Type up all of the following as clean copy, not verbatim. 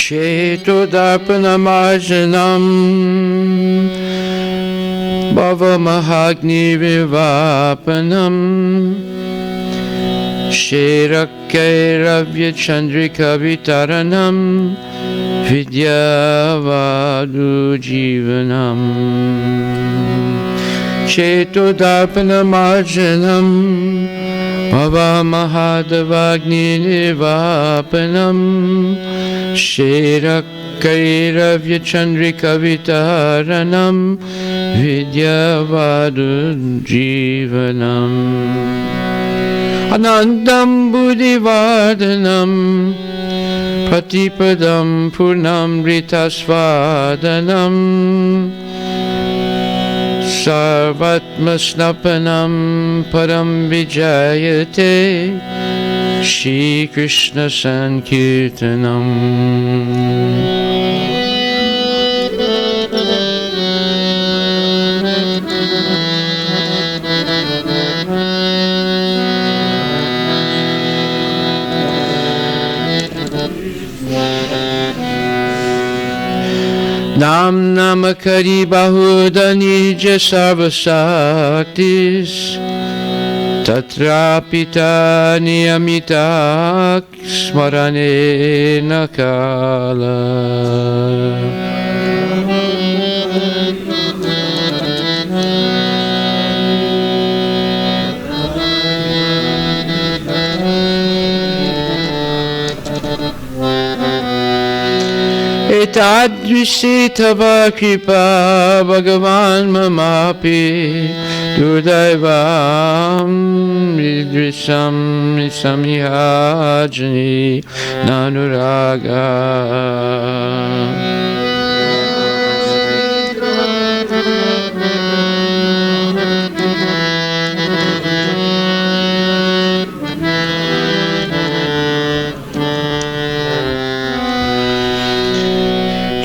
Cetodarpanamarjanam Bhavamahagni Vivapanam Sherakairavya Chandrika Vitaranam Vidyavadu Jivanam Cetodarpanamarjanam Bhavamahadavagni Vivapanam Sherakairavya Chandrika Vitaranam Vidyavadu Jivanam Anandam Buddhivardhanam Patipadam Purnam Ritasvadanam Sarvatma Snapanam Param Vijayate Shri Krishna Sankirtanam Nam Namakari Bahudani Jasarvasaktis Tatrapita Niyamita Smarane Nakala Etadvisitava kripa Bhagavan mamapi Durdaivam Idrisam Samihajani Nanuraga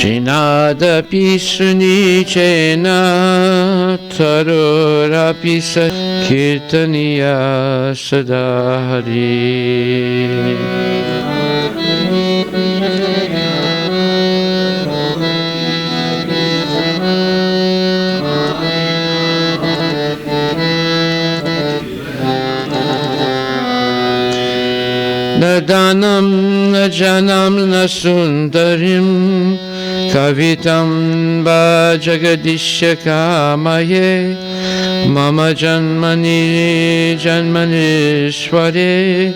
Chenadapi sunichena tarorapi kirtaniya sadahari Nadanam najanam nasundarim Kavitam ba jagadishya kamaye Mama janmani janmanishware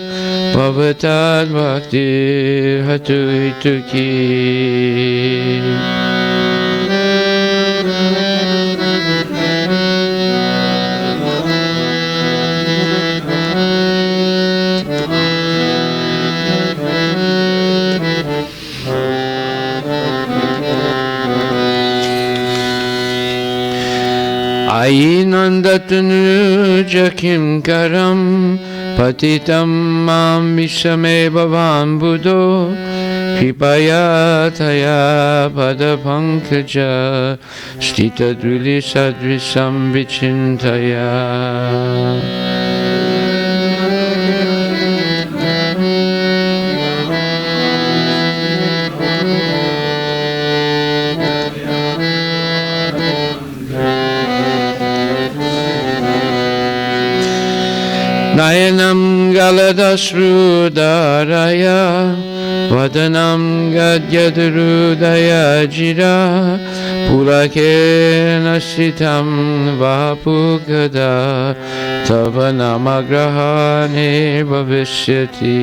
Bhavatad bhakti hatuituki Ainandatanu jakim karam patitam mam vishame bhavam buddho kripaya taya padapankaja stita druli sadrisam vichintaya Nayanam galadasrudaraya Vadanam gadyadrudaya jira Pulake nasitam vapukada Tava namagrahane bhavishyati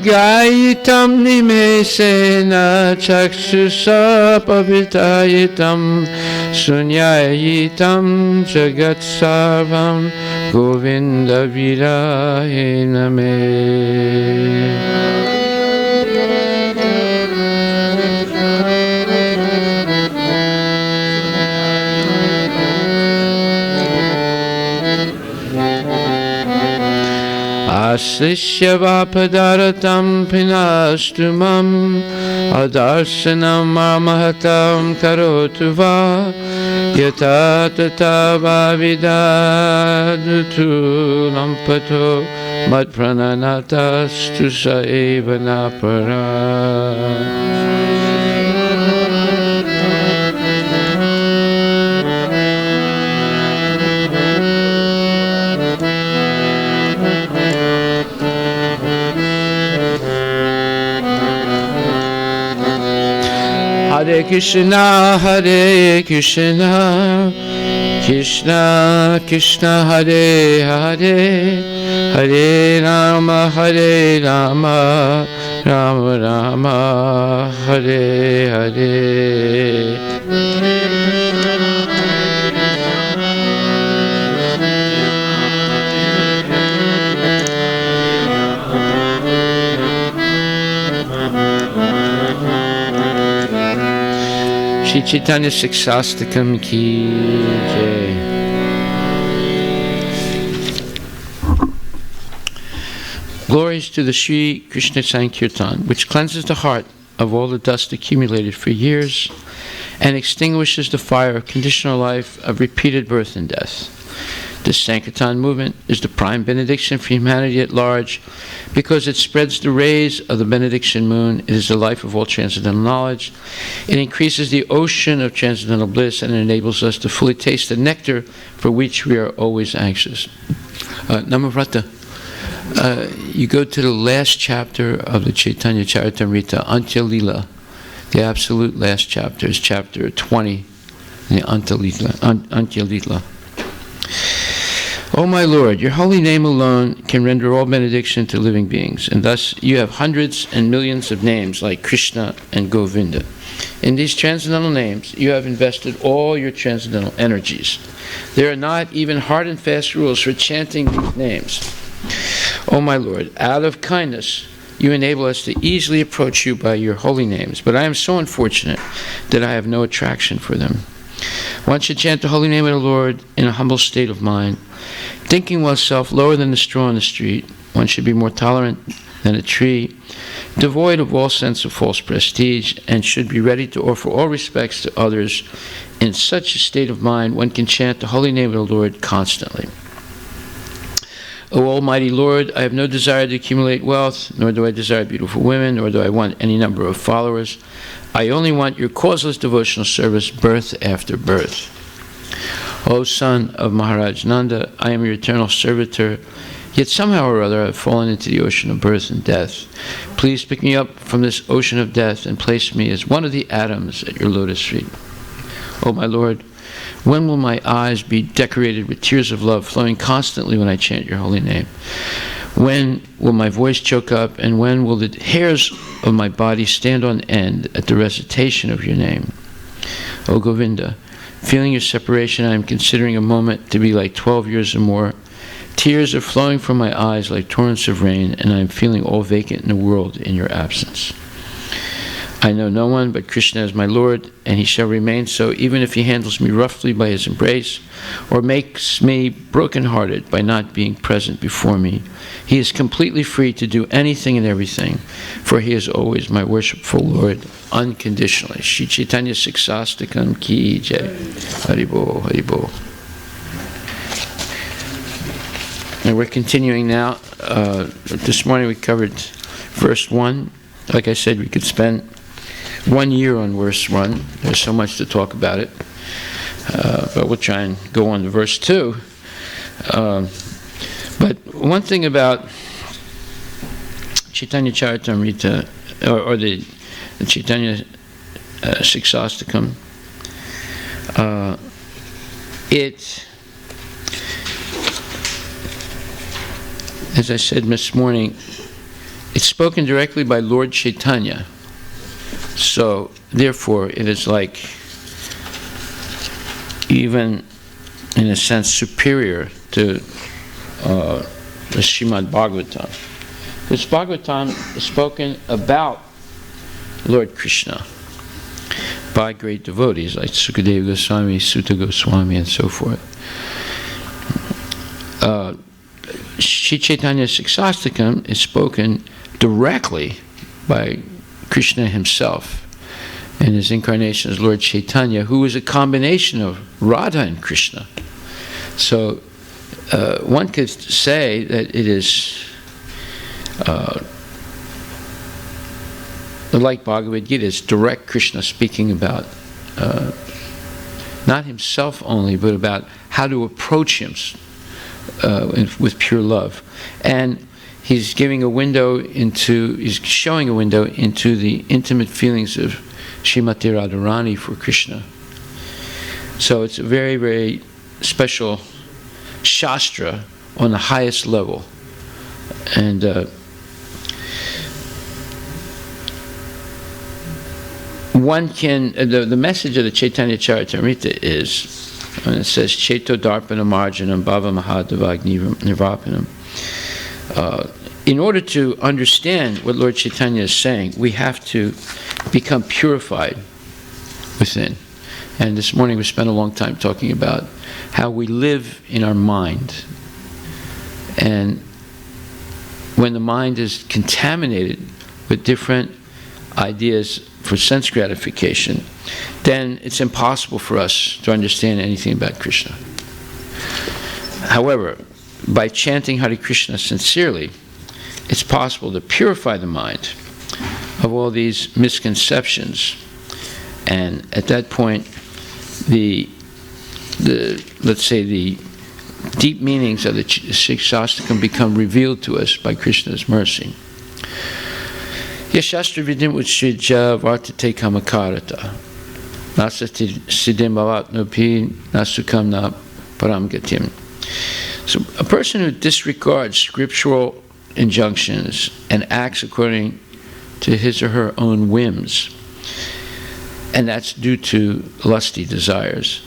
Gaitam nimesena chaksusa pavitayitam sunyayitam jagat sarvam govinda virahe name. Aslisya vapadaratam pinastumam adarsanam mahatam karotu va yata tata vavidadutu lampato madprananatas sa eva napara. Hare Krishna, Hare Krishna, Krishna Krishna, Hare Hare, Hare Rama, Hare Rama, Rama Rama, Hare Hare. Shri Chaitanya Siksastakam ki jai. Glories to the Shri Krishna Sankirtan, which cleanses the heart of all the dust accumulated for years and extinguishes the fire of conditional life of repeated birth and death. This Sankirtan movement is the prime benediction for humanity at large because it spreads the rays of the benediction moon. It is the life of all transcendental knowledge. It increases the ocean of transcendental bliss and enables us to fully taste the nectar for which we are always anxious. Namavrata, you go to the last chapter of the Chaitanya Charitamrita, Antya Lila. The absolute last chapter is chapter 20, the Antya Lila. O my Lord, your holy name alone can render all benediction to living beings, and thus you have hundreds and millions of names like Krishna and Govinda. In these transcendental names, you have invested all your transcendental energies. There are not even hard and fast rules for chanting these names. O my Lord, out of kindness, you enable us to easily approach you by your holy names, but I am so unfortunate that I have no attraction for them. One should chant the holy name of the Lord in a humble state of mind, thinking oneself lower than the straw in the street. One should be more tolerant than a tree, devoid of all sense of false prestige, and should be ready to offer all respects to others. In such a state of mind, one can chant the holy name of the Lord constantly. O Almighty Lord, I have no desire to accumulate wealth, nor do I desire beautiful women, nor do I want any number of followers. I only want your causeless devotional service, birth after birth. O son of Maharaj Nanda, I am your eternal servitor, yet somehow or other I have fallen into the ocean of birth and death. Please pick me up from this ocean of death and place me as one of the atoms at your lotus feet. O my Lord, when will my eyes be decorated with tears of love flowing constantly when I chant your holy name? When will my voice choke up, and when will the hairs of my body stand on end at the recitation of your name? O Govinda, feeling your separation, I am considering a moment to be like 12 years or more. Tears are flowing from my eyes like torrents of rain, and I am feeling all vacant in the world in your absence. I know no one but Krishna as my Lord, and he shall remain so even if he handles me roughly by his embrace, or makes me broken-hearted by not being present before me. He is completely free to do anything and everything, for he is always my worshipful Lord, unconditionally. Shri Chaitanya Siksastakam ki jai. Haribo, Haribo. And we're continuing now. This morning we covered verse 1. Like I said, we could spend 1 year on verse 1. There's so much to talk about it. But we'll try and go on to verse 2. But one thing about Chaitanya Charitamrita, or the Chaitanya Siksastakam, it, as I said this morning, it's spoken directly by Lord Chaitanya. So, therefore, it is like, even in a sense, superior to the Srimad Bhagavatam. This Bhagavatam is spoken about Lord Krishna by great devotees like Sukadeva Goswami, Sutta Goswami, and so forth. Sri Chaitanya's Siksastakam is spoken directly by Krishna himself in his incarnation as Lord Chaitanya, who is a combination of Radha and Krishna. So one could say that it is like Bhagavad Gita, it's direct Krishna speaking about not himself only, but about how to approach him with pure love. And he's showing a window into the intimate feelings of Srimati Radharani for Krishna. So it's a very, very special shastra on the highest level. And one can, the message of the Chaitanya Charitamrita is, and it says, Cheto Darpana Marjanam Bhava Mahadavagni Nirvapanam. In order to understand what Lord Chaitanya is saying, we have to become purified within. And this morning we spent a long time talking about how we live in our mind. And when the mind is contaminated with different ideas for sense gratification, then it's impossible for us to understand anything about Krishna. However, by chanting Hare Krishna sincerely, it's possible to purify the mind of all these misconceptions, and at that point, let's say the deep meanings of the Siksastakam become revealed to us by Krishna's mercy. Yashastra vidim utsrija vartate kamakarata nasati siddhim bhavat nopi nasukam na param gatim. So a person who disregards scriptural injunctions and acts according to his or her own whims, and that's due to lusty desires,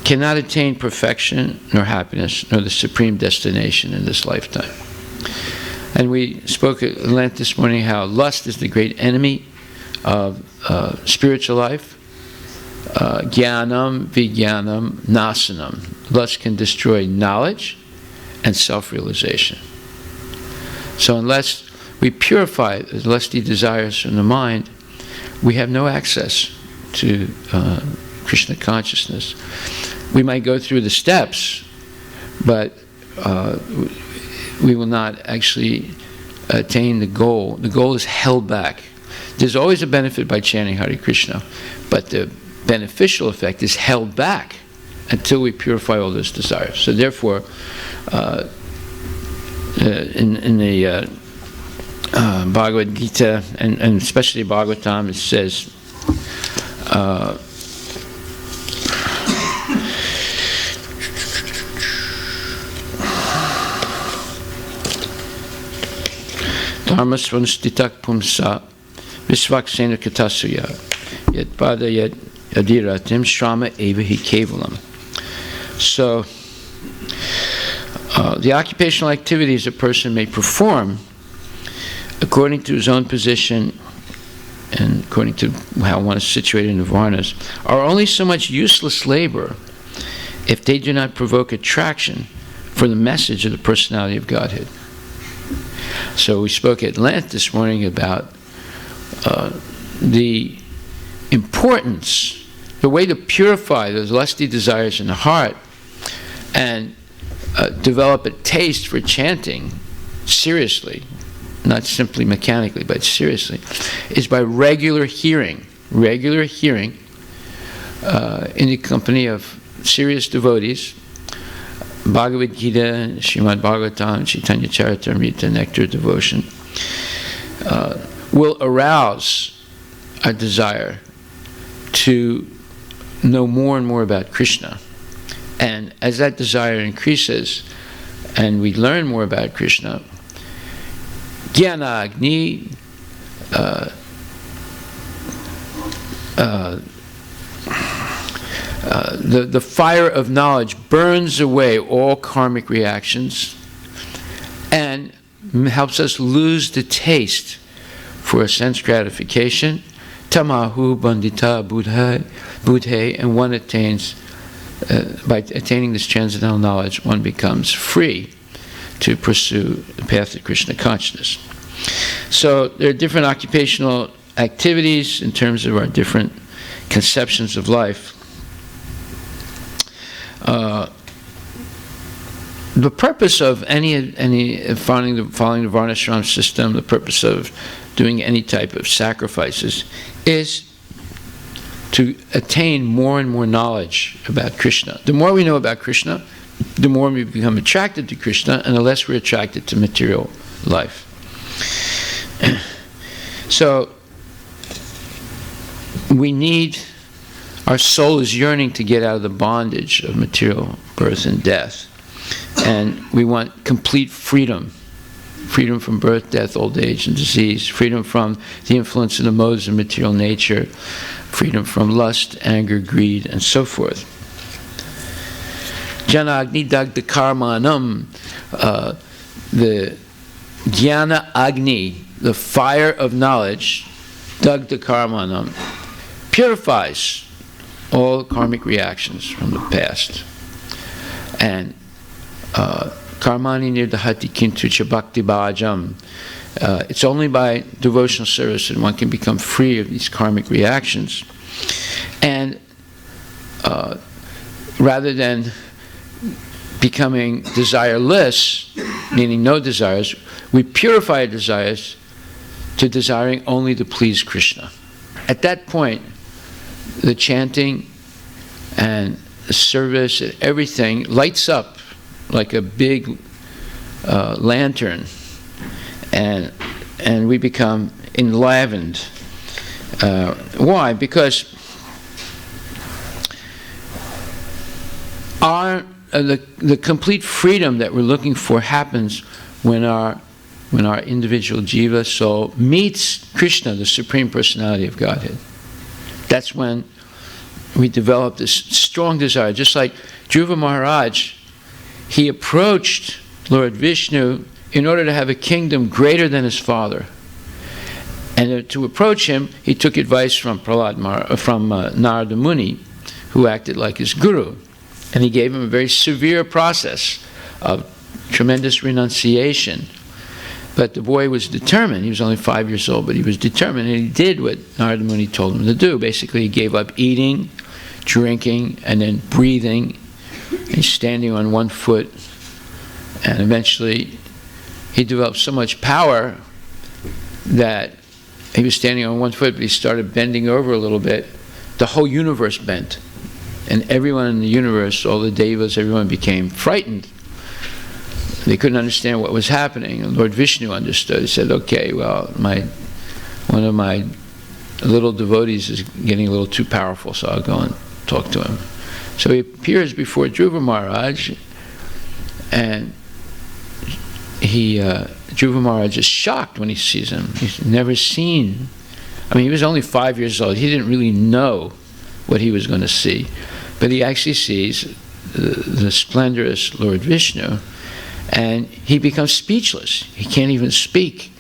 cannot attain perfection nor happiness nor the supreme destination in this lifetime. And we spoke at length this morning how lust is the great enemy of spiritual life. Jnanam vijnanam nasanam. Lust can destroy knowledge and self-realization. So unless we purify the lusty desires from the mind, we have no access to Krishna consciousness. We might go through the steps, but we will not actually attain the goal. The goal is held back. There's always a benefit by chanting Hare Krishna, but the beneficial effect is held back until we purify all those desires. So therefore, in the Bhagavad Gita, and especially Bhagavatam, it says, Dharmasvanstitak pumsa visvaksena katasuya yat pada yat adiratim shrama evahi kevalam. So, the occupational activities a person may perform according to his own position and according to how one is situated in the varnas are only so much useless labor if they do not provoke attraction for the message of the personality of Godhead. So we spoke at length this morning about the importance, the way to purify those lusty desires in the heart and develop a taste for chanting seriously, not simply mechanically, but seriously, is by regular hearing in the company of serious devotees. Bhagavad Gita, Srimad Bhagavatam, Chaitanya Charitamrita, Nectar of Devotion, will arouse a desire to know more and more about Krishna. And as that desire increases and we learn more about Krishna, Jnana Agni, the fire of knowledge burns away all karmic reactions and helps us lose the taste for sense gratification. Tamahu bandita budhe, and one attains, by attaining this transcendental knowledge, one becomes free to pursue the path of Krishna consciousness. So there are different occupational activities in terms of our different conceptions of life. The purpose of any following the Varnashram system, the purpose of doing any type of sacrifices, is to attain more and more knowledge about Krishna. The more we know about Krishna, the more we become attracted to Krishna, and the less we're attracted to material life. So we need, our soul is yearning to get out of the bondage of material birth and death. And we want complete freedom. Freedom from birth, death, old age, and disease. Freedom from the influence of the modes of material nature. Freedom from lust, anger, greed, and so forth. Jana Agni Dagda Karmanam, the Jnana Agni, the fire of knowledge, Dagda Karmanam, purifies all karmic reactions from the past. And Karmani nirdahati kintu bhakti bhajam. It's only by devotional service that one can become free of these karmic reactions. And rather than becoming desireless, meaning no desires, we purify desires to desiring only to please Krishna. At that point, the chanting and the service and everything lights up like a big lantern, and we become enlivened. Why? Because the complete freedom that we're looking for happens when our individual jiva soul meets Krishna, the Supreme Personality of Godhead. That's when we develop this strong desire. Just like Dhruva Maharaj, he approached Lord Vishnu in order to have a kingdom greater than his father. And to approach him, he took advice from Narada Muni, who acted like his guru. And he gave him a very severe process of tremendous renunciation. But the boy was determined. He was only 5 years old, but he was determined, and he did what Narada Muni told him to do. Basically, he gave up eating, drinking, and then breathing, and standing on one foot. And eventually, he developed so much power that he was standing on one foot, but he started bending over a little bit. The whole universe bent. And everyone in the universe, all the devas, everyone became frightened. They couldn't understand what was happening. And Lord Vishnu understood. He said, okay, well, one of my little devotees is getting a little too powerful, so I'll go and talk to him. So he appears before Dhruva Maharaj, and Dhruva Maharaj is shocked when he sees him. He's never seen, he was only 5 years old. He didn't really know what he was going to see. But he actually sees the splendorous Lord Vishnu, and he becomes speechless. He can't even speak.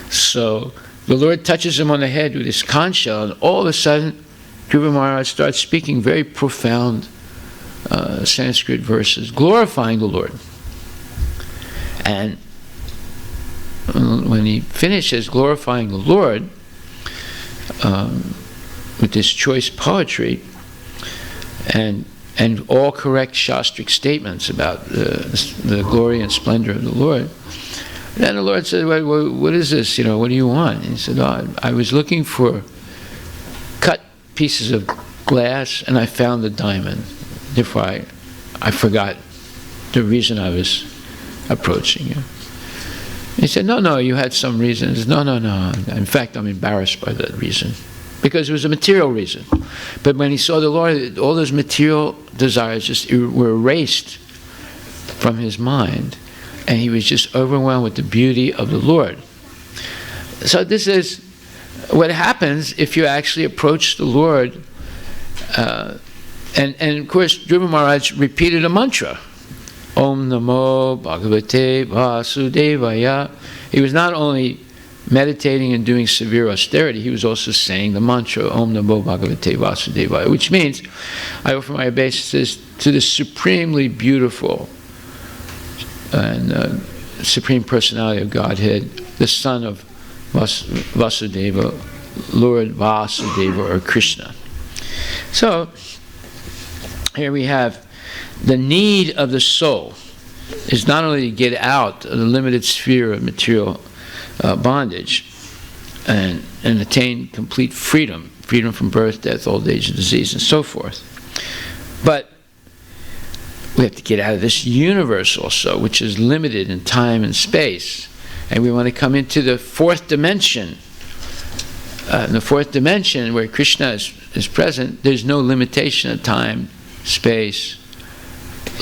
So the Lord touches him on the head with his conch shell, and all of a sudden, Dhruva Maharaj starts speaking very profound Sanskrit verses, glorifying the Lord. And when he finishes glorifying the Lord with this choice poetry and all correct Shastric statements about the glory and splendor of the Lord, then the Lord said, well, what is this? What do you want? And he said, I was looking for cut pieces of glass, and I found the diamond. Therefore, I forgot the reason I was approaching you. He said, no, you had some reason. He said, no. In fact, I'm embarrassed by that reason. Because it was a material reason. But when he saw the Lord, all those material desires just were erased from his mind. And he was just overwhelmed with the beauty of the Lord. So this is what happens if you actually approach the Lord. And of course, Dhruva Maharaj repeated a mantra. Om Namo Bhagavate Vasudevaya. He was not only meditating and doing severe austerity, he was also saying the mantra Om Namo Bhagavate Vasudevaya, which means I offer my obeisances to the supremely beautiful and Supreme Personality of Godhead, the son of Vasudeva, Lord Vasudeva, or Krishna. So, here we have the need of the soul is not only to get out of the limited sphere of material bondage and attain complete freedom from birth, death, old age, and disease, and so forth, but we have to get out of this universe also, which is limited in time and space, and we want to come into the fourth dimension. In the fourth dimension, where Krishna is present, there's no limitation of time, space,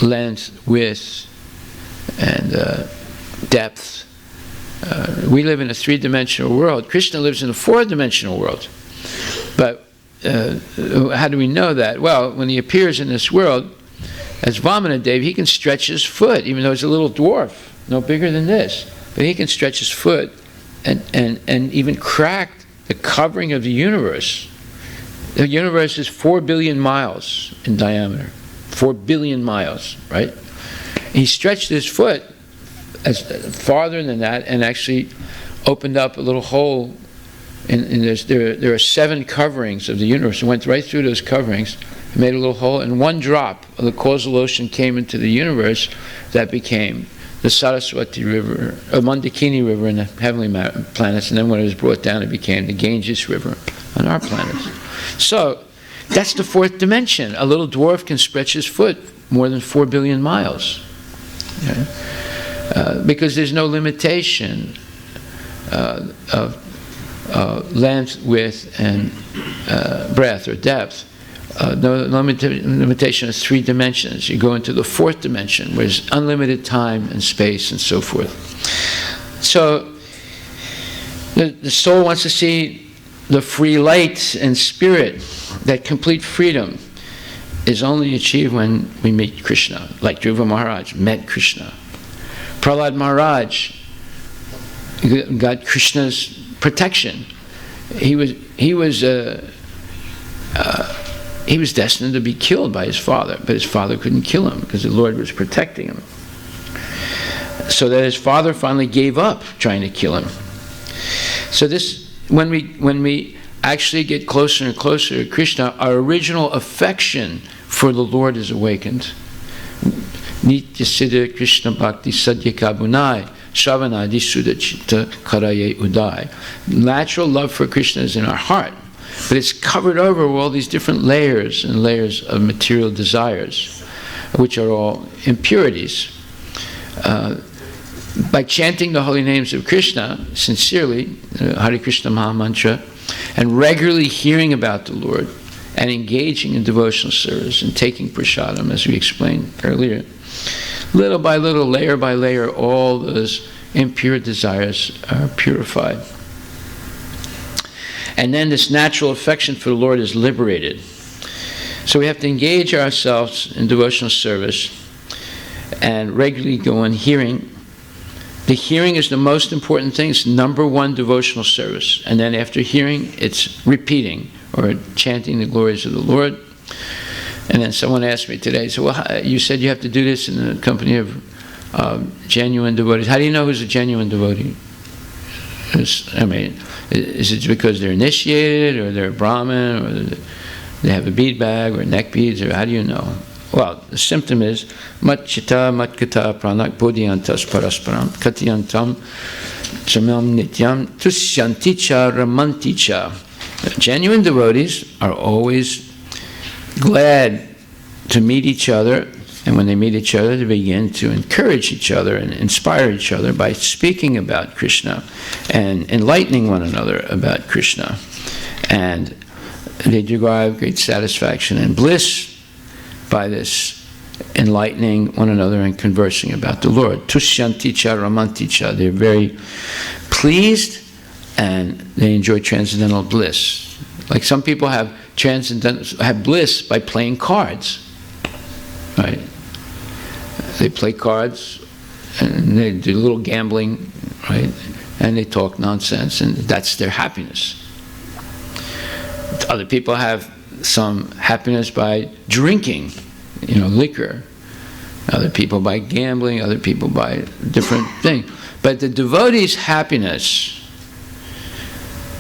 length, width, and depth. We live in a three-dimensional world. Krishna lives in a four-dimensional world. But how do we know that? Well, when he appears in this world as Vamanadev, he can stretch his foot, even though he's a little dwarf, no bigger than this. But he can stretch his foot and even crack the covering of the universe. The universe is 4 billion miles in diameter. 4 billion miles, right? He stretched his foot as farther than that and actually opened up a little hole. And there are 7 coverings of the universe. It went right through those coverings, made a little hole, and one drop of the causal ocean came into the universe that became the Saraswati River, Mandakini River in the heavenly planets, and then when it was brought down, it became the Ganges River on our planets. So that's the fourth dimension. A little dwarf can stretch his foot more than 4 billion miles. Okay? Because there's no limitation of length, width, and breadth or depth. No limitation is 3 dimensions. You go into the fourth dimension, where there's unlimited time and space and so forth. So the soul wants to see the free light and spirit. That complete freedom is only achieved when we meet Krishna, like Dhruva Maharaj met Krishna. Prahlad Maharaj got Krishna's protection. He was destined to be killed by his father, but his father couldn't kill him because the Lord was protecting him. So that his father finally gave up trying to kill him. So this, when we actually get closer and closer to Krishna, our original affection for the Lord is awakened. Nitya Siddha Krishna Bhakti Sadhya Kabunai Shravanadi Sudachita Karaye Udai. Natural love for Krishna is in our heart, but it's covered over with all these different layers and layers of material desires, which are all impurities. By chanting the holy names of Krishna sincerely, Hare Krishna Mahamantra, and regularly hearing about the Lord, and engaging in devotional service and taking prasadam, as we explained earlier, little by little, layer by layer, all those impure desires are purified. And then this natural affection for the Lord is liberated. So we have to engage ourselves in devotional service and regularly go on hearing. The hearing is the most important thing. It's number one devotional service. And then after hearing, it's repeating or chanting the glories of the Lord. And then someone asked me today, so well, you said you have to do this in the company of genuine devotees. How do you know who's a genuine devotee? Is it because they're initiated, or they're a Brahmin, or they have a bead bag or neck beads, or how do you know? Well, the symptom is matchita matkata pranak bodhyantas parasparam katyantam samam nityam tusyanticha ramanticha. Genuine devotees are always glad to meet each other, and when they meet each other, they begin to encourage each other and inspire each other by speaking about Krishna and enlightening one another about Krishna. And they derive great satisfaction and bliss by this enlightening one another and conversing about the Lord. Tushyanticha ramanticha. They're very pleased and they enjoy transcendental bliss. Like some people have bliss by playing cards. Right? They play cards and they do a little gambling, right? And they talk nonsense, and that's their happiness. Other people have some happiness by drinking, liquor, Other people by gambling, other people by different things. But the devotee's happiness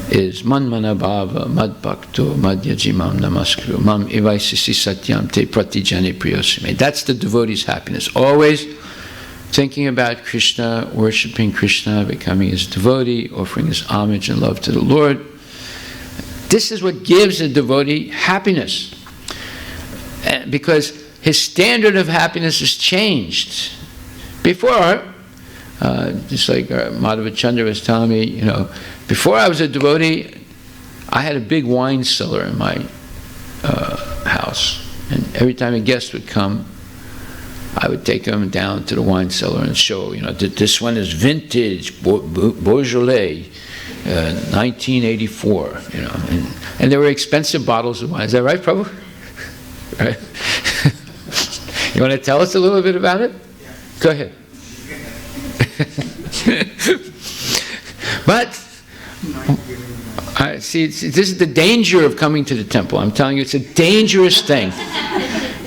is manmana bhava madbhakto madhyajimam namaskru mam ivaisisi satyam te pratijane priyosime. That's the devotee's happiness. Always thinking about Krishna, worshipping Krishna, becoming his devotee, offering his homage and love to the Lord. This is what gives a devotee happiness. Because his standard of happiness has changed. Before, just like Madhava Chandra was telling me, before I was a devotee, I had a big wine cellar in my house. And every time a guest would come, I would take them down to the wine cellar and show, that this one is vintage, Beaujolais, 1984, and there were expensive bottles of wine. Is that right, Prabhu? Right? You want to tell us a little bit about it? Go ahead. But see, this is the danger of coming to the temple. I'm telling you, it's a dangerous thing.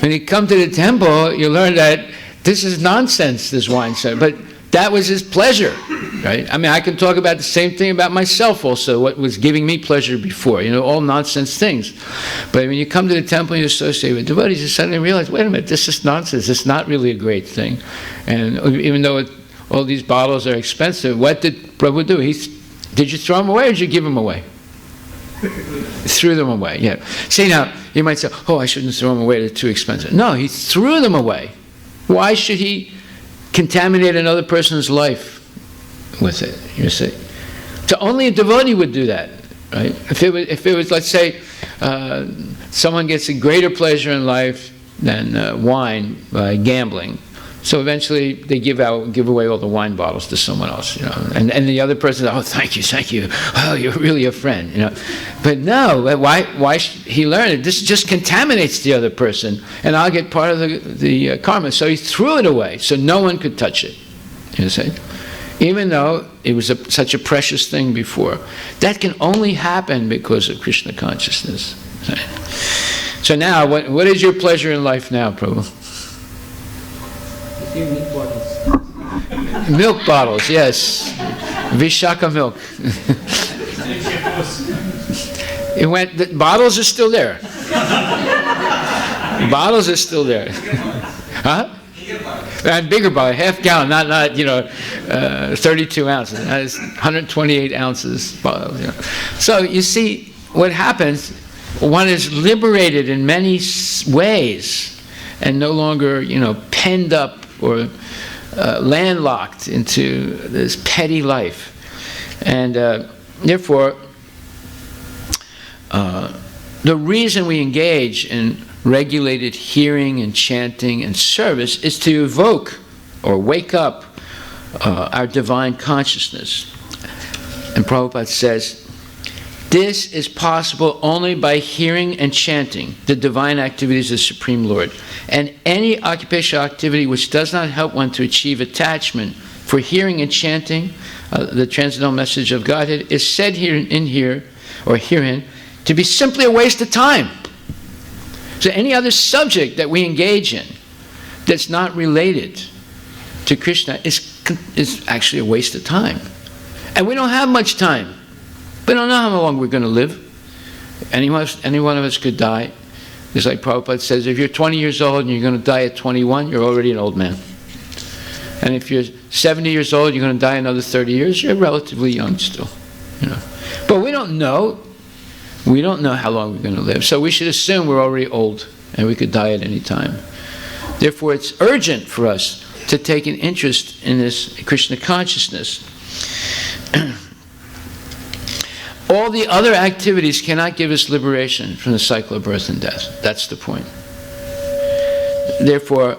When you come to the temple, you learn that this is nonsense, this wine cellar. But that was his pleasure, right? I mean, I can talk about the same thing about myself also, what was giving me pleasure before, all nonsense things. But when you come to the temple and you associate with devotees, you suddenly realize, wait a minute, this is nonsense. It's not really a great thing. And even though all these bottles are expensive, what did Prabhu do? Did you throw them away or did you give them away? Threw them away, yeah. See, now, you might say, oh, I shouldn't throw them away, they're too expensive. No, he threw them away. Why should he contaminate another person's life with it? You see, so only a devotee would do that, right? If it was, let's say, someone gets a greater pleasure in life than wine by gambling, so eventually they give away all the wine bottles to someone else, and the other person says, oh, thank you, oh, you're really a friend, But no, why he learned it? This just contaminates the other person, and I'll get part of the karma. So he threw it away, so no one could touch it. You see, even though it was such a precious thing before. That can only happen because of Krishna consciousness. Right? So now, what is your pleasure in life now, Prabhu? Milk bottles. Milk bottles, yes. Vishaka milk. The bottles are still there. Bottles are still there. Huh? And bigger bottle, half gallon, not 32 ounces. That's 128 ounces bottle. So you see what happens. One is liberated in many ways, and no longer penned up or landlocked into this petty life. And therefore, the reason we engage in regulated hearing and chanting and service is to evoke or wake up our divine consciousness. And Prabhupada says, this is possible only by hearing and chanting the divine activities of the Supreme Lord. And any occupational activity which does not help one to achieve attachment for hearing and chanting the transcendental message of Godhead is said herein to be simply a waste of time. So any other subject that we engage in that's not related to Krishna is actually a waste of time. And we don't have much time. We don't know how long we're going to live. Any one of us could die. It's like Prabhupada says, if you're 20 years old and you're going to die at 21, you're already an old man. And if you're 70 years old, you're going to die another 30 years, you're relatively young still. But we don't know. We don't know how long we're going to live. So we should assume we're already old and we could die at any time. Therefore, it's urgent for us to take an interest in this Krishna consciousness. All the other activities cannot give us liberation from the cycle of birth and death. That's the point. Therefore,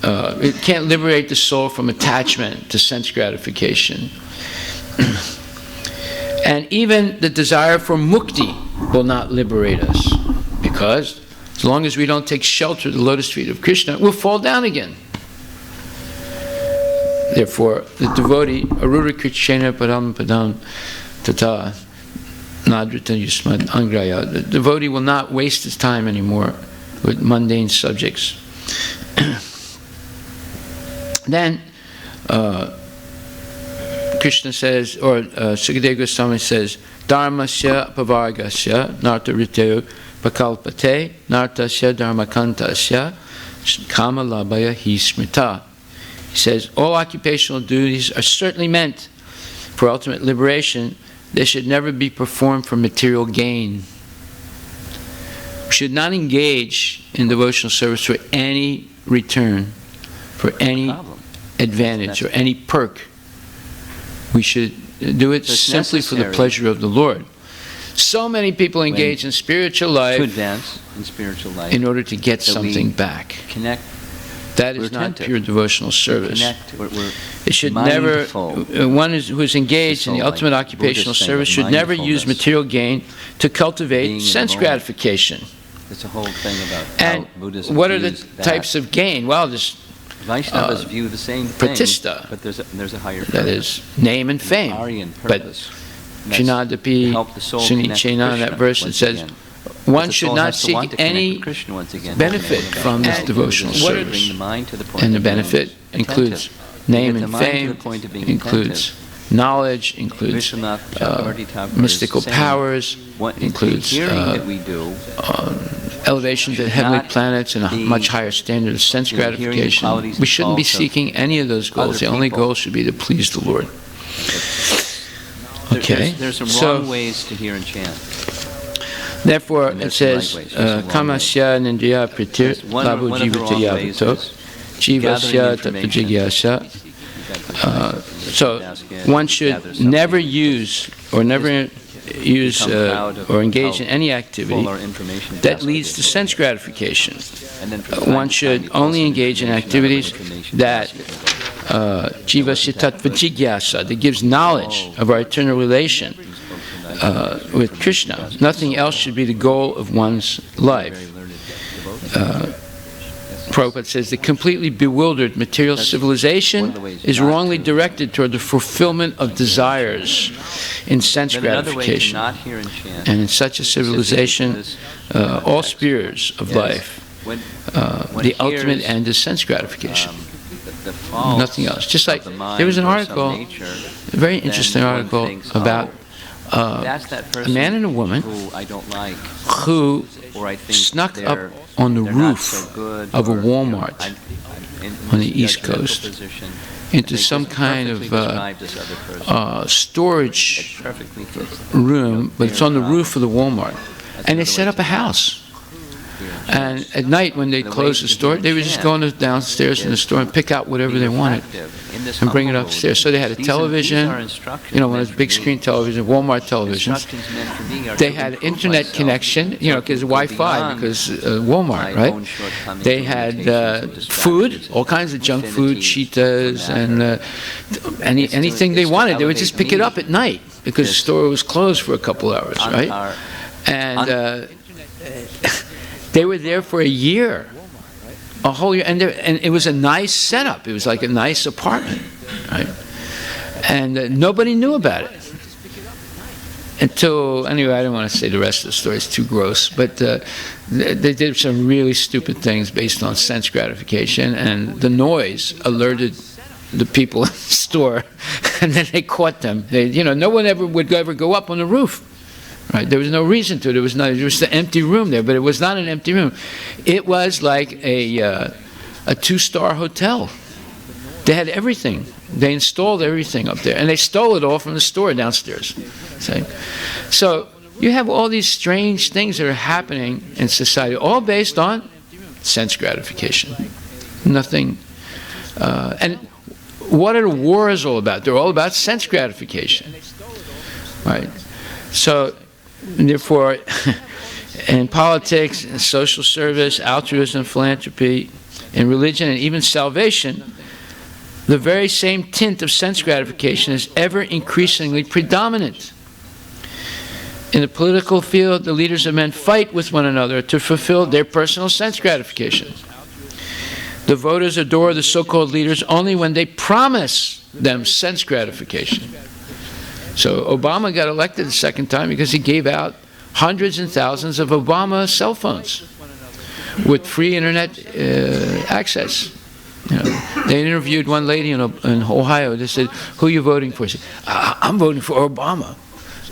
it can't liberate the soul from attachment to sense gratification. And even the desire for mukti will not liberate us, because as long as we don't take shelter of the lotus feet of Krishna, we'll fall down again. Therefore, the devotee, arura krichena padam padam tata nadrita yusmad angraya, the devotee will not waste his time anymore with mundane subjects. Then Krishna says, or Sukadeva Goswami says, Dharmasya pavargasya narta riteu pakalpate nartasya dharmakantasya kama labaya hi smrita. He says, all occupational duties are certainly meant for ultimate liberation. They should never be performed for material gain. We should not engage in devotional service for any return, for any advantage or any perk. We should do it simply for the pleasure of the Lord. So many people engage in spiritual life to advance in spiritual life in order to get something back. Connect. That is not pure devotional service. We're It should never, one who is engaged in the ultimate occupational service should never use material gain to cultivate sense gratification. That's a whole thing about and how Buddhism what are the views types of gain? Well, there's Vaishnavas view the same thing, pratista, but there's a higher purpose. That is name and fame. Aryan But purpose. Chinadapi Sunichena, that verse, it says, one should not seek any benefit from this devotional service. And the benefit includes name and fame, includes knowledge, includes mystical powers, includes elevation to heavenly planets and a much higher standard of sense gratification. We shouldn't be seeking any of those goals. The only goal should be to please the Lord. Okay, there's some wrong ways to hear and chant. Therefore, it says, Kamasya nindriya pritir labu jivata yavato jivasya tapajigyasa. So one should never use or engage in any activity that leads to sense gratification. One should only engage in activities that jivasya tattva jigyasa, that gives knowledge of our eternal relation with Krishna. Nothing else should be the goal of one's life. Prabhupada says the completely bewildered material civilization is wrongly directed toward the fulfillment of desires in sense gratification. And in such a civilization, all spheres of life, the ultimate end is sense gratification. Nothing else. Just like there was an article, a very interesting article about a man and a woman who snuck up on the roof of a Walmart on the East Coast into some kind of storage room, but it's on the roof of the Walmart. And they set up a house. And at night, when they closed the store, they would just go downstairs in the store and pick out whatever they wanted and bring it upstairs. So they had a television, one of those big screen televisions, Walmart televisions. They had internet connection, because Wi-Fi, because Walmart, right? They had food, all kinds of junk food, Cheetos, and anything they wanted. They would just pick it up at night because the store was closed for a couple hours, right? And they were there for a year, a whole year, and it was a nice setup. It was like a nice apartment, right? And nobody knew about it until, anyway, I don't want to say the rest of the story, it's too gross, but they did some really stupid things based on sense gratification, and the noise alerted the people in the store, and then they caught them. No one would ever go up on the roof. Right, there was no reason to it. There was an empty room there, but it was not an empty room. It was like a 2-star hotel. They had everything. They installed everything up there, and they stole it all from the store downstairs. See? So you have all these strange things that are happening in society, all based on sense gratification. Nothing. And what are the wars all about? They're all about sense gratification. Right. So. Therefore, in politics, in social service, altruism, philanthropy, in religion, and even salvation, the very same tint of sense gratification is ever increasingly predominant. In the political field, the leaders of men fight with one another to fulfill their personal sense gratification. The voters adore the so-called leaders only when they promise them sense gratification. So Obama got elected the second time because he gave out hundreds and thousands of Obama cell phones with free internet access. You know, they interviewed one lady in Ohio. They said, "Who are you voting for?" She said, "I'm voting for Obama."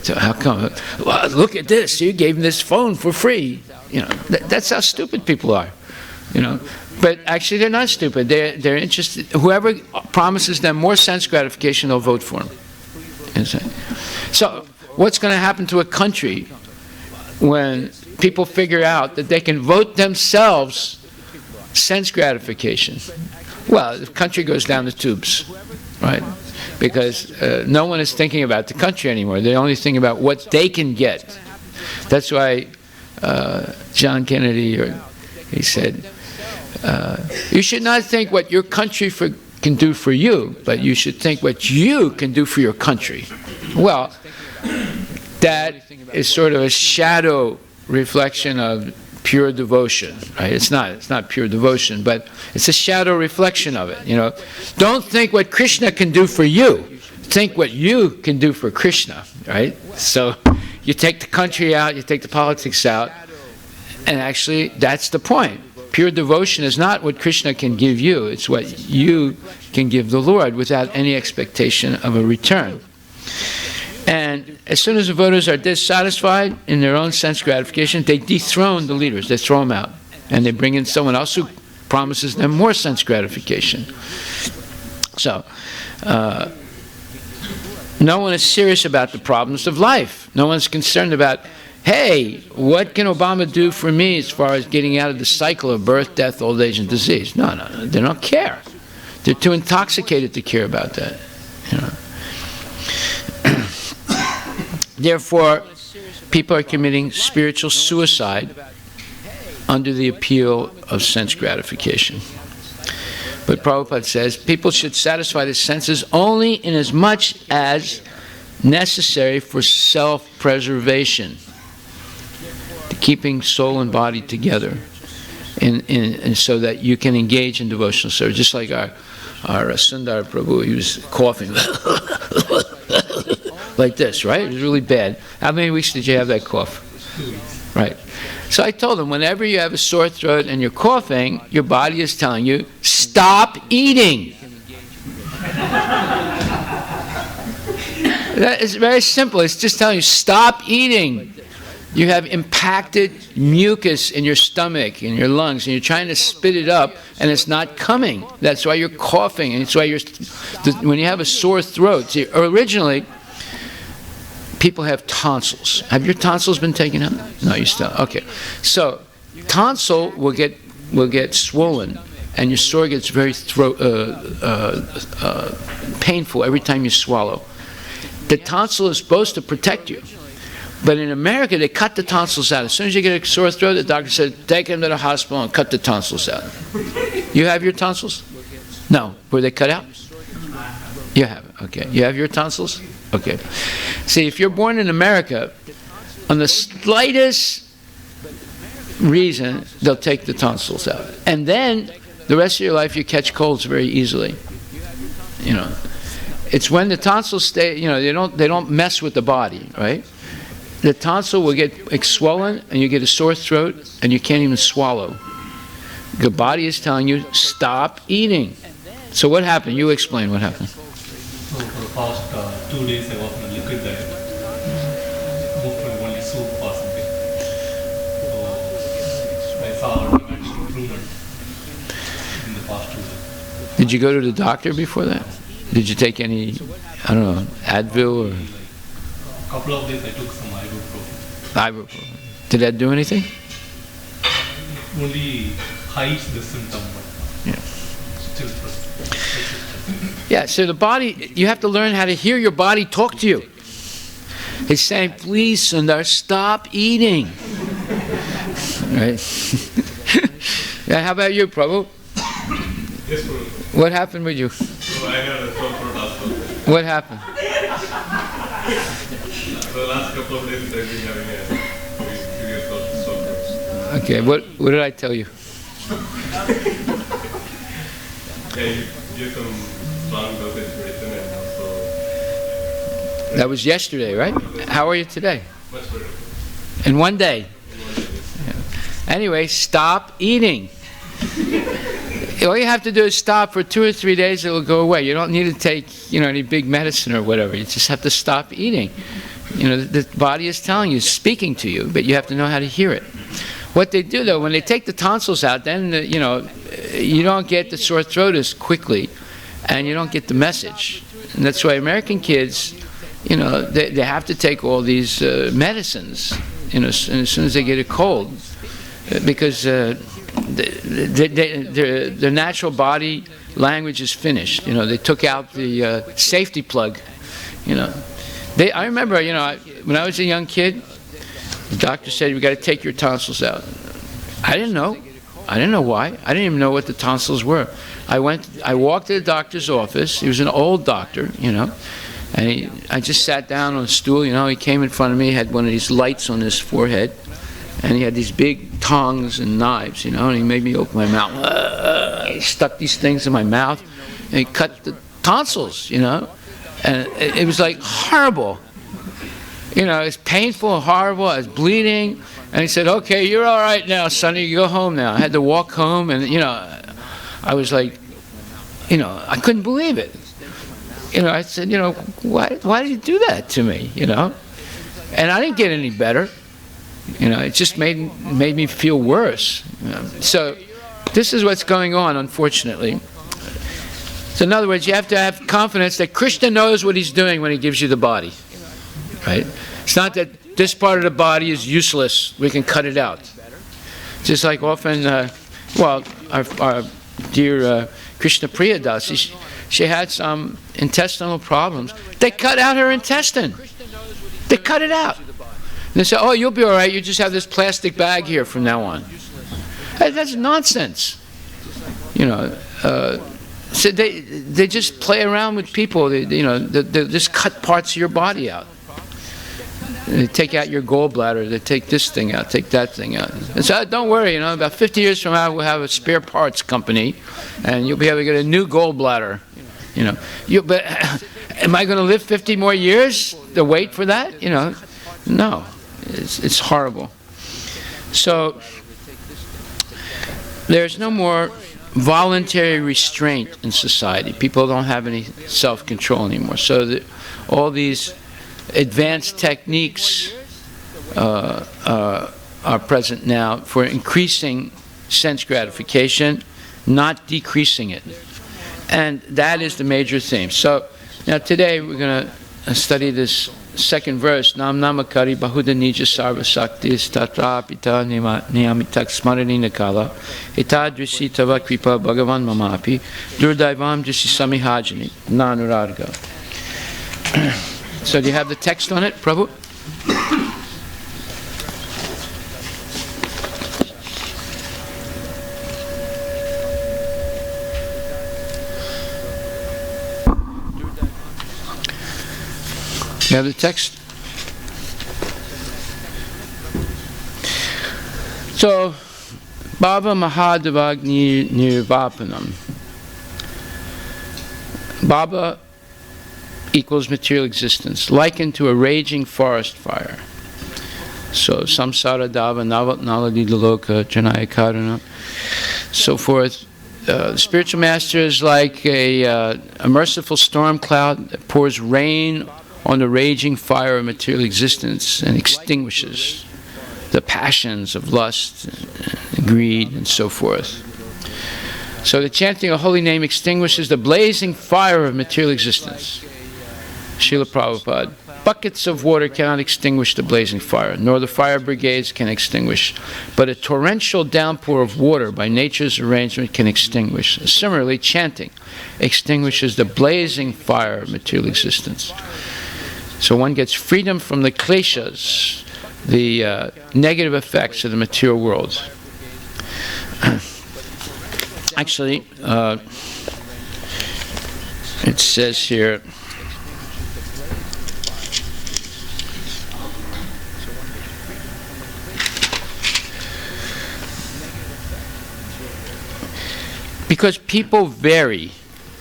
So how come? Well, look at this. You gave him this phone for free. You know, that's how stupid people are. You know, but actually they're not stupid. They're interested. Whoever promises them more sense gratification, they'll vote for him. So what's going to happen to a country when people figure out that they can vote themselves sense gratification? Well, the country goes down the tubes, right? Because no one is thinking about the country anymore. They're only thinking about what they can get. That's why John Kennedy, he said, you should not think what your country can do for you, but you should think what you can do for your country. Well, that is sort of a shadow reflection of pure devotion, right? It's not pure devotion, but it's a shadow reflection of it, you know. Don't think what Krishna can do for you. Think what you can do for Krishna, right? So you take the country out, you take the politics out, and actually that's the point. Pure devotion is not what Krishna can give you, it's what you can give the Lord without any expectation of a return. And as soon as the voters are dissatisfied in their own sense gratification, they dethrone the leaders, they throw them out, and they bring in someone else who promises them more sense gratification. So, no one is serious about the problems of life. No one's concerned about, hey, what can Obama do for me as far as getting out of the cycle of birth, death, old age, and disease? No, they don't care. They're too intoxicated to care about that, you know. Therefore, people are committing spiritual suicide under the appeal of sense gratification. But Prabhupada says people should satisfy the senses only in as much as necessary for self-preservation, keeping soul and body together, and so that you can engage in devotional service. Just like our Sundar Prabhu, he was coughing like this, right? It was really bad. How many weeks did you have that cough? 2 weeks. Right. So I told him, whenever you have a sore throat and you're coughing, your body is telling you, stop eating. That is very simple. It's just telling you, stop eating. You have impacted mucus in your stomach, in your lungs, and you're trying to spit it up, and it's not coming. That's why you're coughing, and it's why when you have a sore throat. See, originally, people have tonsils. Have your tonsils been taken out? No, you still. Okay. So, tonsil will get swollen, and your sore gets very painful every time you swallow. The tonsil is supposed to protect you. But in America, they cut the tonsils out. As soon as you get a sore throat, the doctor said, take him to the hospital and cut the tonsils out. You have your tonsils? No. Were they cut out? You have it. Okay. You have your tonsils? Okay. See, if you're born in America, on the slightest reason, they'll take the tonsils out. And then, the rest of your life, you catch colds very easily. You know. It's when the tonsils stay, you know, they don't mess with the body, right? The tonsil will get swollen, and you get a sore throat, and you can't even swallow. The body is telling you, stop eating. So what happened? You explain what happened. So for the past 2 days, I was on a liquid diet. Moved to only soup or something. So I saw a dramatic improvement in the past 2 days. Did you go to the doctor before that? Did you take any, I don't know, Advil or? A couple of days I took some ibuprofen. Ibuprofen. Did that do anything? Only hides the symptom, but Yeah. still persistent. Yeah, so the body, you have to learn how to hear your body talk to you. It's saying, please, Sundar, stop eating. Right? Yeah, how about you, Prabhu? Yes, Prabhu. What happened with you? So I had a sore throat also. What happened? For the last couple of days, I've been having a very serious sore throat. Okay, what did I tell you? Yeah, you give some strong dosage medicine and also... That was yesterday, right? How are you today? Much better. In one day. In one day, yes. Anyway, stop eating. All you have to do is stop for 2 or 3 days, it will go away. You don't need to take, any big medicine or whatever. You just have to stop eating. The body is telling you, speaking to you, but you have to know how to hear it. What they do, though, when they take the tonsils out, then, you don't get the sore throat as quickly, and you don't get the message. And that's why American kids, they have to take all these medicines, as soon as they get a cold, because their natural body language is finished. They took out the safety plug. I remember, when I was a young kid, the doctor said, "We got to take your tonsils out." I didn't know. I didn't know why. I didn't even know what the tonsils were. I walked to the doctor's office. He was an old doctor, and I just sat down on a stool. He came in front of me, had one of these lights on his forehead, and he had these big tongs and knives, and he made me open my mouth. He stuck these things in my mouth, and he cut the tonsils, and it was like horrible. It's painful, horrible. I was bleeding, and he said, "Okay, you're all right now, Sonny. You go home now." I had to walk home, and I was like, I couldn't believe it. I said, why did you do that to me? And I didn't get any better. It just made me feel worse. So this is what's going on, unfortunately. So in other words, you have to have confidence that Krishna knows what he's doing when he gives you the body. Right? It's not that this part of the body is useless. We can cut it out. Just like often, our dear Krishna Priya Dasi, she had some intestinal problems. They cut out her intestine. They cut it out. And they said, "Oh, you'll be all right. You just have this plastic bag here from now on." That's nonsense. So they just play around with people. They just cut parts of your body out. They take out your gallbladder. They take this thing out, take that thing out. And so don't worry, about 50 years from now we'll have a spare parts company, and you'll be able to get a new gallbladder. But am I going to live 50 more years to wait for that? No, it's horrible. So there's no more voluntary restraint in society. People don't have any self-control anymore. So all these advanced techniques are present now for increasing sense gratification, not decreasing it. And that is the major theme. So now today we're going to study this second verse. Nam namakari bahuda nija sarva saktis tatra pita niyamitak smarani nakala itadrisi tava kripa bhagavan mamapi durdaivam jisi samihajani nanurarga. So do you have the text on it, Prabhu? You have the text? So, Bhava Mahadevagni Nirvapanam. Bhava equals material existence, likened to a raging forest fire. So, samsara dava naladi loka janaya karuna, so forth. The spiritual master is like a merciful storm cloud that pours rain on the raging fire of material existence and extinguishes the passions of lust, and greed, and so forth. So the chanting of holy name extinguishes the blazing fire of material existence. Srila Prabhupada, buckets of water cannot extinguish the blazing fire, nor the fire brigades can extinguish, but a torrential downpour of water by nature's arrangement can extinguish. Similarly, chanting extinguishes the blazing fire of material existence. So one gets freedom from the kleshas, the negative effects of the material world. Actually, it says here, because people vary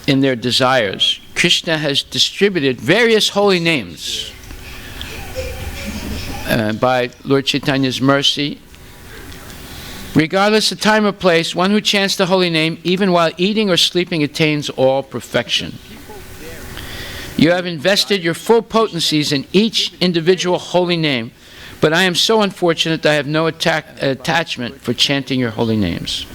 in their desires, Krishna has distributed various holy names. By Lord Chaitanya's mercy, Regardless of time or place, one who chants the holy name, even while eating or sleeping, attains all perfection. You have invested your full potencies in each individual holy name, but I am so unfortunate that I have no attachment for chanting your holy names.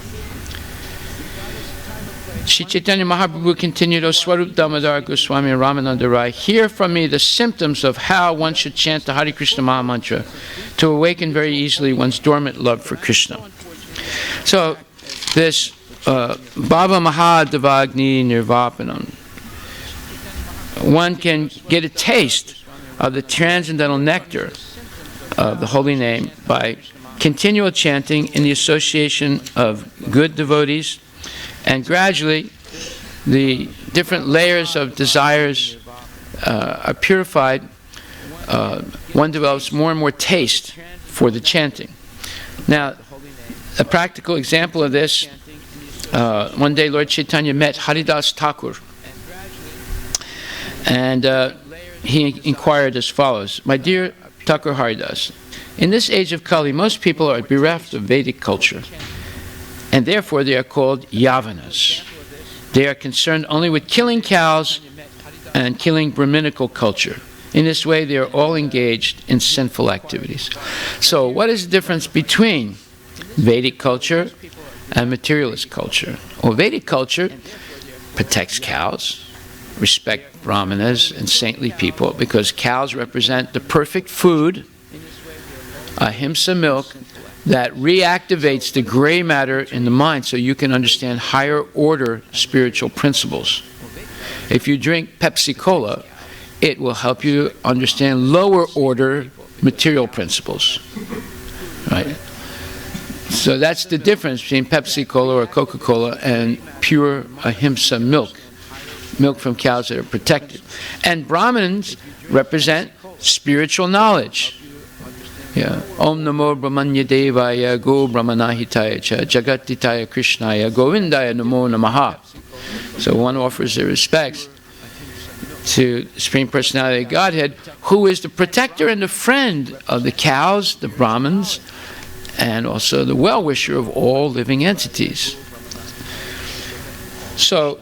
Sri Chaitanya Mahaprabhu continued, O Swarup Damodar Goswami and Ramananda Rai, hear from me the symptoms of how one should chant the Hare Krishna Mahamantra to awaken very easily one's dormant love for Krishna. So, this Bhava Mahadevagni Nirvapanam, one can get a taste of the transcendental nectar of the holy name by continual chanting in the association of good devotees, and gradually the different layers of desires are purified. One develops more and more taste for the chanting. Now, a practical example of this, one day Lord Chaitanya met Haridas Thakur, and he inquired as follows: My dear Thakur Haridas, in this age of Kali, most people are bereft of Vedic culture, and therefore they are called Yavanas. They are concerned only with killing cows and killing Brahminical culture. In this way, they are all engaged in sinful activities. So, what is the difference between Vedic culture and materialist culture? Well, Vedic culture protects cows, respect brahmanas and saintly people, because cows represent the perfect food, ahimsa milk, that reactivates the gray matter in the mind so you can understand higher order spiritual principles. If you drink Pepsi Cola, it will help you understand lower order material principles. Right? So that's the difference between Pepsi Cola or Coca-Cola and pure ahimsa milk from cows that are protected. And Brahmins represent spiritual knowledge. Yeah. Om Namo Brahmanya Devaya Go Brahmanahitaya Cha Jagatitaya Krishnaya Govindaya Namo Namaha. So one offers their respects to the Supreme Personality of Godhead, who is the protector and the friend of the cows, the Brahmins, and also the well-wisher of all living entities. So,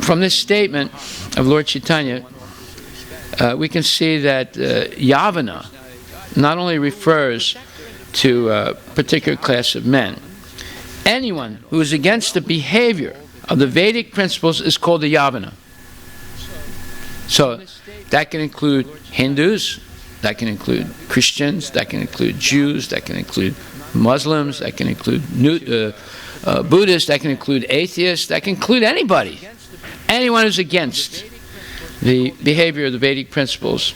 from this statement of Lord Chaitanya, we can see that Yavana not only refers to a particular class of men. Anyone who is against the behavior of the Vedic principles is called a Yavana. So that can include Hindus, that can include Christians, that can include Jews, that can include Muslims, that can include Buddhists, that can include atheists, that can include anybody. Anyone who's against the behavior of the Vedic principles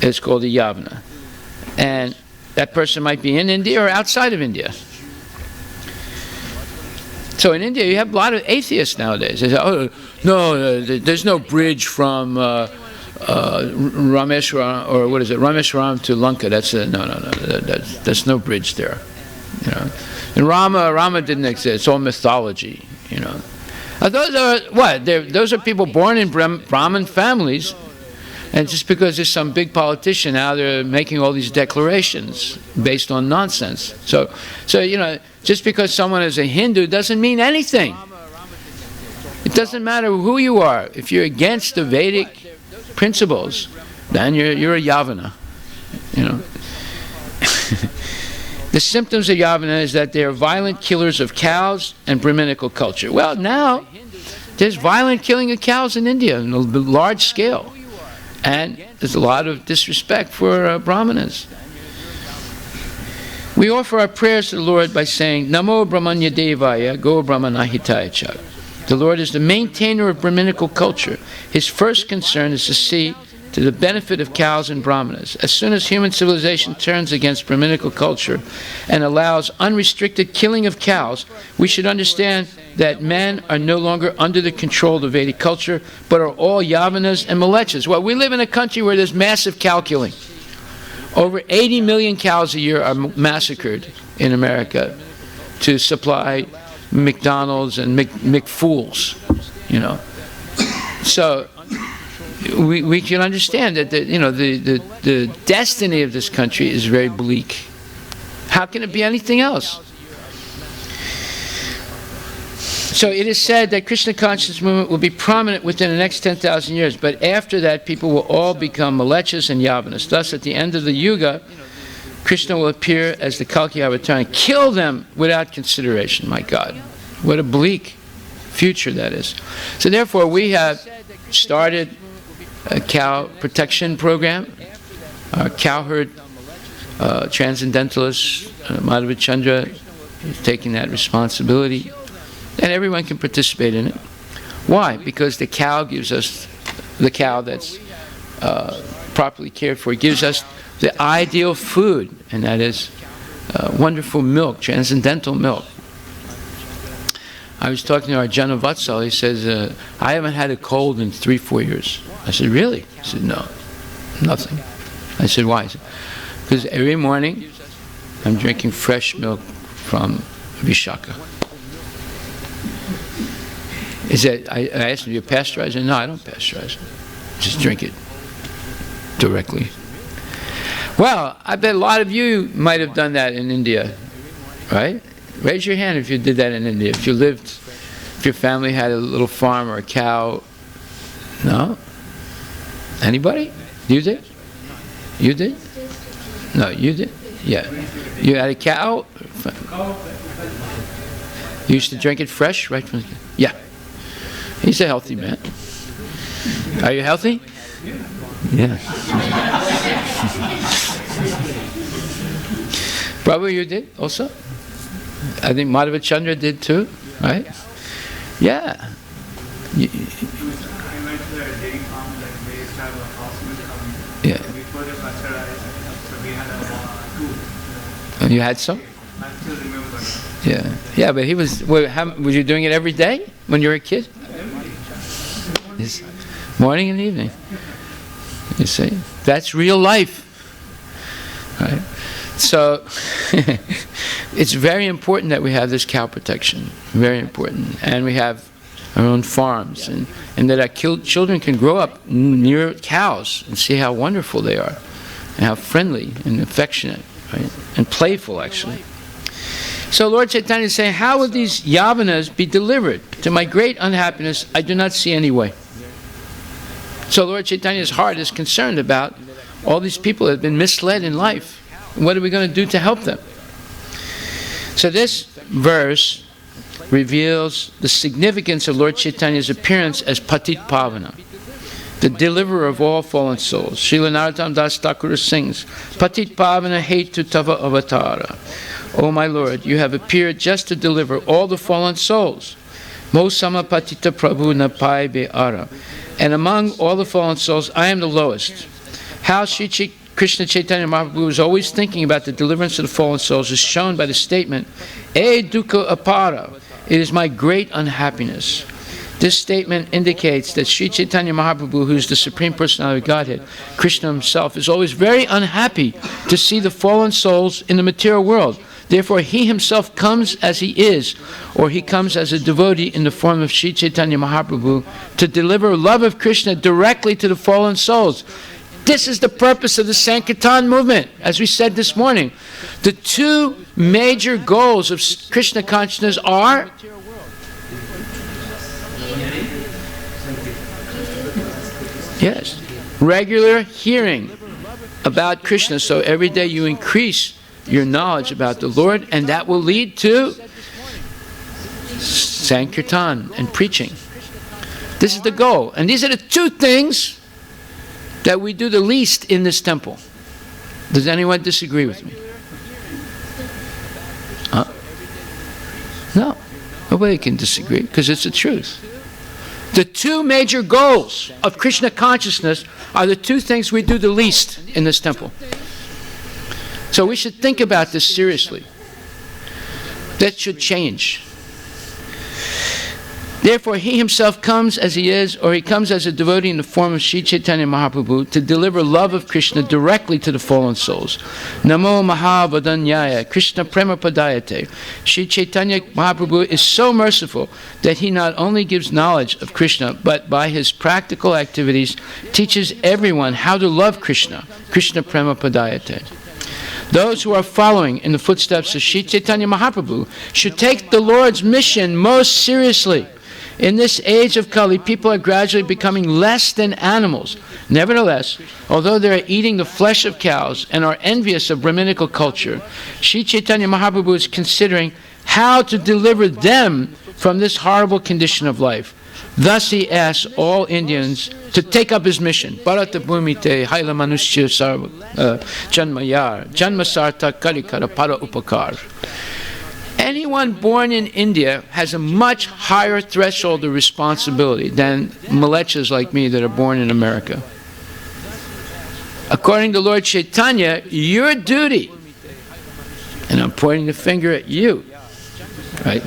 is called a Yavana. And that person might be in India or outside of India. So in India, you have a lot of atheists nowadays. They say, oh, no, there's no bridge from Rameshwaram, or what is it, Rameshwaram to Lanka. That's that's no bridge there. You know, and Rama didn't exist. It's all mythology. You know, those are what? Those are people born in Brahmin families. And just because there's some big politician now, they're making all these declarations based on nonsense. So you know, just because someone is a Hindu doesn't mean anything. It doesn't matter who you are. If you're against the Vedic principles, then you're a Yavana. You know. The symptoms of Yavana is that they are violent killers of cows and Brahminical culture. Well, now there's violent killing of cows in India on a large scale. And there's a lot of disrespect for Brahmanas. We offer our prayers to the Lord by saying, Namo Brahmanya Devaya Go Brahmanahitaya Cha. The Lord is the maintainer of Brahminical culture. His first concern is to see to the benefit of cows and Brahmanas. As soon as human civilization turns against Brahminical culture and allows unrestricted killing of cows, we should understand that men are no longer under the control of the Vedic culture, but are all Yavanas and Malechas. Well, we live in a country where there's massive cow killing. Over 80 million cows a year are massacred in America to supply McDonald's and McFools, you know. So we can understand that the destiny of this country is very bleak. How can it be anything else? So it is said that Krishna consciousness movement will be prominent within the next 10,000 years, but after that people will all become malechas and yavanas. Thus at the end of the yuga, Krishna will appear as the Kalki avatar and kill them without consideration. My God, what a bleak future that is. So therefore we have started a cow protection program. Our cowherd transcendentalist Madhava Chandra is taking that responsibility, and everyone can participate in it. Why? Because the cow gives us, the cow that's properly cared for, gives us the ideal food, and that is wonderful milk, transcendental milk. I was talking to our Jana Vatsal. He says, I haven't had a cold in 3-4 years. I said, really? He said, no, nothing. I said, why? He said, because every morning I'm drinking fresh milk from Vishaka. He said, I asked him, do you pasteurize it? He said, no, I don't pasteurize it. Just drink it directly. Well, I bet a lot of you might have done that in India, right? Raise your hand if you did that in India. If you lived, if your family had a little farm or a cow. No? Anybody? You did? You did? No, you did? Yeah. You had a cow? You used to drink it fresh, right from the cow? Yeah. He's a healthy man. Are you healthy? Yeah. Prabhu, you did also? I think Madhava Chandra did too, right? Yeah. I went to the dairy farm, like they used to have a house milk. Yeah. Before they pasteurized, so we had two. And you had some? I still remember that. Yeah. Yeah, but he was, was you doing it every day when you were a kid? Yes. Morning and evening. You see? That's real life. Right? So, it's very important that we have this cow protection. Very important. And we have our own farms. And that our children can grow up near cows and see how wonderful they are. And how friendly and affectionate. Right? And playful, actually. So Lord Chaitanya is saying, how will these yavanas be delivered? To my great unhappiness, I do not see any way. So Lord Chaitanya's heart is concerned about all these people that have been misled in life. What are we going to do to help them? So this verse reveals the significance of Lord Chaitanya's appearance as Patit Pavana, the deliverer of all fallen souls. Srila Narottam Das Thakur sings, Patit Pavana Hetu Tava Avatara. O my Lord, you have appeared just to deliver all the fallen souls. Mo Sama Patita Prabhu Napai Be Ara. And among all the fallen souls, I am the lowest. How Sri Krishna Chaitanya Mahaprabhu is always thinking about the deliverance of the fallen souls is shown by the statement, E dukkha apara, it is my great unhappiness. This statement indicates that Sri Chaitanya Mahaprabhu, who is the Supreme Personality of Godhead, Krishna himself, is always very unhappy to see the fallen souls in the material world. Therefore, he himself comes as he is, or he comes as a devotee in the form of Sri Chaitanya Mahaprabhu to deliver love of Krishna directly to the fallen souls. This is the purpose of the Sankirtan movement, as we said this morning. The two major goals of Krishna consciousness are yes, regular hearing about Krishna. So every day you increase your knowledge about the Lord, and that will lead to Sankirtan and preaching. This is the goal. And these are the two things that we do the least in this temple. Does anyone disagree with me? Huh? No. Nobody can disagree, because it's the truth. The two major goals of Krishna consciousness are the two things we do the least in this temple. So we should think about this seriously. That should change. Therefore, he himself comes as he is, or he comes as a devotee in the form of Sri Chaitanya Mahaprabhu to deliver love of Krishna directly to the fallen souls. Namo Mahavadanyaya Krishna Prema Padayate. Sri Chaitanya Mahaprabhu is so merciful that he not only gives knowledge of Krishna, but by his practical activities teaches everyone how to love Krishna. Krishna Prema Padayate. Those who are following in the footsteps of Sri Chaitanya Mahaprabhu should take the Lord's mission most seriously. In this age of Kali, people are gradually becoming less than animals. Nevertheless, although they are eating the flesh of cows and are envious of Brahminical culture, Sri Chaitanya Mahaprabhu is considering how to deliver them from this horrible condition of life. Thus he asks all Indians to take up his mission. Bharata bhumite haila manushya sarva janmayar janmasarta karikara para upakar. Anyone born in India has a much higher threshold of responsibility than malechas like me that are born in America. According to Lord Chaitanya, your duty, and I'm pointing the finger at you, right?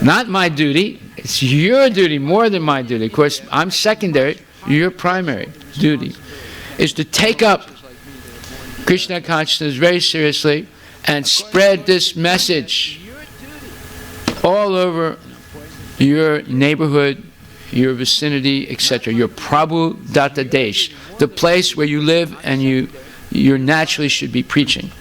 Not my duty, it's your duty more than my duty. Of course, I'm secondary, your primary duty is to take up Krishna consciousness very seriously and spread this message all over your neighborhood, your vicinity, etc. Your Prabhu Datta Desh, the place where you live and you naturally should be preaching.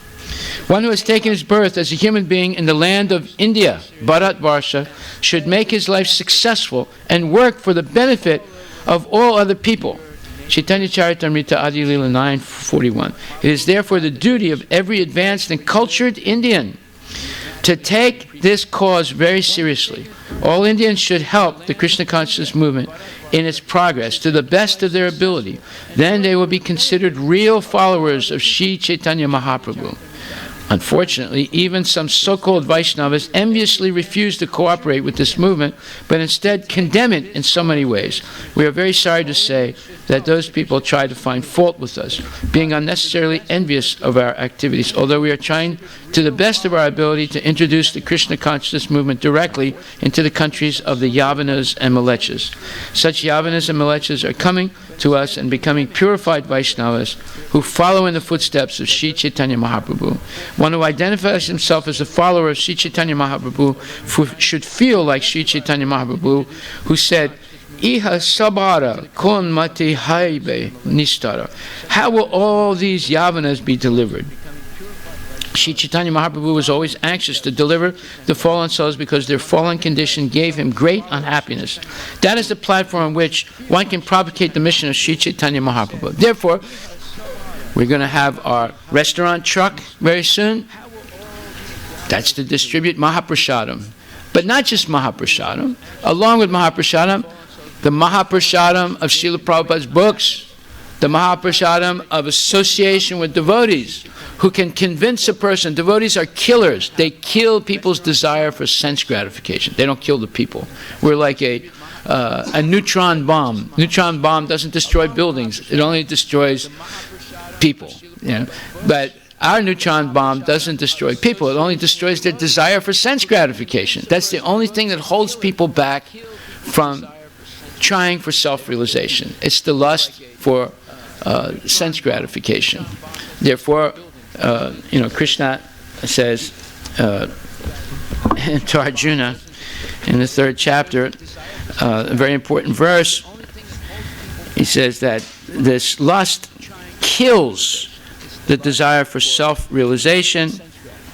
One who has taken his birth as a human being in the land of India, Bharat Varsha, should make his life successful and work for the benefit of all other people. Chaitanya Charitamrita Adi Lila 9:41. It is therefore the duty of every advanced and cultured Indian to take this cause very seriously. All Indians should help the Krishna consciousness movement in its progress to the best of their ability. Then they will be considered real followers of Sri Chaitanya Mahaprabhu. Unfortunately, even some so-called Vaishnavas enviously refuse to cooperate with this movement, but instead condemn it in so many ways. We are very sorry to say that those people try to find fault with us, being unnecessarily envious of our activities, although we are trying to the best of our ability to introduce the Krishna consciousness movement directly into the countries of the Yavanas and Malechas. Such Yavanas and Malechas are coming to us and becoming purified Vaishnavas who follow in the footsteps of Sri Chaitanya Mahaprabhu. One who identifies himself as a follower of Sri Chaitanya Mahaprabhu should feel like Sri Chaitanya Mahaprabhu, who said, Iha sabara kon mati haibe nistara. How will all these Yavanas be delivered? Sri Chaitanya Mahaprabhu was always anxious to deliver the fallen souls because their fallen condition gave him great unhappiness. That is the platform on which one can propagate the mission of Sri Chaitanya Mahaprabhu. Therefore, we're going to have our restaurant truck very soon. That's to distribute Mahaprasadam. But not just Mahaprasadam. Along with Mahaprasadam, the Mahaprasadam of Srila Prabhupada's books, the Mahaprasadam of association with devotees, who can convince a person. Devotees are killers. They kill people's desire for sense gratification. They don't kill the people. We're like a neutron bomb. Neutron bomb doesn't destroy buildings. It only destroys people. You know? But our neutron bomb doesn't destroy people. It only destroys their desire for sense gratification. That's the only thing that holds people back from trying for self-realization. It's the lust for sense gratification. Therefore, Krishna says to Arjuna in the 3rd chapter, a very important verse, he says that this lust kills the desire for self-realization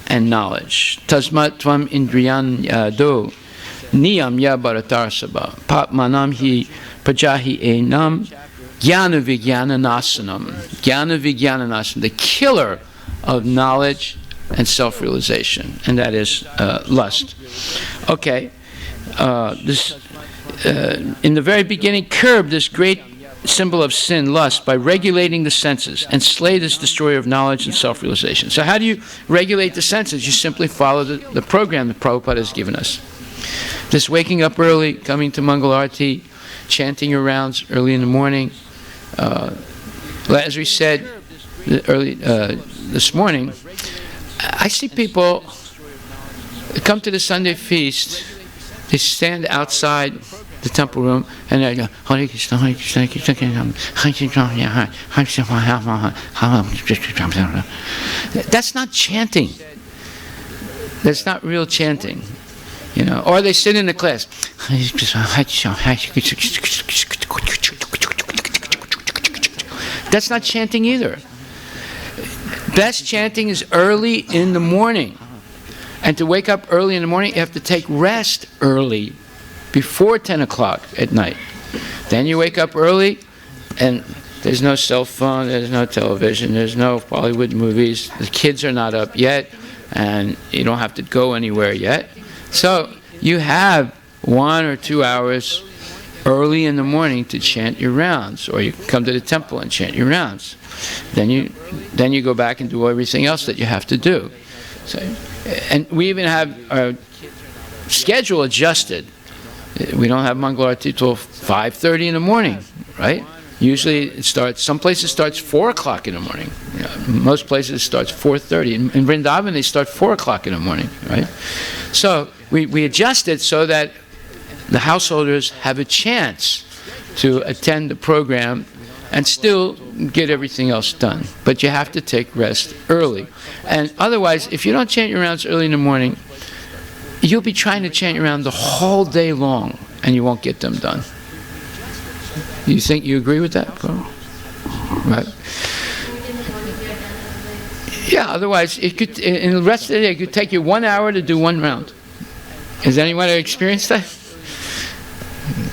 and knowledge. Tasmat tvam indriyan yado niyam ya bharatarsabha papmanam hi prajahi enam jnana vijnananasanam. Jnana vijnananasanam, the killer of knowledge and self-realization, and that is lust. Okay, in the very beginning, curb this great symbol of sin, lust, by regulating the senses and slay this destroyer of knowledge and self-realization. So how do you regulate the senses? You simply follow the program that Prabhupada has given us. This waking up early, coming to Mangal Arati, chanting your rounds early in the morning. As we said this morning, I see people come to the Sunday feast, they stand outside the temple room and they go, Hare Krishna, Hare Krishna, Krishna Krishna, Hare. That's not chanting. That's not real chanting. You know, or they sit in the class. That's not chanting either. Best chanting is early in the morning. And to wake up early in the morning, you have to take rest early, before 10 o'clock at night. Then you wake up early, and there's no cell phone, there's no television, there's no Bollywood movies, the kids are not up yet, and you don't have to go anywhere yet. So you have 1 or 2 hours early in the morning to chant your rounds, or you come to the temple and chant your rounds. Then you go back and do everything else that you have to do. So, and we even have our schedule adjusted. We don't have Mangala Arati till 5:30 in the morning, right? Usually it starts, some places starts 4 o'clock in the morning. You know, most places it starts 4:30. In Vrindavan they start 4 o'clock in the morning, right? So we adjust it so that the householders have a chance to attend the program and still get everything else done. But you have to take rest early. And otherwise, if you don't chant your rounds early in the morning, you'll be trying to chant your round the whole day long, and you won't get them done. You agree with that, Carl? Right. Yeah, otherwise, it could, in the rest of the day, it could take you 1 hour to do one round. Has anyone experienced that?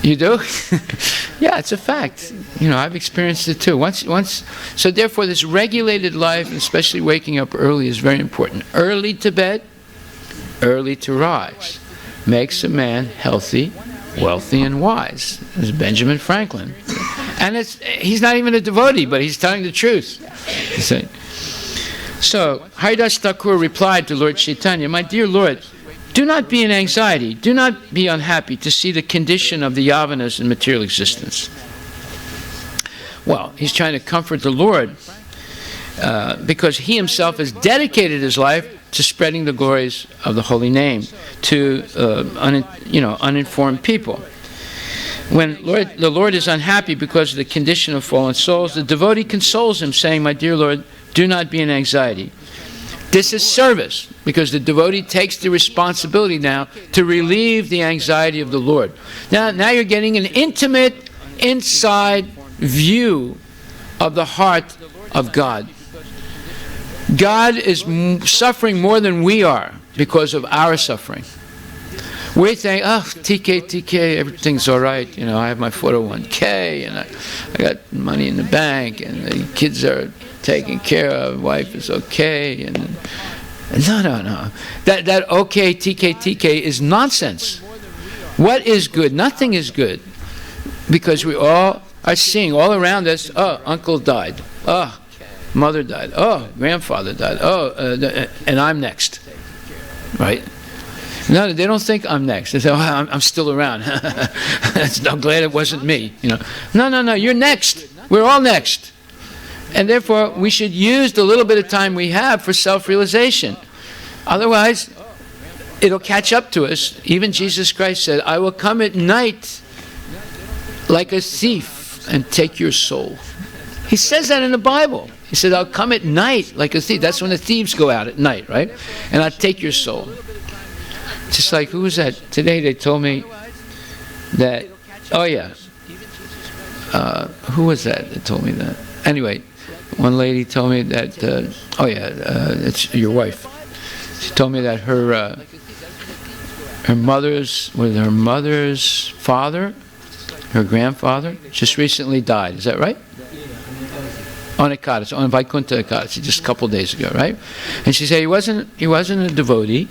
You do? Yeah, it's a fact. You know, I've experienced it too. So therefore, this regulated life, and especially waking up early, is very important. Early to bed, early to rise, makes a man healthy, wealthy, and wise. This is Benjamin Franklin. And he's not even a devotee, but he's telling the truth. So, Haridas Thakur replied to Lord Chaitanya, "My dear Lord, do not be in anxiety, do not be unhappy to see the condition of the Yavanas in material existence." Well, he's trying to comfort the Lord because he himself has dedicated his life to spreading the glories of the holy name to uninformed people. When the Lord is unhappy because of the condition of fallen souls, the devotee consoles him, saying, "My dear Lord, do not be in anxiety." This is service, because the devotee takes the responsibility now to relieve the anxiety of the Lord. Now you're getting an intimate, inside view of the heart of God. God is suffering more than we are because of our suffering. We think, oh, TK, everything's all right. You know, I have my 401k, and I got money in the bank, and the kids are taken care of, wife is okay. And no. That okay, TK is nonsense. What is good? Nothing is good. Because we all are seeing all around us, oh, uncle died. Oh, mother died. Oh, grandfather died. Oh, and I'm next. Right? No, they don't think I'm next. They say, oh, I'm still around. I'm glad it wasn't me. You know, no, you're next. We're all next. And therefore, we should use the little bit of time we have for self-realization. Otherwise, it'll catch up to us. Even Jesus Christ said, "I will come at night like a thief and take your soul." He says that in the Bible. He said, "I'll come at night like a thief." That's when the thieves go out at night, right? "And I'll take your soul." Just like, who was that? Today they told me that, oh yeah. Who was that told me that? Anyway, one lady told me that, it's your wife. She told me that her mother's father, her grandfather, just recently died. Is that right? On Ekadasi, on Vaikuntha Ekadasi, just a couple of days ago, right? And she said he wasn't a devotee.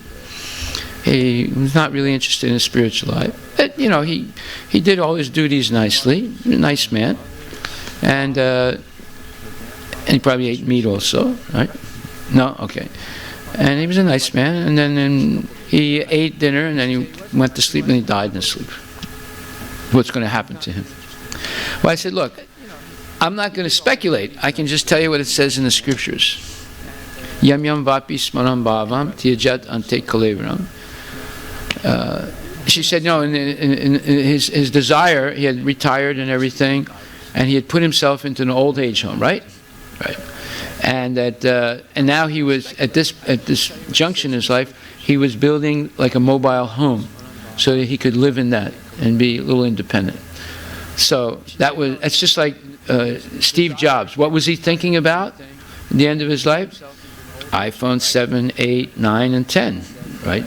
He was not really interested in his spiritual life. But, you know, he did all his duties nicely. A nice man. And he probably ate meat also, right? No? Okay. And he was a nice man. And then he ate dinner, and then he went to sleep, and he died in his sleep. What's going to happen to him? Well, I said, look, I'm not going to speculate. I can just tell you what it says in the scriptures. Yam yam vapi smaram bhavam tiyajat ante kalevaram. She said, no, in his desire, he had retired and everything, and he had put himself into an old age home, right? Right. And now he was at this junction in his life, he was building like a mobile home, so that he could live in that and be a little independent. So it's just like Steve Jobs. What was he thinking about at the end of his life? iPhone 7, 8, 9, and 10, right?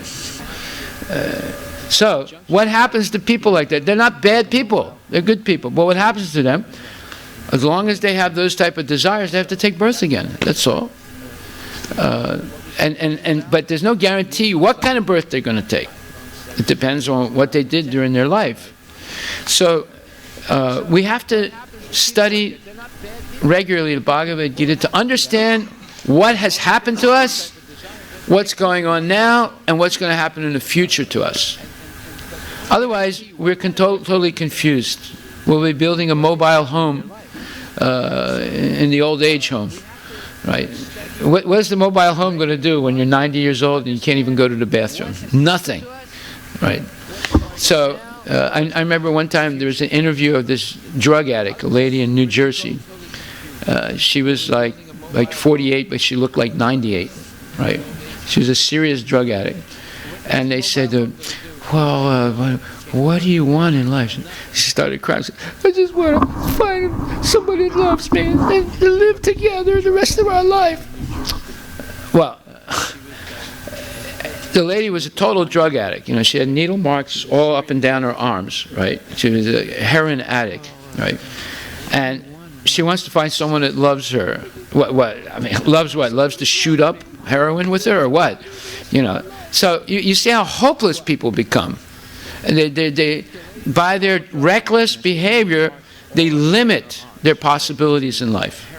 So what happens to people like that? They're not bad people. They're good people. But what happens to them, as long as they have those type of desires, they have to take birth again. That's all. But there's no guarantee what kind of birth they're going to take. It depends on what they did during their life. So we have to study regularly the Bhagavad Gita to understand what has happened to us, what's going on now, and what's going to happen in the future to us. Otherwise, we're totally confused. We'll be building a mobile home in the old age home, right? What is the mobile home going to do when you're 90 years old and you can't even go to the bathroom? Nothing, right? So I remember one time there was an interview of this drug addict, a lady in New Jersey. She was like 48, but she looked like 98, right? She was a serious drug addict. And they said, well, what do you want in life? She started crying. She said, I just want to find somebody that loves me and to live together the rest of our life. Well, the lady was a total drug addict. You know, she had needle marks all up and down her arms, right? She was a heroin addict, right? And she wants to find someone that loves her. What? I mean, loves what? Loves to shoot up heroin with her or what? You know. So you see how hopeless people become. And they by their reckless behavior, they limit their possibilities in life.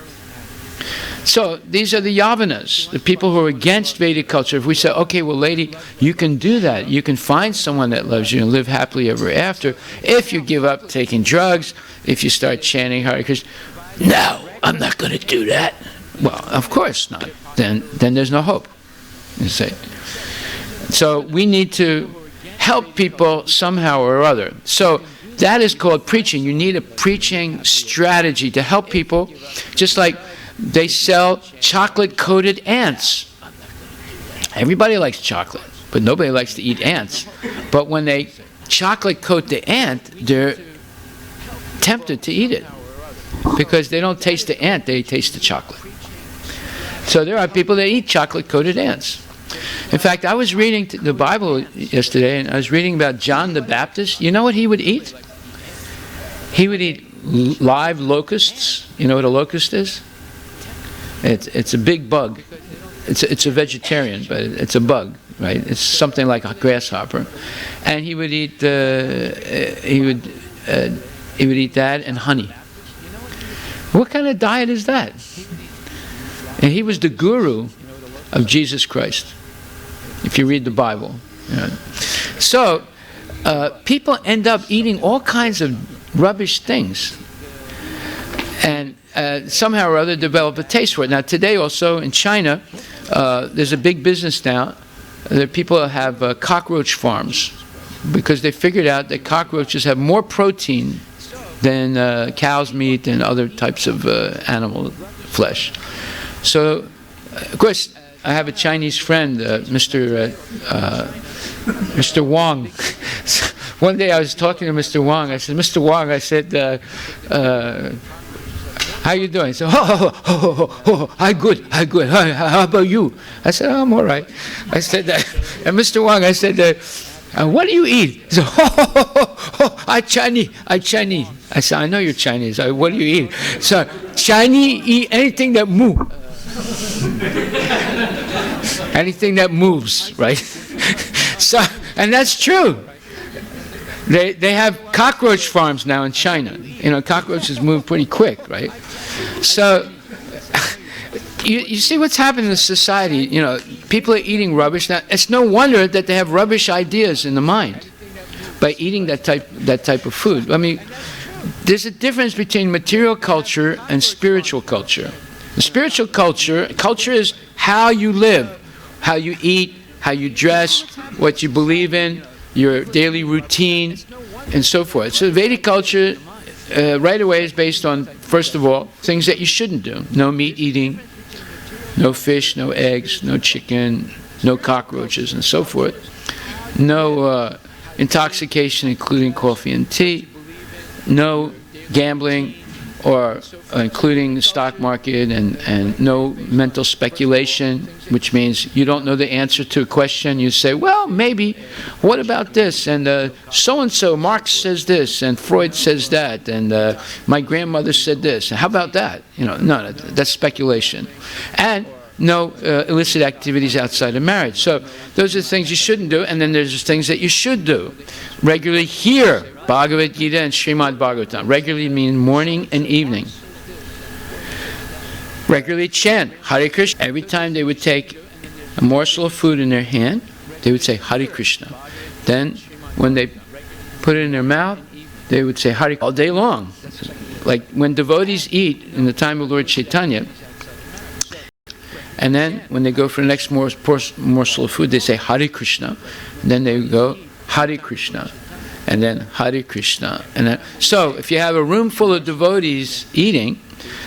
So these are the Yavanas, the people who are against Vedic culture. If we say, okay, well, lady, you can do that. You can find someone that loves you and live happily ever after if you give up taking drugs, if you start chanting Hare Krishna. No, I'm not going to do that. Well, of course not. Then there's no hope, you see. So we need to help people somehow or other. So that is called preaching. You need a preaching strategy to help people, just like they sell chocolate-coated ants. Everybody likes chocolate, but nobody likes to eat ants. But when they chocolate coat the ant, they're tempted to eat it because they don't taste the ant, they taste the chocolate. So there are people that eat chocolate-coated ants. In fact, I was reading the Bible yesterday, and I was reading about John the Baptist. You know what he would eat? He would eat live locusts. You know what a locust is? It's a big bug. It's a vegetarian, but it's a bug, right? It's something like a grasshopper, and he would eat that and honey. What kind of diet is that? And he was the guru of Jesus Christ, if you read the Bible. Yeah. So people end up eating all kinds of rubbish things, and somehow or other develop a taste for it. Now today also in China, there's a big business now. There are people that have cockroach farms because they figured out that cockroaches have more protein than cow's meat and other types of animal flesh. So, of course, I have a Chinese friend, Mr. Wang. One day I was talking to Mr. Wang. I said, Mr. Wang, I said, how you doing? He said, I'm good. How about you? I said, I'm all right. I said, and Mr. Wang, I said, what do you eat? He said, I Chinese. I said, I know you're Chinese. What do you eat? So, Chinese eat anything that moves. Anything that moves, right? So, and that's true. They have cockroach farms now in China. You know, cockroaches move pretty quick, right? So, you see what's happening in society. You know, people are eating rubbish. Now, it's no wonder that they have rubbish ideas in the mind by eating that type of food. I mean, there's a difference between material culture and spiritual culture. The spiritual culture is how you live, how you eat, how you dress, what you believe in, your daily routine, and so forth. So Vedic culture right away is based on, first of all, things that you shouldn't do. No meat eating, no fish, no eggs, no chicken, no cockroaches, and so forth. No intoxication, including coffee and tea. No gambling. or including the stock market, and no mental speculation, which means you don't know the answer to a question. You say, well, maybe, what about this? And so-and-so, Marx says this, and Freud says that, and my grandmother said this. How about that? No, that's speculation. And no illicit activities outside of marriage. So those are the things you shouldn't do, and then there's the things that you should do. Regularly hear Bhagavad Gita and Srimad Bhagavatam. Regularly mean morning and evening. Regularly chant Hare Krishna. Every time they would take a morsel of food in their hand, they would say Hare Krishna. Then when they put it in their mouth, they would say Hare all day long. Like when devotees eat in the time of Lord Chaitanya, and then when they go for the next morsel of food, they say Hare Krishna. And then they go Hare Krishna. And then Hare Krishna. And then, so if you have a room full of devotees eating,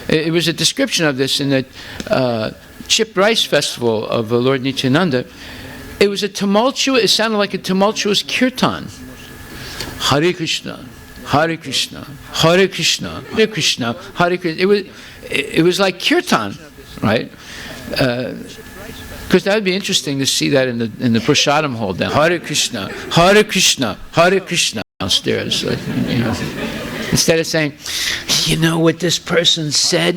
it was a description of this in the Chip Rice Festival of Lord Nityananda. It was it sounded like a tumultuous kirtan. Hare Krishna, Hare Krishna, Hare Krishna, Hare Krishna, Hare Krishna. It was like kirtan, right? Because that would be interesting to see that in the prasadam hall down. Hare Krishna, Hare Krishna, Hare Krishna downstairs. Instead of saying, what this person said?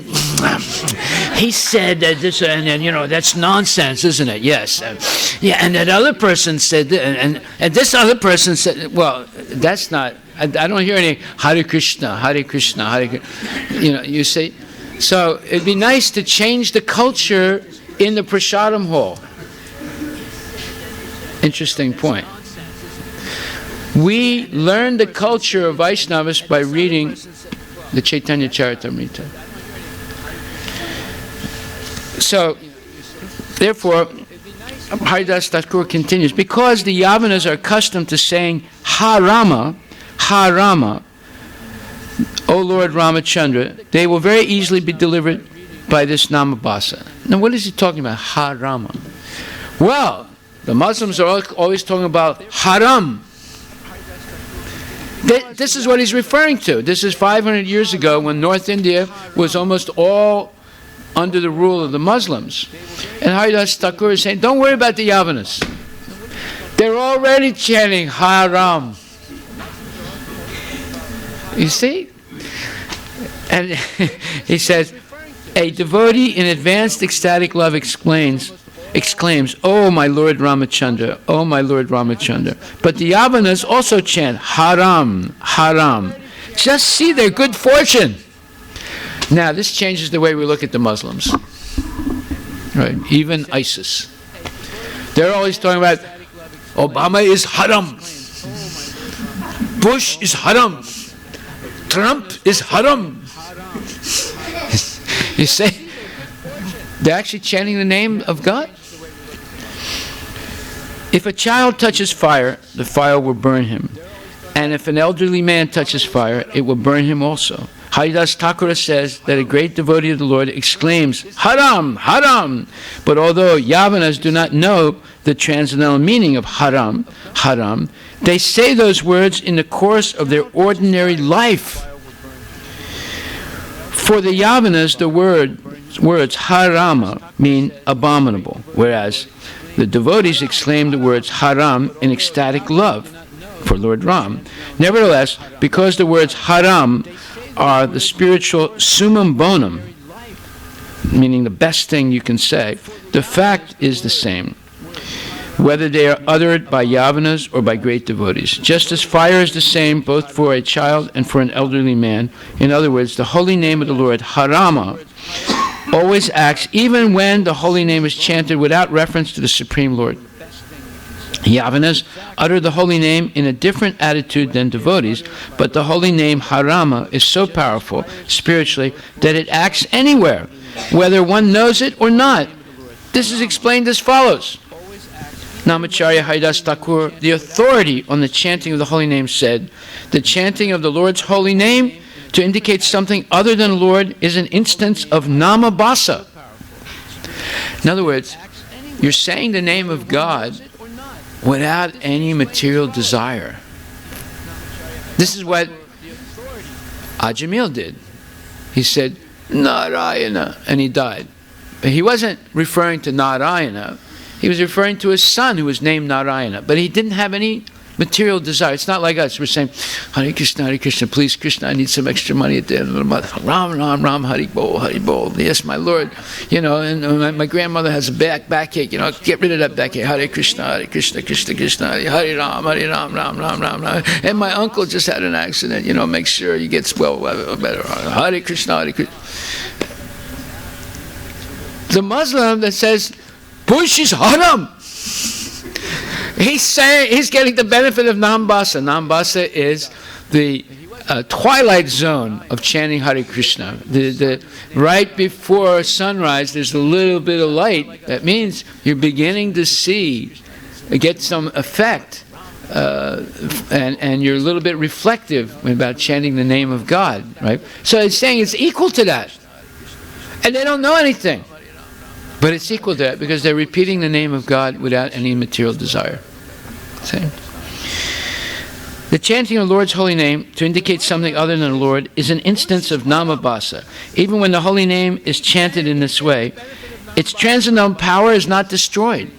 He said that this, and that's nonsense, isn't it? Yes. And that other person said that, and this other person said, well, that's not, I don't hear any Hare Krishna, Hare Krishna, Hare Krishna. You say, so it'd be nice to change the culture in the prasadam hall. Interesting point. We learn the culture of Vaishnavas by reading the Chaitanya Charitamrita. So, therefore, Haridas Thakur continues, because the Yavanas are accustomed to saying Ha Rama, O Lord Ramachandra, they will very easily be delivered by this Namabhasa. Now what is he talking about, Ha Rama? Well, the Muslims are always talking about haram. This is what he's referring to. This is 500 years ago when North India was almost all under the rule of the Muslims. And Haridas Thakur is saying, don't worry about the Yavanas. They're already chanting haram. You see? And he says, a devotee in advanced ecstatic love exclaims, oh my Lord Ramachandra, oh my Lord Ramachandra. But the Yavanas also chant haram, haram. Just see their good fortune. Now this changes the way we look at the Muslims. Right? Even ISIS. They're always talking about Obama is haram. Bush is haram. Trump is haram. You say, they're actually chanting the name of God? If a child touches fire, the fire will burn him. And if an elderly man touches fire, it will burn him also. Haridas Thakur says that a great devotee of the Lord exclaims, haram, haram. But although Yavanas do not know the transcendental meaning of haram, haram, they say those words in the course of their ordinary life. For the Yavanas, the words harama mean abominable, whereas the devotees exclaim the words haram in ecstatic love for Lord Ram. Nevertheless, because the words haram are the spiritual summum bonum, meaning the best thing you can say, the fact is the same, whether they are uttered by Yavanas or by great devotees. Just as fire is the same both for a child and for an elderly man. In other words, the holy name of the Lord, Harama, always acts even when the holy name is chanted without reference to the Supreme Lord. Yavanas utter the holy name in a different attitude than devotees, but the holy name Harama is so powerful spiritually that it acts anywhere, whether one knows it or not. This is explained as follows. Namacharya Haridas Thakur, the authority on the chanting of the holy name, said, the chanting of the Lord's holy name to indicate something other than Lord is an instance of namabhasa. In other words, you're saying the name of God without any material desire. This is what Ajamil did. he said, Narayana, and he died. But he wasn't referring to Narayana. He was referring to his son who was named Narayana. But he didn't have any material desire. It's not like us. We're saying, Hare Krishna, please, Krishna, I need some extra money at the end of the month. Ram, Ram, Ram, Hari Bol. Yes, my Lord. And my grandmother has a backache. Get rid of that backache. Hare Krishna, Krishna, Hare Ram, Ram, Ram, Ram. And my uncle just had an accident. Make sure he gets better. Hare Krishna, The Muslim that says, Push is haram. He's getting the benefit of Nambasa. Nambasa is the twilight zone of chanting Hare Krishna. Right before sunrise, there's a little bit of light. That means you're beginning to get some effect, and you're a little bit reflective about chanting the name of God. Right. So it's saying it's equal to that, and they don't know anything. But it's equal to that because they're repeating the name of God without any material desire. See? The chanting of the Lord's holy name to indicate something other than the Lord is an instance of namabhasa. Even when the holy name is chanted in this way, its transcendental power is not destroyed.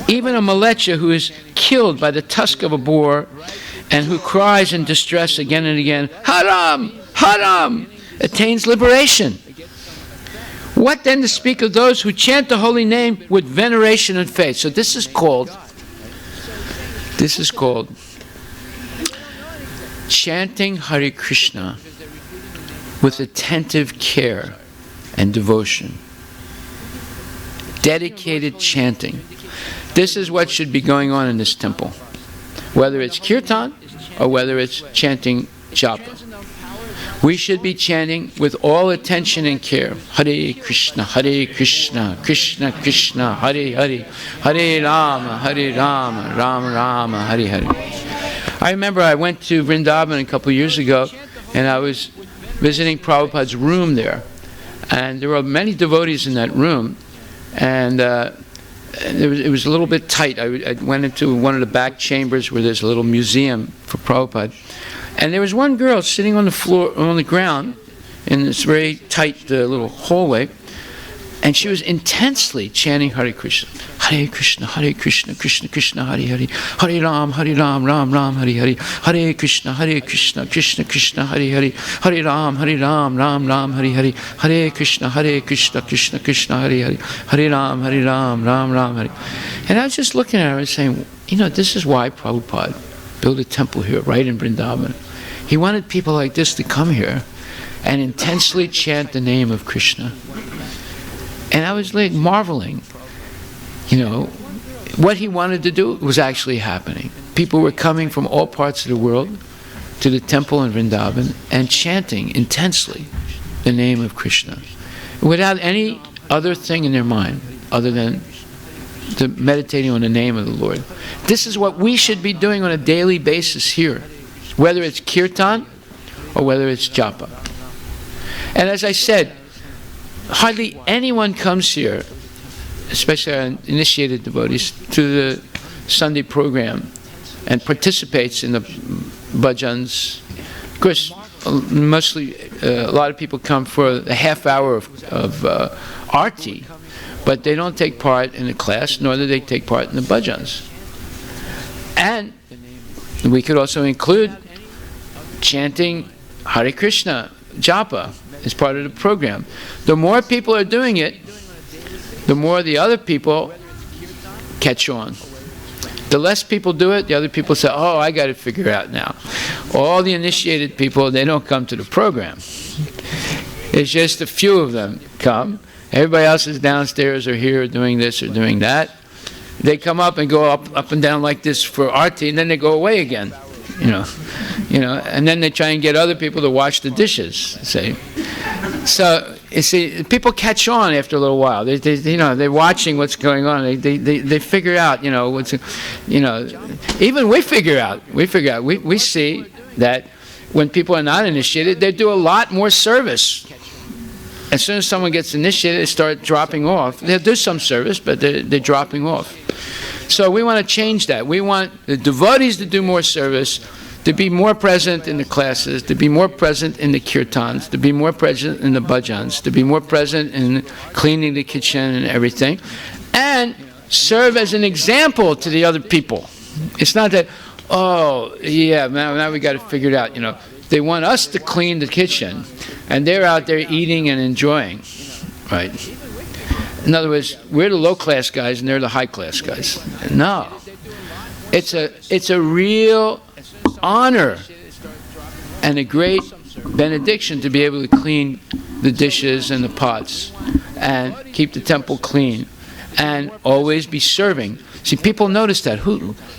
Even a malecha who is killed by the tusk of a boar and who cries in distress again and again, Haram! Haram! attains liberation. What then to speak of those who chant the holy name with veneration and faith? So this is called chanting Hare Krishna with attentive care and devotion. Dedicated chanting. This is what should be going on in this temple. Whether it's kirtan or whether it's chanting japa. We should be chanting with all attention and care. Hare Krishna, Krishna Krishna, Hare Hare, Hare Rama, Rama Rama, Hare Hare. I remember I went to Vrindavan a couple of years ago, and I was visiting Prabhupada's room there. And there were many devotees in that room, and it was a little bit tight. I went into one of the back chambers where there's a little museum for Prabhupada. And there was one girl sitting on the floor, on the ground, in this very tight little hallway, and she was intensely chanting Hare Krishna. Hare Krishna, Krishna Krishna, Hare Hare, Hare Ram, Ram Ram, Hare Hare, Hare Krishna, Krishna Krishna, Hare Hare, Hare Ram, Ram Ram, Hare Hare, Hare Krishna, Krishna Krishna, Hare Hare, Hare Ram, Ram Ram, Hare. And I was just looking at her and saying, this is why Prabhupada built a temple here, right in Vrindavan. He wanted people like this to come here and intensely chant the name of Krishna. And I was like marveling, what he wanted to do was actually happening. People were coming from all parts of the world to the temple in Vrindavan and chanting intensely the name of Krishna without any other thing in their mind other than meditating on the name of the Lord. This is what we should be doing on a daily basis here, whether it's kirtan or whether it's japa. And as I said, hardly anyone comes here, especially our initiated devotees, to the Sunday program and participates in the bhajans. Of course, mostly a lot of people come for a half hour of arti, but they don't take part in the class, nor do they take part in the bhajans. And we could also include chanting Hare Krishna, japa, as part of the program. The more people are doing it, the more the other people catch on. The less people do it, the other people say, oh, I got to figure it out now. All the initiated people, they don't come to the program. It's just a few of them come. Everybody else is downstairs or here doing this or doing that. They come up and go up and down like this for arti, and then they go away again. And then they try and get other people to wash the dishes. See, so you see, people catch on after a little while. They're watching what's going on. They figure out, what's, even we figure out. We see that when people are not initiated, they do a lot more service. As soon as someone gets initiated, they start dropping off. They'll do some service, but they're dropping off. So we want to change that. We want the devotees to do more service. to be more present in the classes, to be more present in the kirtans, to be more present in the bhajans, to be more present in cleaning the kitchen and everything, and serve as an example to the other people. It's not that, oh, yeah, now we got to figure it out, you know. They want us to clean the kitchen, and they're out there eating and enjoying, right? In other words, we're the low-class guys, and they're the high-class guys. No. It's a real honor and a great benediction to be able to clean the dishes and the pots and keep the temple clean and always be serving. See, people notice that.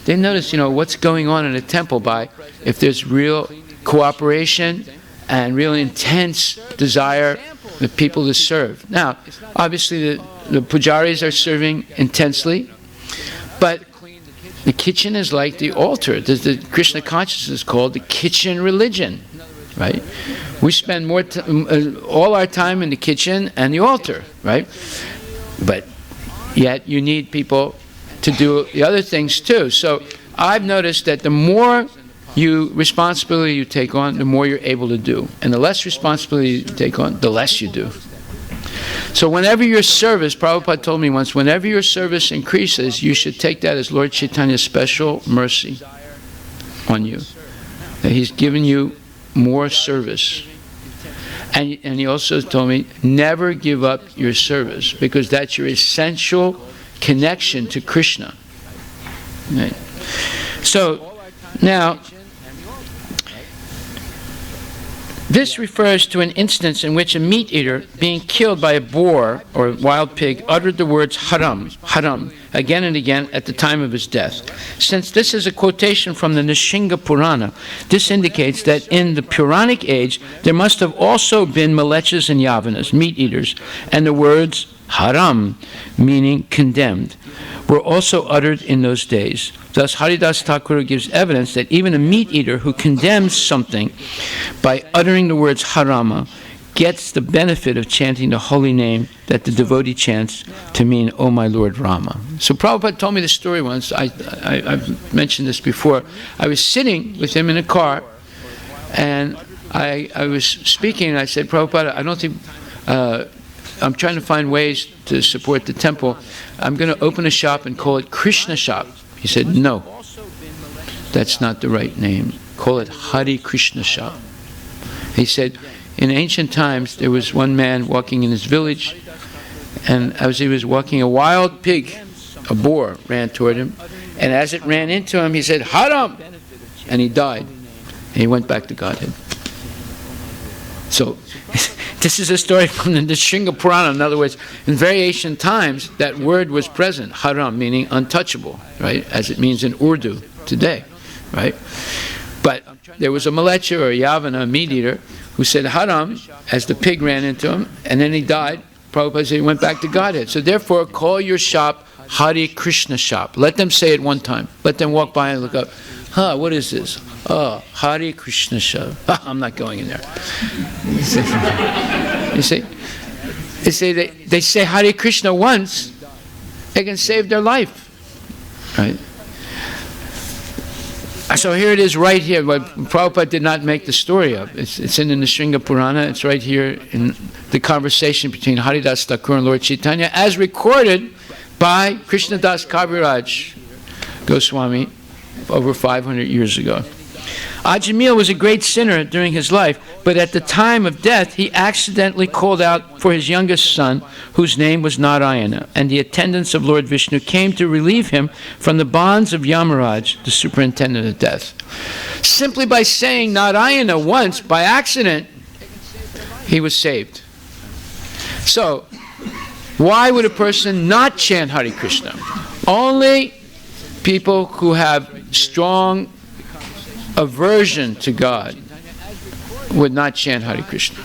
They notice, you know, what's going on in a temple by if there's real cooperation and real intense desire the people to serve. Now, obviously the pujaris are serving intensely, but the kitchen is like the altar. There's the Krishna consciousness called the kitchen religion, right? We spend all our time in the kitchen and the altar, right? But yet you need people to do the other things too. So I've noticed that the more responsibility you take on, the more you're able to do. And the less responsibility you take on, the less you do. So whenever your service, Prabhupada told me once, whenever your service increases, you should take that as Lord Chaitanya's special mercy on you. That He's given you more service. And he also told me, never give up your service, because that's your essential connection to Krishna. Right? So, now, this refers to an instance in which a meat eater, being killed by a boar or wild pig, uttered the words haram, haram, again and again at the time of his death. Since this is a quotation from the Nishinga Purana, this indicates that in the Puranic age, there must have also been Malechas and Yavanas, meat eaters, and the words haram, meaning condemned, were also uttered in those days. Thus, Haridas Thakur gives evidence that even a meat eater who condemns something by uttering the words harama gets the benefit of chanting the holy name that the devotee chants to mean, "Oh my Lord Rama." So Prabhupada told me this story once. I've mentioned this before. I was sitting with him in a car, and I was speaking, and I said, Prabhupada, I don't think... I'm trying to find ways to support the temple. I'm going to open a shop and call it Krishna Shop. He said, no, that's not the right name. Call it Hari Krishna Shop. He said, in ancient times, there was one man walking in his village, and as he was walking, a wild pig, a boar, ran toward him. And as it ran into him, he said, Haram! And he died. And he went back to Godhead. So, this is a story from the Nishinga Purana. In other words, in very ancient times, that word was present, haram, meaning untouchable, right? As it means in Urdu today, right? But there was a Malecha or a Yavana, a meat eater, who said haram as the pig ran into him, and then he died. Prabhupada said he went back to Godhead. So therefore, call your shop Hari Krishna Shop. Let them say it one time. Let them walk by and look up. What is this? Oh, Hari Krishna Shop. I'm not going in there. You see? They say Hare Krishna once, they can save their life. Right? So here it is right here. But Prabhupada did not make the story up. It's in the Nishinga Purana. It's right here in the conversation between Haridas Thakur and Lord Chaitanya, as recorded by Krishnadas Kaviraj Goswami over 500 years ago. Ajamil was a great sinner during his life, but at the time of death, he accidentally called out for his youngest son, whose name was Narayana, and the attendants of Lord Vishnu came to relieve him from the bonds of Yamaraj, the superintendent of death. Simply by saying Narayana once, by accident, he was saved. So, why would a person not chant Hare Krishna? Only people who have strong aversion to God would not chant Hare Krishna.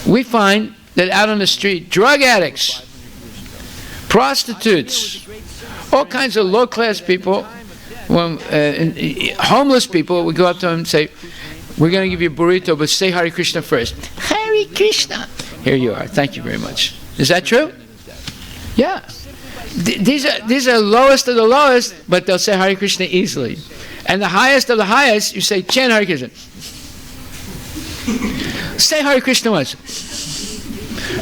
We find that out on the street, drug addicts, prostitutes, all kinds of low-class people, homeless people, we go up to them and say, we're going to give you a burrito, but say Hare Krishna first. Hare Krishna. Here you are. Thank you very much. Is that true? Yeah. These are lowest of the lowest, but they'll say Hare Krishna easily. And the highest of the highest, you say, chant Hare Krishna. Say Hare Krishna once.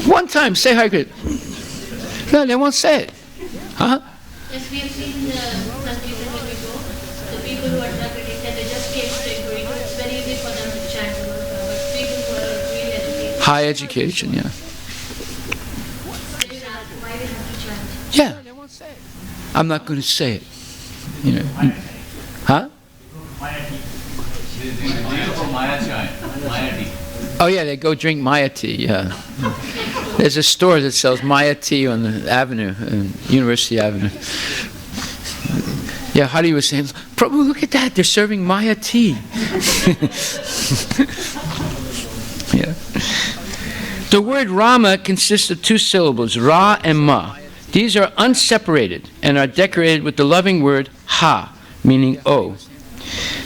One time, say Hare Krishna. No, they won't say it. Huh? Yes, we have seen the countries in which we go, the people who are traditional, they just came straight to it. It's very easy for them to chant about it, but people who are really educated. High education, yeah. They ask why they have to chant. Yeah. I'm not going to say it. You know. Huh? Oh yeah, they go drink Maya tea, yeah. There's a store that sells Maya tea on the avenue, University Avenue. Yeah, Hari was saying, Prabhu, look at that, they're serving Maya tea. Yeah. The word Rama consists of two syllables, Ra and Ma. These are unseparated and are decorated with the loving word Ha, meaning O.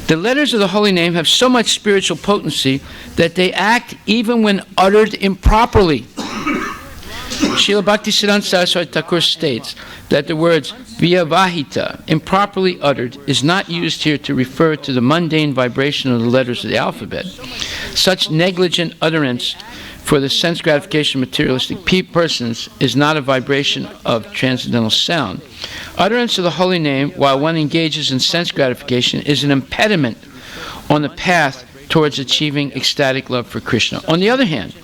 The letters of the holy name have so much spiritual potency that they act even when uttered improperly. Srila Bhaktisiddhanta Saraswati Thakur states that the words Vyavahita, improperly uttered, is not used here to refer to the mundane vibration of the letters of the alphabet. Such negligent utterance for the sense gratification of materialistic persons is not a vibration of transcendental sound. Utterance of the holy name while one engages in sense gratification is an impediment on the path towards achieving ecstatic love for Krishna. On the other hand,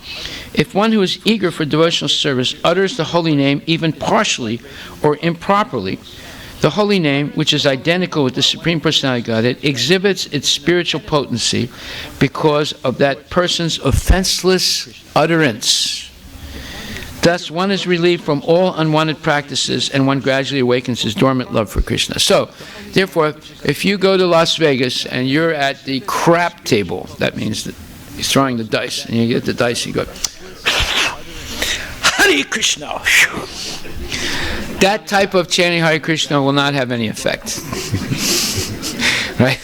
if one who is eager for devotional service utters the holy name even partially or improperly, the holy name, which is identical with the Supreme Personality of Godhead, exhibits its spiritual potency because of that person's offenseless utterance. Thus, one is relieved from all unwanted practices and one gradually awakens his dormant love for Krishna. So, therefore, if you go to Las Vegas and you're at the crap table, that means that he's throwing the dice, and you get the dice, you go, Hare Krishna. That type of chanting Hare Krishna will not have any effect. Right?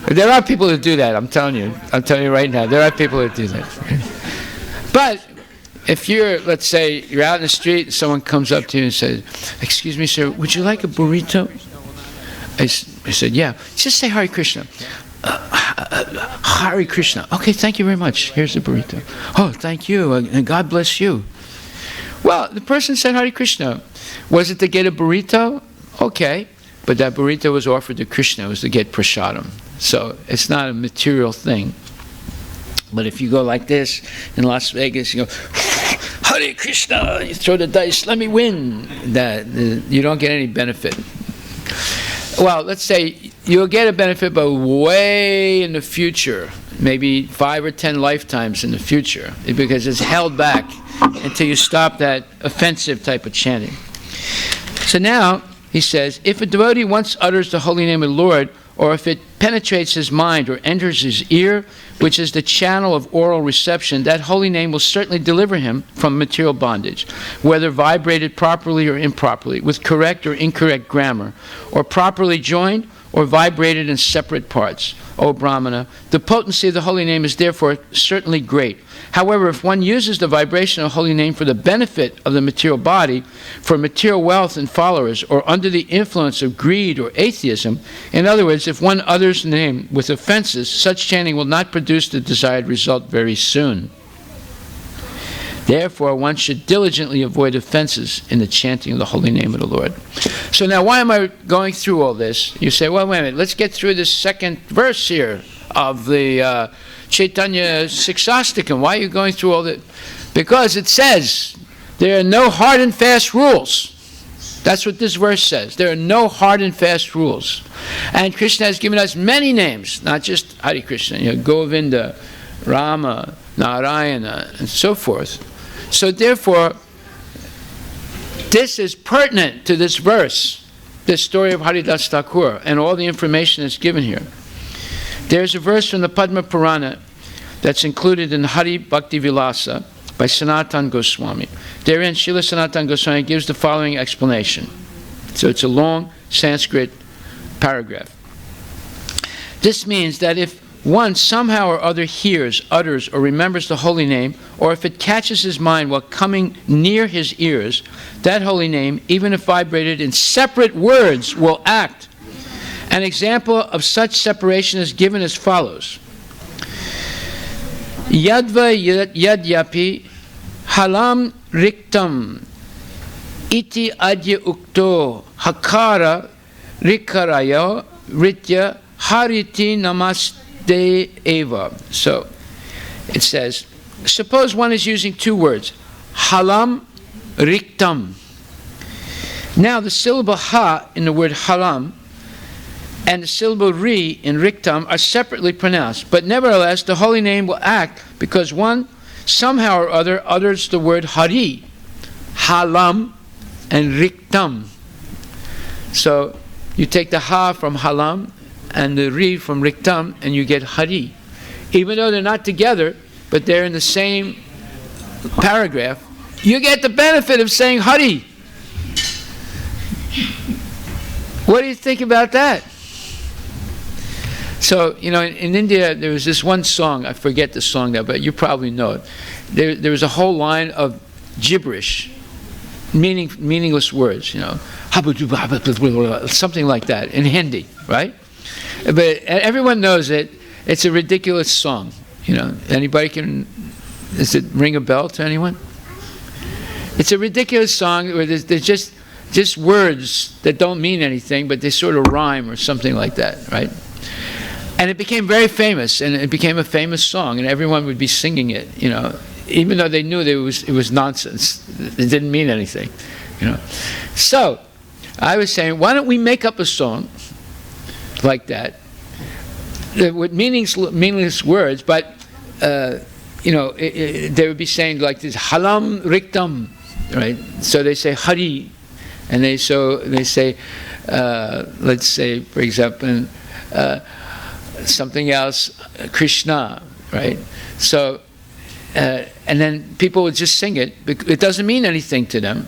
There are people who do that, I'm telling you right now, there are people who do that. But if you're, let's say, you're out in the street and someone comes up to you and says, excuse me, sir, would you like a burrito? I said, yeah. Just say Hare Krishna. Hare Krishna. Okay, thank you very much. Here's the burrito. Oh, thank you, and God bless you. Well, the person said Hare Krishna. Was it to get a burrito? Okay. But that burrito was offered to Krishna. It was to get prasadam. So it's not a material thing. But if you go like this in Las Vegas, you go, Hare Krishna, you throw the dice, let me win. You don't get any benefit. Well, let's say you'll get a benefit, but way in the future, maybe 5 or 10 lifetimes in the future, because it's held back until you stop that offensive type of chanting. So now, he says, if a devotee once utters the holy name of the Lord, or if it penetrates his mind or enters his ear, which is the channel of oral reception, that holy name will certainly deliver him from material bondage, whether vibrated properly or improperly, with correct or incorrect grammar, or properly joined or vibrated in separate parts. O Brahmana, the potency of the holy name is therefore certainly great. However, if one uses the vibration of the holy name for the benefit of the material body, for material wealth and followers, or under the influence of greed or atheism, in other words, if one utters the name with offenses, such chanting will not produce the desired result very soon. Therefore, one should diligently avoid offenses in the chanting of the holy name of the Lord. So now, why am I going through all this? You say, well, wait a minute, let's get through this second verse here of the Chaitanya Siksastakam. Why are you going through all that? Because it says there are no hard and fast rules. That's what this verse says. There are no hard and fast rules. And Krishna has given us many names, not just Hare Krishna, Govinda, Rama, Narayana, and so forth. So therefore, this is pertinent to this verse, this story of Haridas Thakur, and all the information that's given here. There's a verse from the Padma Purana that's included in Hari Bhakti Vilasa by Sanatana Goswami. Therein, Srila Sanatana Goswami gives the following explanation. So it's a long Sanskrit paragraph. This means that if one somehow or other hears, utters, or remembers the holy name, or if it catches his mind while coming near his ears, that holy name, even if vibrated in separate words, will act An example of such separation is given as follows. Yadva yadyapi halam riktam iti adya ukto hakara rikaraya ritya hariti namaste eva. So it says, suppose one is using two words, halam, riktam. Now the syllable ha in the word halam and the syllable ri in riktam are separately pronounced, but nevertheless the holy name will act because one somehow or other utters the word hari, halam, and riktam. So you take the ha from halam and the ri from riktam and you get hari. Even though they're not together, but they're in the same paragraph, you get the benefit of saying hari. What do you think about that? So, you know, in India, there was this one song, I forget the song now, but you probably know it. There was a whole line of gibberish, meaningless words, you know, something like that, in Hindi, right? But everyone knows it. It's a ridiculous song, you know. Anybody can, does it ring a bell to anyone? It's a ridiculous song where there's just words that don't mean anything, but they sort of rhyme or something like that, right? And it became very famous, and it became a famous song, and everyone would be singing it, you know, even though they knew that it was nonsense. It didn't mean anything, you know. So I was saying, why don't we make up a song like that with meaningless words, but you know, they would be saying like this, halam riktam, right? So they say hari, and they say, let's say, for example, something else, Krishna, right? So, and then people would just sing it. It doesn't mean anything to them,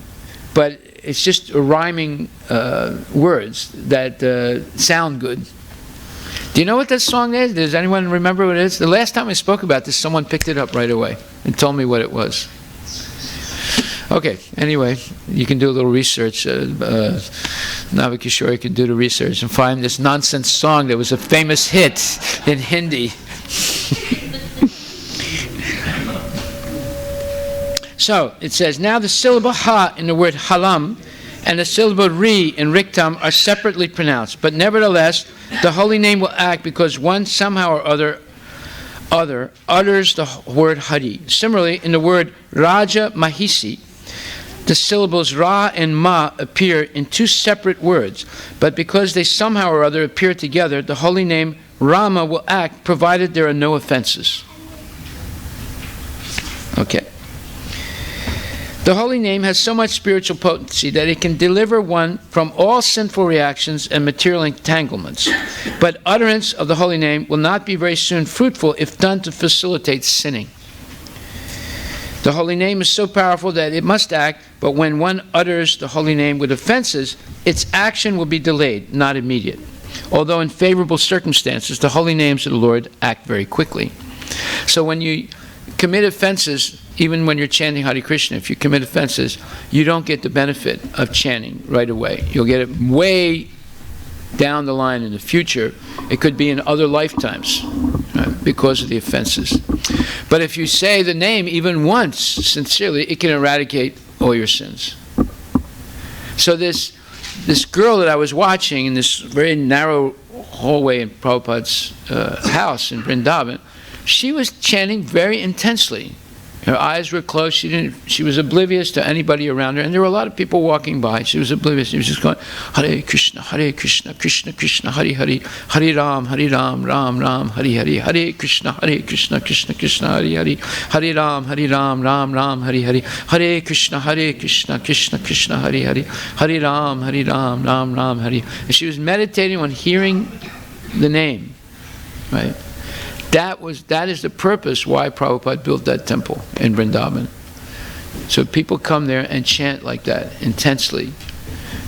but it's just rhyming words that sound good. Do you know what that song is? Does anyone remember what it is? The last time I spoke about this, someone picked it up right away and told me what it was. Okay, anyway, you can do a little research. Navikishore can do the research and find this nonsense song that was a famous hit in Hindi. So, it says, now the syllable ha in the word halam and the syllable ri in riktam are separately pronounced, but nevertheless, the holy name will act because one somehow or other utters the word hari. Similarly, in the word Raja Mahisi, the syllables ra and ma appear in two separate words, but because they somehow or other appear together, the holy name Rama will act provided there are no offenses. Okay. The holy name has so much spiritual potency that it can deliver one from all sinful reactions and material entanglements. But utterance of the holy name will not be very soon fruitful if done to facilitate sinning. The holy name is so powerful that it must act, but when one utters the holy name with offenses, its action will be delayed, not immediate. Although in favorable circumstances, the holy names of the Lord act very quickly. So when you commit offenses, even when you're chanting Hare Krishna, if you commit offenses, you don't get the benefit of chanting right away. You'll get it way down the line in the future. It could be in other lifetimes, right, because of the offenses. But if you say the name even once, sincerely, it can eradicate all your sins. So this girl that I was watching in this very narrow hallway in Prabhupada's house in Vrindavan, she was chanting very intensely. Her eyes were closed. She was oblivious to anybody around her, and there were a lot of people walking by. She was oblivious. She was just going, Hare Krishna, Krishna Krishna, Hare Hare, Hare Ram, Ram Ram, Hare Hare, Hare Krishna, Krishna Krishna, Hare Hare, Hare Ram, Ram Ram, Hare Hare, Hare Krishna, Krishna Krishna, Hare Hare, Hare Ram, Ram Ram, Hare. And she was meditating on hearing the name, right? That is the purpose why Prabhupada built that temple in Vrindavan. So people come there and chant like that intensely,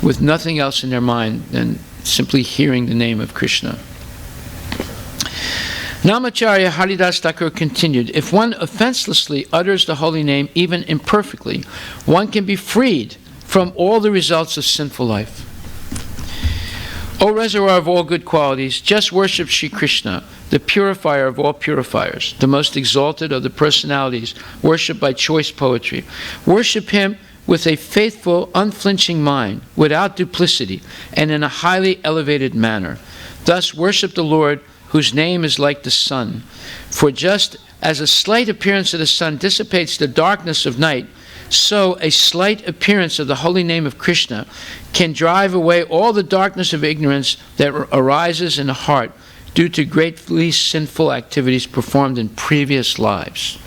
with nothing else in their mind than simply hearing the name of Krishna. Namacharya Haridas Thakur continued, if one offenselessly utters the holy name even imperfectly, one can be freed from all the results of sinful life. O reservoir of all good qualities, just worship Sri Krishna, the purifier of all purifiers, the most exalted of the personalities, worshipped by choice poetry. Worship him with a faithful, unflinching mind, without duplicity, and in a highly elevated manner. Thus worship the Lord, whose name is like the sun. For just as a slight appearance of the sun dissipates the darkness of night, so a slight appearance of the holy name of Krishna can drive away all the darkness of ignorance that arises in the heart due to greatly sinful activities performed in previous lives.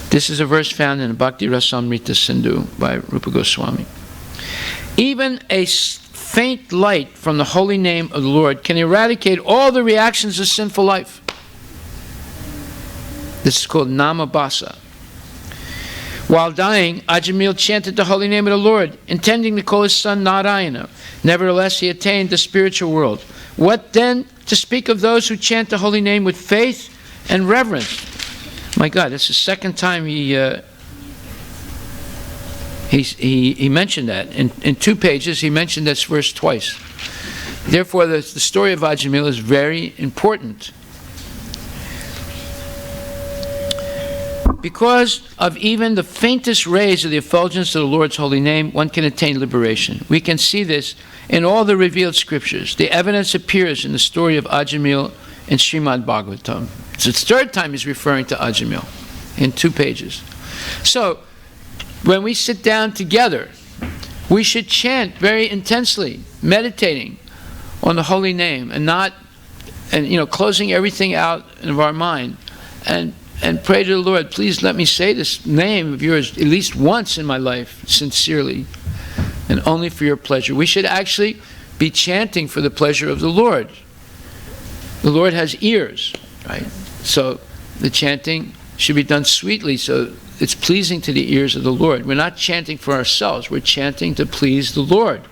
This is a verse found in Bhakti Rasamrita Sindhu by Rupa Goswami. Even a faint light from the holy name of the Lord can eradicate all the reactions of sinful life. This is called Namabhasa. While dying, Ajamil chanted the holy name of the Lord, intending to call his son Narayana. Nevertheless, he attained the spiritual world. What then to speak of those who chant the holy name with faith and reverence? My God, that's the second time he mentioned that. In 2 pages, he mentioned this verse twice. Therefore, the story of Ajamil is very important. Because of even the faintest rays of the effulgence of the Lord's holy name, one can attain liberation. We can see this in all the revealed scriptures. The evidence appears in the story of Ajamil in Srimad Bhagavatam. It's the third time he's referring to Ajamil in 2 pages. So, when we sit down together, we should chant very intensely, meditating on the holy name, and closing everything out of our mind, and pray to the Lord, please let me say this name of yours at least once in my life, sincerely, and only for your pleasure. We should actually be chanting for the pleasure of the Lord. The Lord has ears, right? So the chanting should be done sweetly, so it's pleasing to the ears of the Lord. We're not chanting for ourselves, we're chanting to please the Lord.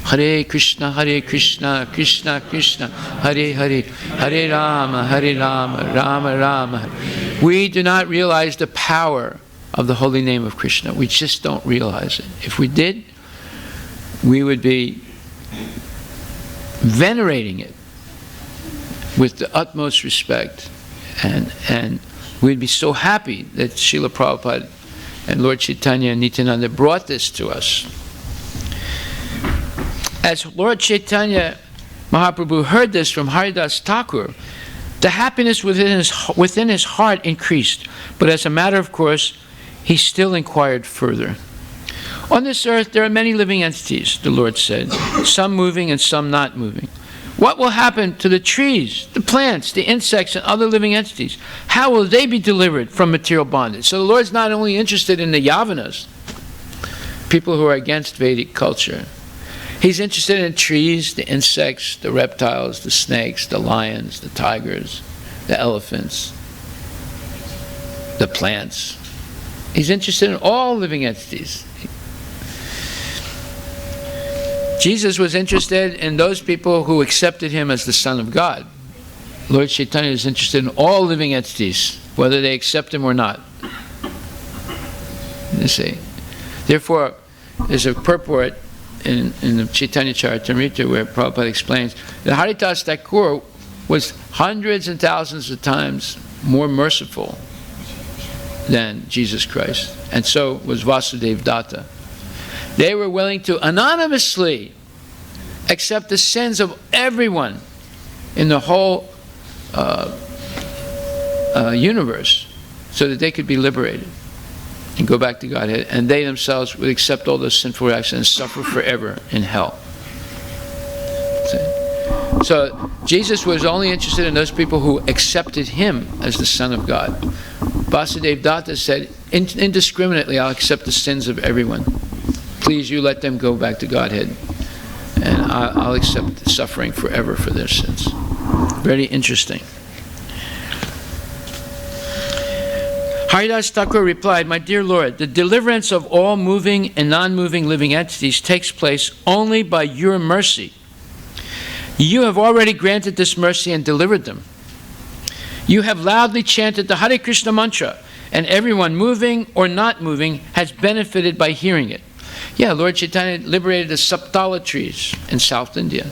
Hare Krishna, Krishna Krishna, Hare Hare, Hare Rama, Rama Rama. We do not realize the power of the holy name of Krishna. We just don't realize it. If we did, we would be venerating it with the utmost respect, and we'd be so happy that Srila Prabhupada and Lord Chaitanya and Nityananda brought this to us. As Lord Chaitanya Mahaprabhu heard this from Haridas Thakur, the happiness within his heart increased, but as a matter of course, he still inquired further. On this earth there are many living entities, the Lord said, some moving and some not moving. What will happen to the trees, the plants, the insects, and other living entities? How will they be delivered from material bondage? So the Lord's not only interested in the Yavanas, people who are against Vedic culture. He's interested in trees, the insects, the reptiles, the snakes, the lions, the tigers, the elephants, the plants. He's interested in all living entities. Jesus was interested in those people who accepted him as the Son of God. Lord Chaitanya is interested in all living entities, whether they accept him or not. You see. Therefore, there's a purport in the Chaitanya Charitamrita where Prabhupada explains that Haridas Thakur was hundreds and thousands of times more merciful than Jesus Christ, and so was Vasudev Datta. They were willing to anonymously accept the sins of everyone in the whole universe so that they could be liberated and go back to Godhead, and they themselves would accept all those sinful actions and suffer forever in hell. So Jesus was only interested in those people who accepted him as the Son of God. Vasudev Datta said, indiscriminately, I'll accept the sins of everyone. Please, you let them go back to Godhead, and I'll accept the suffering forever for their sins. Very interesting. Haridas Thakur replied, my dear Lord, the deliverance of all moving and non-moving living entities takes place only by your mercy. You have already granted this mercy and delivered them. You have loudly chanted the Hare Krishna mantra, and everyone moving or not moving has benefited by hearing it. Yeah, Lord Chaitanya liberated the saptala trees in South India.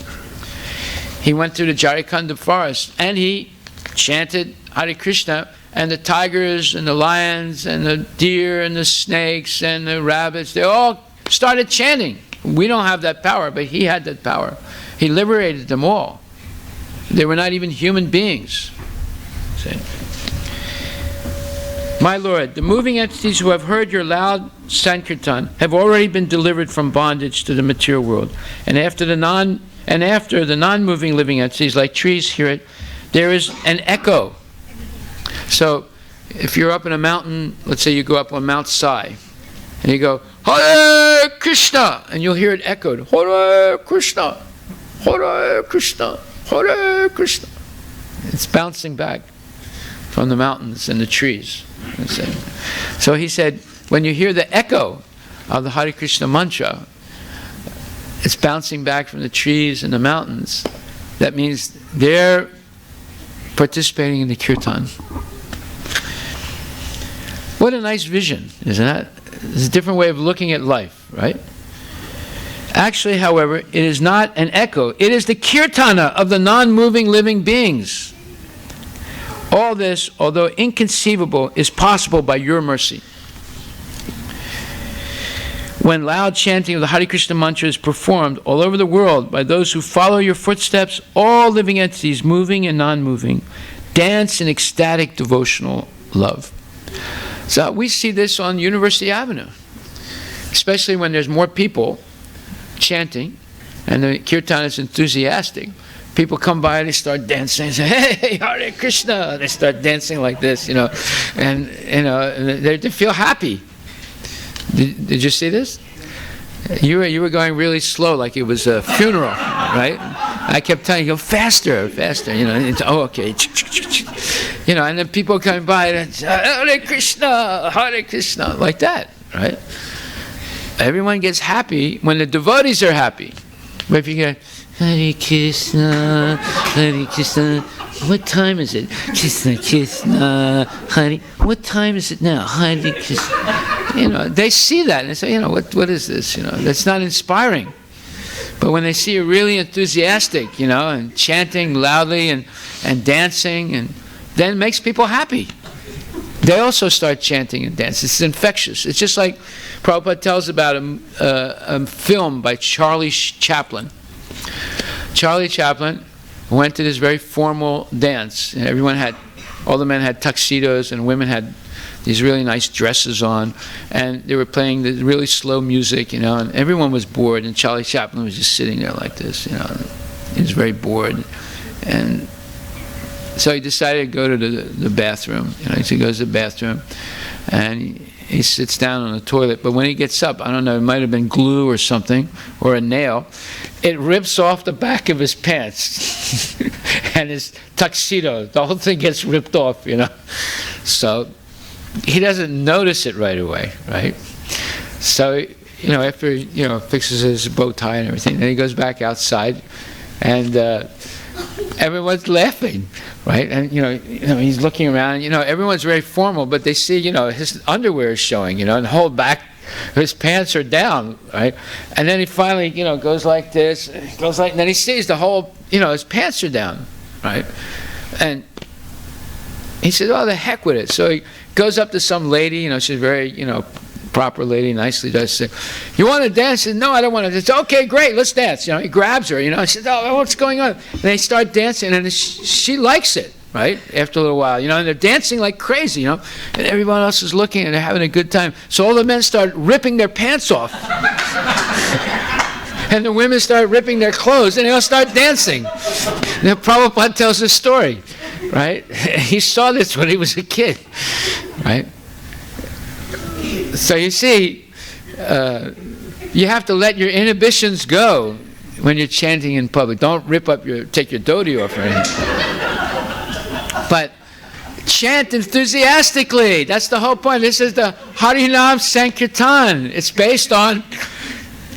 He went through the Jharikanda forest and he chanted Hare Krishna, and the tigers and the lions and the deer and the snakes and the rabbits, they all started chanting. We don't have that power, but he had that power. He liberated them all. They were not even human beings. See? My Lord, the moving entities who have heard your loud Sankirtan have already been delivered from bondage to the material world. And after the non-moving living entities, like trees, hear it, there is an echo. So, if you're up in a mountain, let's say you go up on Mount Sai, and you go, Hare Krishna, and you'll hear it echoed, Hare Krishna, Hare Krishna, Hare Krishna. It's bouncing back from the mountains and the trees. So he said, when you hear the echo of the Hare Krishna mantra, it's bouncing back from the trees and the mountains. That means they're participating in the kirtan. What a nice vision, isn't it? It's a different way of looking at life, right? Actually, however, it is not an echo. It is the kirtana of the non-moving living beings. All this, although inconceivable, is possible by your mercy. When loud chanting of the Hare Krishna mantra is performed all over the world by those who follow your footsteps, all living entities, moving and non-moving, dance in ecstatic devotional love. So we see this on University Avenue, especially when there's more people chanting and the kirtan is enthusiastic. People come by, they start dancing, and say, hey, Hare Krishna! They start dancing like this, and they feel happy. Did you see this? You were going really slow, like it was a funeral, right? I kept telling you, go faster, faster, oh, okay. And then people come by and Hare Krishna, like that, right? Everyone gets happy when the devotees are happy. But if you get Hare Krishna, what time is it? Krishna, Krishna, Hare. What time is it now? Hare Krishna. They see that and they say, what is this? That's not inspiring. But when they see you really enthusiastic, and chanting loudly and dancing, and then it makes people happy. They also start chanting and dancing. It's infectious. It's just like Prabhupada tells about a film by Charlie Chaplin. Charlie Chaplin went to this very formal dance, and all the men had tuxedos, and women had these really nice dresses on, and they were playing the really slow music, and everyone was bored, and Charlie Chaplin was just sitting there like this, he was very bored, and so he decided to go to the bathroom. So he goes to the bathroom, and he sits down on the toilet. But when he gets up, I don't know, it might have been glue or something, or a nail. It rips off the back of his pants and his tuxedo. The whole thing gets ripped off, So he doesn't notice it right away, right? So, after fixes his bow tie and everything, then he goes back outside, and everyone's laughing, right? And he's looking around. Everyone's very formal, but they see, his underwear is showing, and the whole back of his pants are down, right? And then he finally, goes like this, and then he sees the whole, his pants are down, right? And he says, "Oh, the heck with it!" So he goes up to some lady, she's very, proper lady, nicely does say, "You want to dance?" He says, "No, I don't want to." It's okay, great, let's dance. He grabs her, he says, "Oh, what's going on?" And they start dancing, and she likes it, right? After a little while, and they're dancing like crazy, and everyone else is looking, and they're having a good time. So all the men start ripping their pants off, and the women start ripping their clothes, and they all start dancing. Now Prabhupada tells this story, right? He saw this when he was a kid, right? So you see, you have to let your inhibitions go when you're chanting in public. Don't take your dhoti off or anything. But chant enthusiastically. That's the whole point. This is the Harinam Sankirtan. It's based on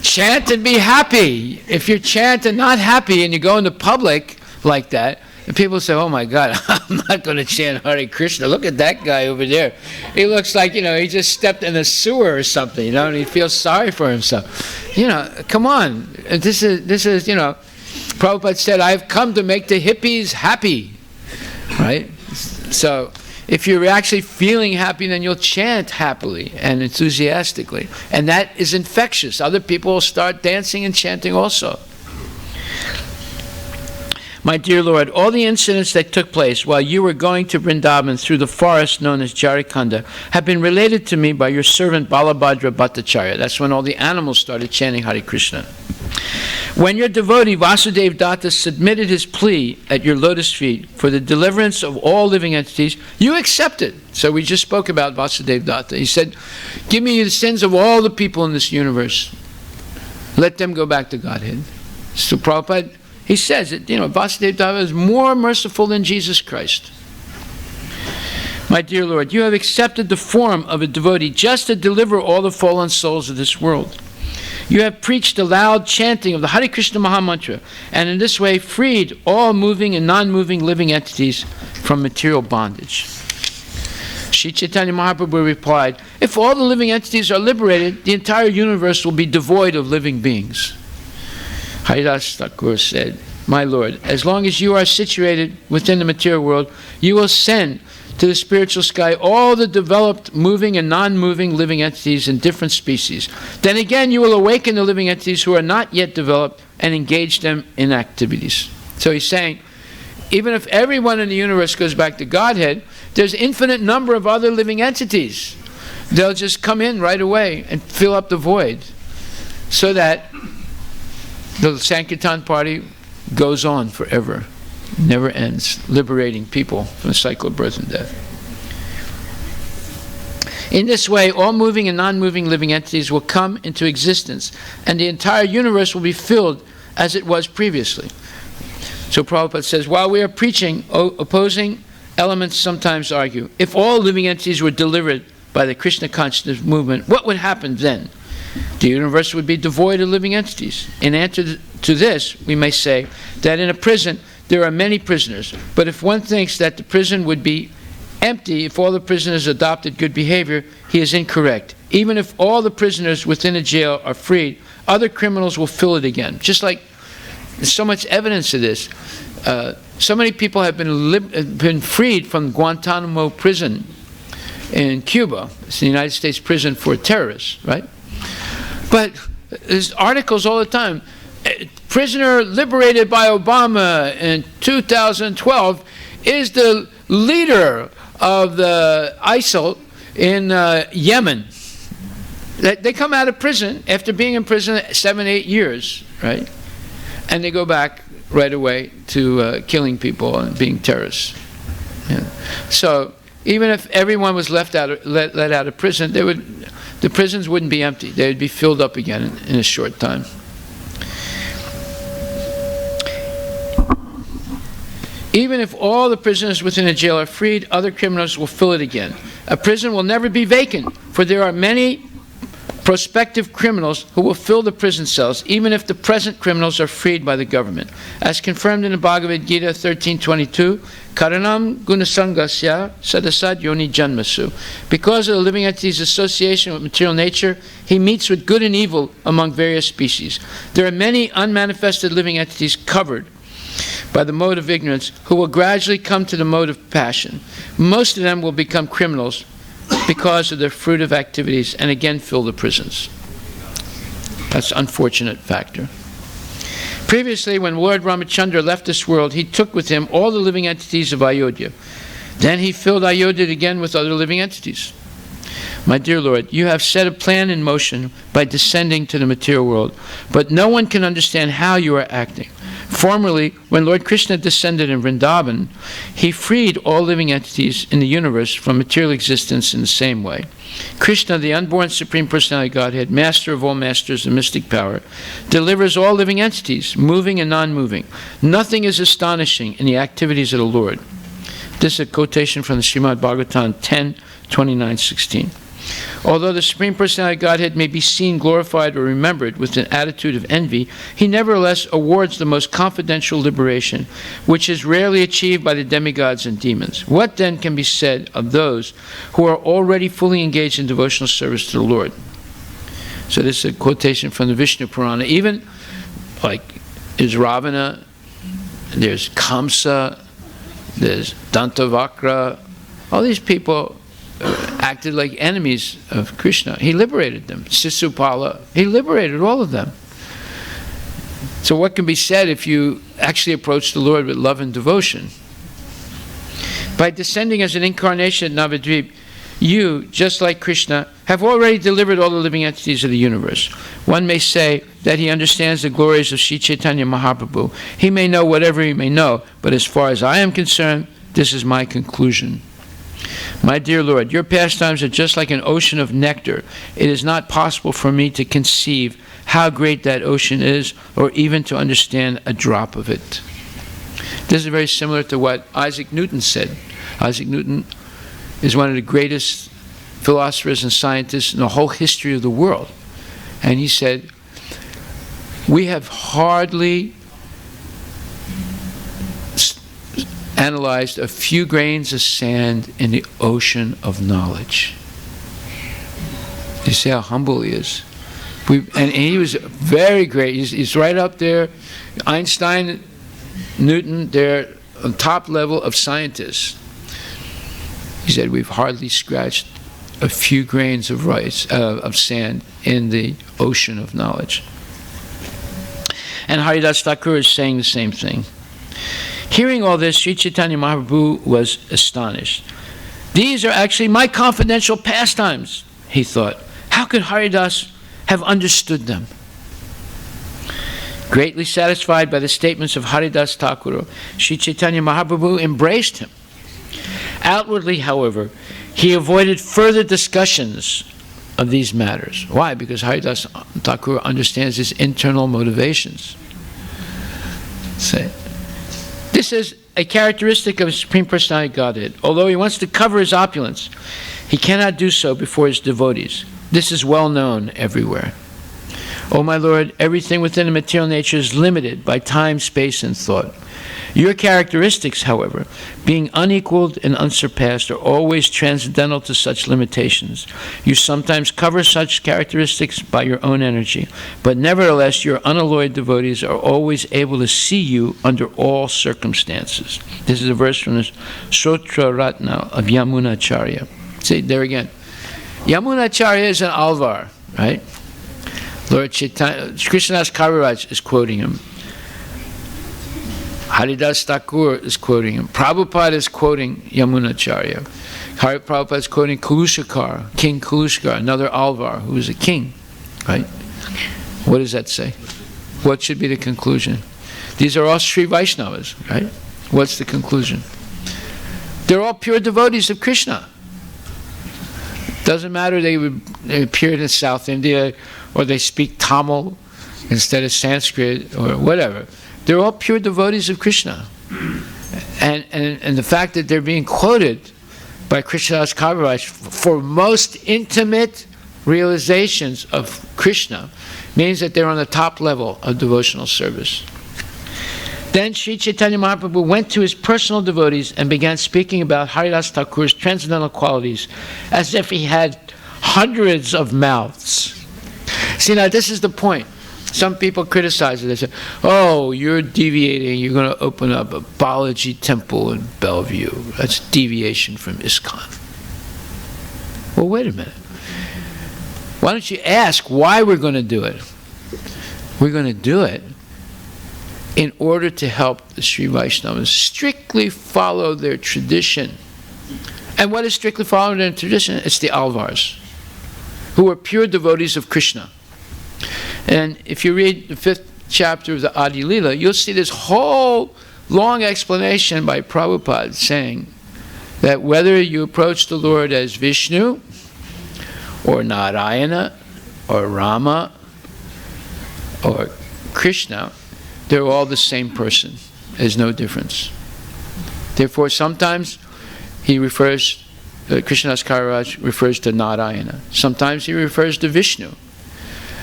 chant and be happy. If you chant and not happy and you go into public like that, and people say, "Oh my God, I'm not going to chant Hare Krishna. Look at that guy over there. He looks like, he just stepped in a sewer or something, and he feels sorry for himself. Come on. This is, Prabhupada said, I've come to make the hippies happy. Right? So, if you're actually feeling happy, then you'll chant happily and enthusiastically. And that is infectious. Other people will start dancing and chanting also. My dear Lord, all the incidents that took place while you were going to Vrindavan through the forest known as Jarikhanda have been related to me by your servant Balabhadra Bhattacharya. That's when all the animals started chanting Hare Krishna. When your devotee Vasudev Datta submitted his plea at your lotus feet for the deliverance of all living entities, you accepted. So we just spoke about Vasudev Datta. He said, give me the sins of all the people in this universe. Let them go back to Godhead. So Prabhupada, he says that, Vasudev Datta is more merciful than Jesus Christ. My dear Lord, you have accepted the form of a devotee just to deliver all the fallen souls of this world. You have preached a loud chanting of the Hare Krishna Mahamantra, and in this way freed all moving and non-moving living entities from material bondage. Sri Chaitanya Mahaprabhu replied, if all the living entities are liberated, the entire universe will be devoid of living beings. Harivilas Thakur said, my Lord, as long as you are situated within the material world, you will send to the spiritual sky all the developed moving and non-moving living entities in different species. Then again you will awaken the living entities who are not yet developed and engage them in activities. So he's saying, even if everyone in the universe goes back to Godhead, there's infinite number of other living entities. They'll just come in right away and fill up the void, so that the Sankirtan party goes on forever. Never ends, liberating people from the cycle of birth and death. In this way, all moving and non-moving living entities will come into existence, and the entire universe will be filled as it was previously. So Prabhupada says, while we are preaching, opposing elements sometimes argue, if all living entities were delivered by the Krishna consciousness movement, what would happen then? The universe would be devoid of living entities. In answer to this, we may say that in a prison, there are many prisoners, but if one thinks that the prison would be empty if all the prisoners adopted good behavior, he is incorrect. Even if all the prisoners within a jail are freed, other criminals will fill it again. Just like there's so much evidence of this. So many people have been freed from Guantanamo prison in Cuba. It's the United States prison for terrorists, right? But there's articles all the time. Prisoner liberated by Obama in 2012 is the leader of the ISIL in Yemen. They come out of prison after being in prison 7-8 years, right? And they go back right away to killing people and being terrorists. Yeah. So even if everyone was let out of prison, the prisons wouldn't be empty. They would be filled up again in a short time. Even if all the prisoners within a jail are freed, other criminals will fill it again. A prison will never be vacant, for there are many prospective criminals who will fill the prison cells, even if the present criminals are freed by the government. As confirmed in the Bhagavad Gita 13:22, Karanam gunasangasya sadasad yoni janmasu. Because of the living entity's association with material nature, he meets with good and evil among various species. There are many unmanifested living entities covered by the mode of ignorance who will gradually come to the mode of passion. Most of them will become criminals because of their fruitive activities and again fill the prisons. That's an unfortunate factor. Previously, when Lord Ramachandra left this world, he took with him all the living entities of Ayodhya. Then he filled Ayodhya again with other living entities. My dear Lord, you have set a plan in motion by descending to the material world, but no one can understand how you are acting. Formerly, when Lord Krishna descended in Vrindavan, he freed all living entities in the universe from material existence in the same way. Krishna, the unborn Supreme Personality of Godhead, master of all masters and mystic power, delivers all living entities, moving and non-moving. Nothing is astonishing in the activities of the Lord. This is a quotation from the Srimad Bhagavatam 10:29-16. Although the Supreme Personality of Godhead may be seen, glorified, or remembered with an attitude of envy, he nevertheless awards the most confidential liberation, which is rarely achieved by the demigods and demons. What then can be said of those who are already fully engaged in devotional service to the Lord? So this is a quotation from the Vishnu Purana. Even, like, there's Ravana, there's Kamsa, there's Dantavakra. All these people acted like enemies of Krishna. He liberated them. Sisupala, he liberated all of them. So what can be said if you actually approach the Lord with love and devotion? By descending as an incarnation at Navadvip, you, just like Krishna, have already delivered all the living entities of the universe. One may say that he understands the glories of Sri Chaitanya Mahaprabhu. He may know whatever he may know, but as far as I am concerned, this is my conclusion. My dear Lord, your pastimes are just like an ocean of nectar. It is not possible for me to conceive how great that ocean is, or even to understand a drop of it. This is very similar to what Isaac Newton said. Isaac Newton is one of the greatest philosophers and scientists in the whole history of the world. And he said, we have hardly analyzed a few grains of sand in the ocean of knowledge. You see how humble he is. And he was very great. He's right up there. Einstein, Newton, they're on top level of scientists. He said, we've hardly scratched a few grains of rice, of sand in the ocean of knowledge. And Haridas Thakur is saying the same thing. Hearing all this, Sri Chaitanya Mahaprabhu was astonished. These are actually my confidential pastimes, he thought. How could Haridas have understood them? Greatly satisfied by the statements of Haridas Thakur, Sri Chaitanya Mahaprabhu embraced him. Outwardly, however, he avoided further discussions of these matters. Why? Because Haridas Thakur understands his internal motivations. Say, this is a characteristic of the Supreme Personality of Godhead. Although he wants to cover his opulence, he cannot do so before his devotees. This is well known everywhere. O my Lord, everything within the material nature is limited by time, space, and thought. Your characteristics, however, being unequaled and unsurpassed, are always transcendental to such limitations. You sometimes cover such characteristics by your own energy, but nevertheless your unalloyed devotees are always able to see you under all circumstances. This is a verse from the Sotra Ratna of Yamunacharya. See, there again. Yamunacharya is an Alvar, right? Lord Chaitanya, Krishnadas Kaviraj is quoting him. Haridas Thakur is quoting him. Prabhupada is quoting Yamunacharya. Prabhupada is quoting Kalushakar, King Kalushakar, another Alvar who is a king, right? What does that say? What should be the conclusion? These are all Sri Vaishnavas, right? What's the conclusion? They're all pure devotees of Krishna. Doesn't matter they appeared in South India or they speak Tamil instead of Sanskrit or whatever. They're all pure devotees of Krishna. And the fact that they're being quoted by Krishnadas Kaviraj for most intimate realizations of Krishna means that they're on the top level of devotional service. Then Sri Chaitanya Mahaprabhu went to his personal devotees and began speaking about Haridas Thakur's transcendental qualities as if he had hundreds of mouths. See, now this is the point. Some people criticize it. They say, oh, you're deviating. You're going to open up a Balaji temple in Bellevue. That's deviation from ISKCON. Well, wait a minute. Why don't you ask why we're going to do it? We're going to do it in order to help the Sri Vaishnavas strictly follow their tradition. And what is strictly following their tradition? It's the Alvars, who are pure devotees of Krishna. And if you read the 5th chapter of the Adi Lila, you'll see this whole long explanation by Prabhupada saying that whether you approach the Lord as Vishnu, or Narayana, or Rama, or Krishna, they're all the same person. There's no difference. Therefore, sometimes he refers Krishnadas Kaviraj refers to Narayana. Sometimes he refers to Vishnu.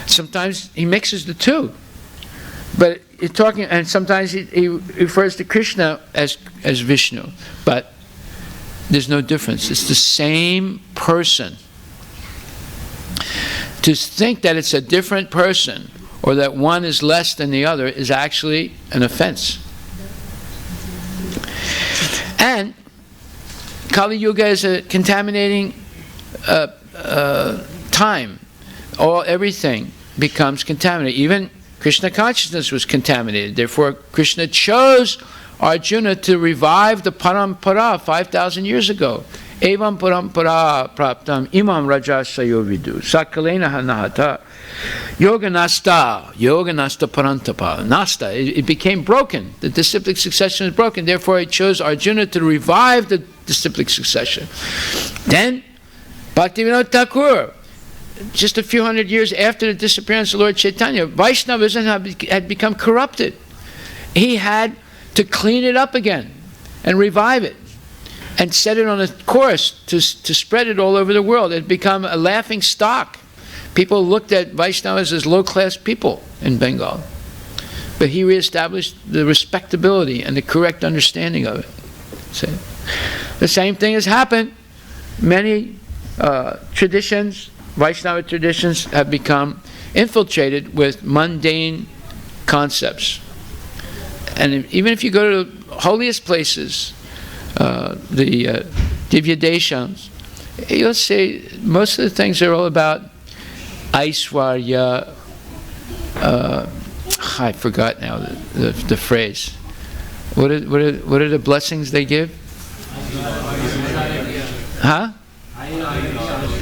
Sometimes he mixes the two. But and sometimes he refers to Krishna as Vishnu. But there's no difference. It's the same person. To think that it's a different person or that one is less than the other is actually an offense. And Kali Yuga is a contaminating time. Everything becomes contaminated. Even Krishna consciousness was contaminated. Therefore, Krishna chose Arjuna to revive the parampara 5,000 years ago. Evam parampara praptam imam rajasayo vidu sakalena hanahata yoga nasta parantapa nasta. It became broken. The disciplic succession is broken. Therefore, he chose Arjuna to revive the disciplic succession. Then, Bhaktivinoda Thakur, just a few hundred years after the disappearance of Lord Chaitanya, Vaishnavism had become corrupted. He had to clean it up again and revive it and set it on a course to spread it all over the world. It had become a laughing stock. People looked at Vaishnavas as low-class people in Bengal. But he reestablished the respectability and the correct understanding of it. See? The same thing has happened. Many traditions, Vaishnava traditions, have become infiltrated with mundane concepts. And even if you go to the holiest places, the Divya Deshams, you'll see most of the things are all about Aishwarya. I forgot now the phrase. What are the blessings they give? Huh?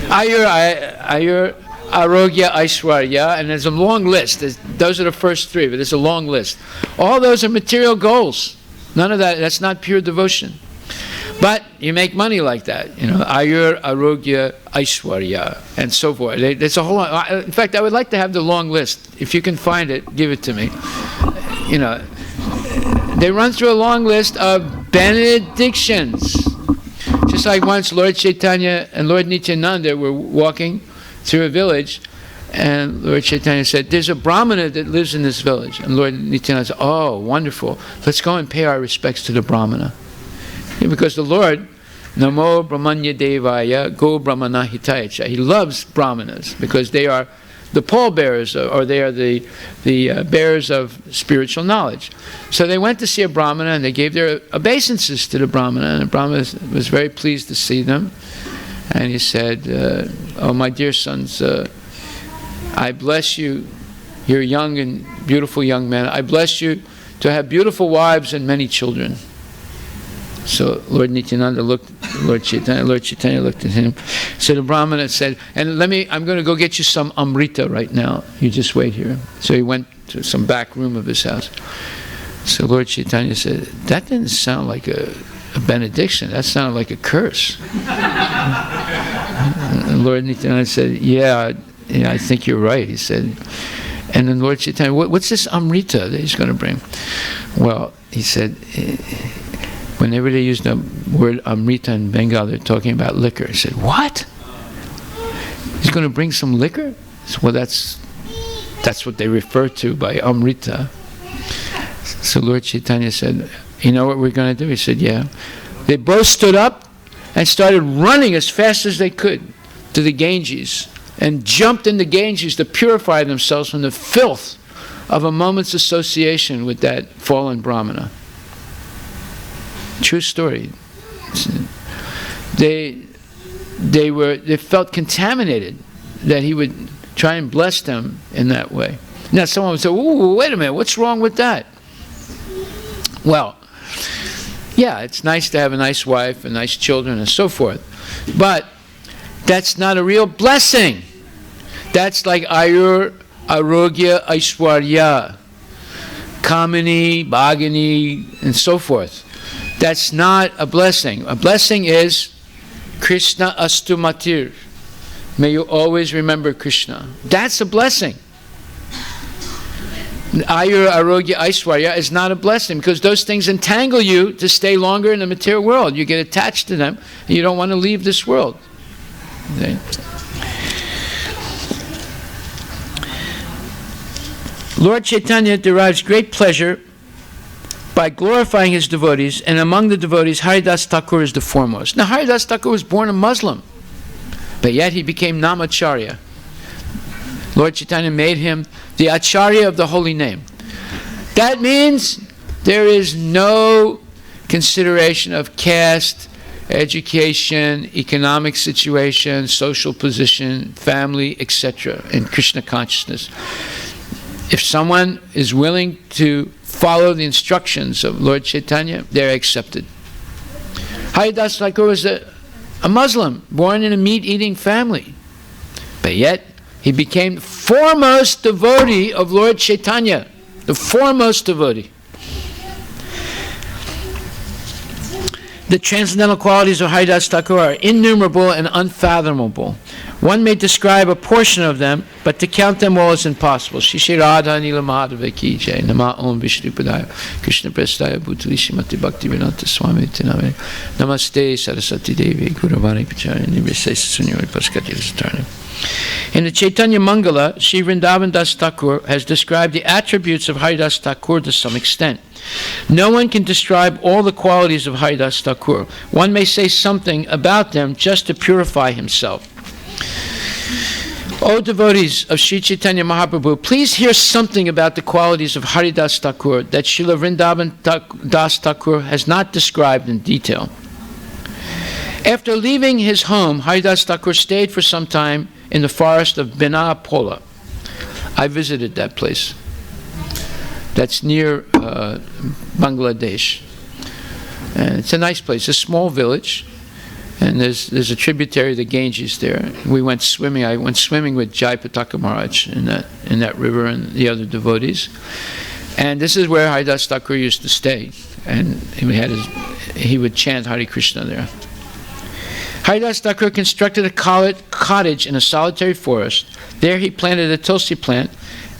Ayur, Arogya, Aishwarya, and there's a long list. Those are the first three, but there's a long list. All those are material goals. None of that's not pure devotion. But you make money like that, Ayur, Arogya, Aishwarya, and so forth. There's a whole lot. In fact, I would like to have the long list. If you can find it, give it to me. They run through a long list of benedictions. Just like once Lord Chaitanya and Lord Nityananda were walking through a village, and Lord Chaitanya said, "There's a Brahmana that lives in this village." And Lord Nityananda said, "Oh, wonderful. Let's go and pay our respects to the Brahmana." Because the Lord, Namo Brahmanya Devaya Go Brahmana Hitayacha, he loves Brahmanas because they are the pallbearers, or they are the bearers of spiritual knowledge. So they went to see a Brahmana and they gave their obeisances to the Brahmana, and the Brahmana was very pleased to see them. And he said, "Oh, my dear sons, I bless you. You're young and beautiful young men. I bless you to have beautiful wives and many children." So Lord Nityananda looked at Lord Chaitanya looked at him. So the Brahmana said, "And I'm going to go get you some Amrita right now. You just wait here." So he went to some back room of his house. So Lord Chaitanya said, "That didn't sound like a benediction. That sounded like a curse." And Lord Nityananda said, yeah, I think you're right, he said. And then Lord Chaitanya, what's this Amrita that he's going to bring? Well, he said, whenever they use the word Amrita in Bengal, they're talking about liquor. He said, "What? He's going to bring some liquor?" Said, well, that's what they refer to by Amrita. So Lord Chaitanya said, "You know what we're going to do?" He said, "Yeah." They both stood up and started running as fast as they could to the Ganges and jumped in the Ganges to purify themselves from the filth of a moment's association with that fallen Brahmana. True story. They felt contaminated that he would try and bless them in that way. Now someone would say, "Ooh, wait a minute, what's wrong with that?" Well, yeah, it's nice to have a nice wife and nice children and so forth, but that's not a real blessing. That's like Ayur, Arogya, Aishwarya, Kamini, Bhagini, and so forth. That's not a blessing. A blessing is Krishna Astu Matir. May you always remember Krishna. That's a blessing. Ayur, Arogya, Aishwarya is not a blessing because those things entangle you to stay longer in the material world. You get attached to them and you don't want to leave this world. Okay? Lord Chaitanya derives great pleasure by glorifying his devotees, and among the devotees, Haridas Thakur is the foremost. Now, Haridas Thakur was born a Muslim, but yet he became Namacharya. Lord Chaitanya made him the Acharya of the holy name. That means there is no consideration of caste, education, economic situation, social position, family, etc. in Krishna consciousness. If someone is willing to follow the instructions of Lord Chaitanya, they're accepted. Haridas Thakur was a Muslim, born in a meat-eating family, but yet he became the foremost devotee of Lord Chaitanya, the foremost devotee. The transcendental qualities of Haridas Thakur are innumerable and unfathomable. One may describe a portion of them, but to count them all is impossible. Shri Shri Radha Nila Madhava Ki Jai. Nama Om Vishnu Padaya Krishna Prestaya Bhutali Shrimati Bhakti Vedanta Swami Tiname. Namaste Saraswati Devi Guravani Pacharani Visesa Sunyori Paskati Satarni. In the Chaitanya Mangala, Sri Vrindavan Das Thakur has described the attributes of Haridas Thakur to some extent. No one can describe all the qualities of Haridas Thakur. One may say something about them just to purify himself. O devotees of Sri Chaitanya Mahaprabhu, please hear something about the qualities of Haridas Thakur that Srila Vrindavan Das Thakur has not described in detail. After leaving his home, Haridas Thakur stayed for some time in the forest of Benapola. I visited that place. That's near Bangladesh. And it's a nice place, a small village. And there's a tributary of the Ganges there. We went swimming. I went swimming with Jai Pataka Maharaj in that river and the other devotees. And this is where Haridas Thakur used to stay. And he would chant Hare Krishna there. Haridas Thakur constructed a cottage in a solitary forest. There he planted a tulsi plant,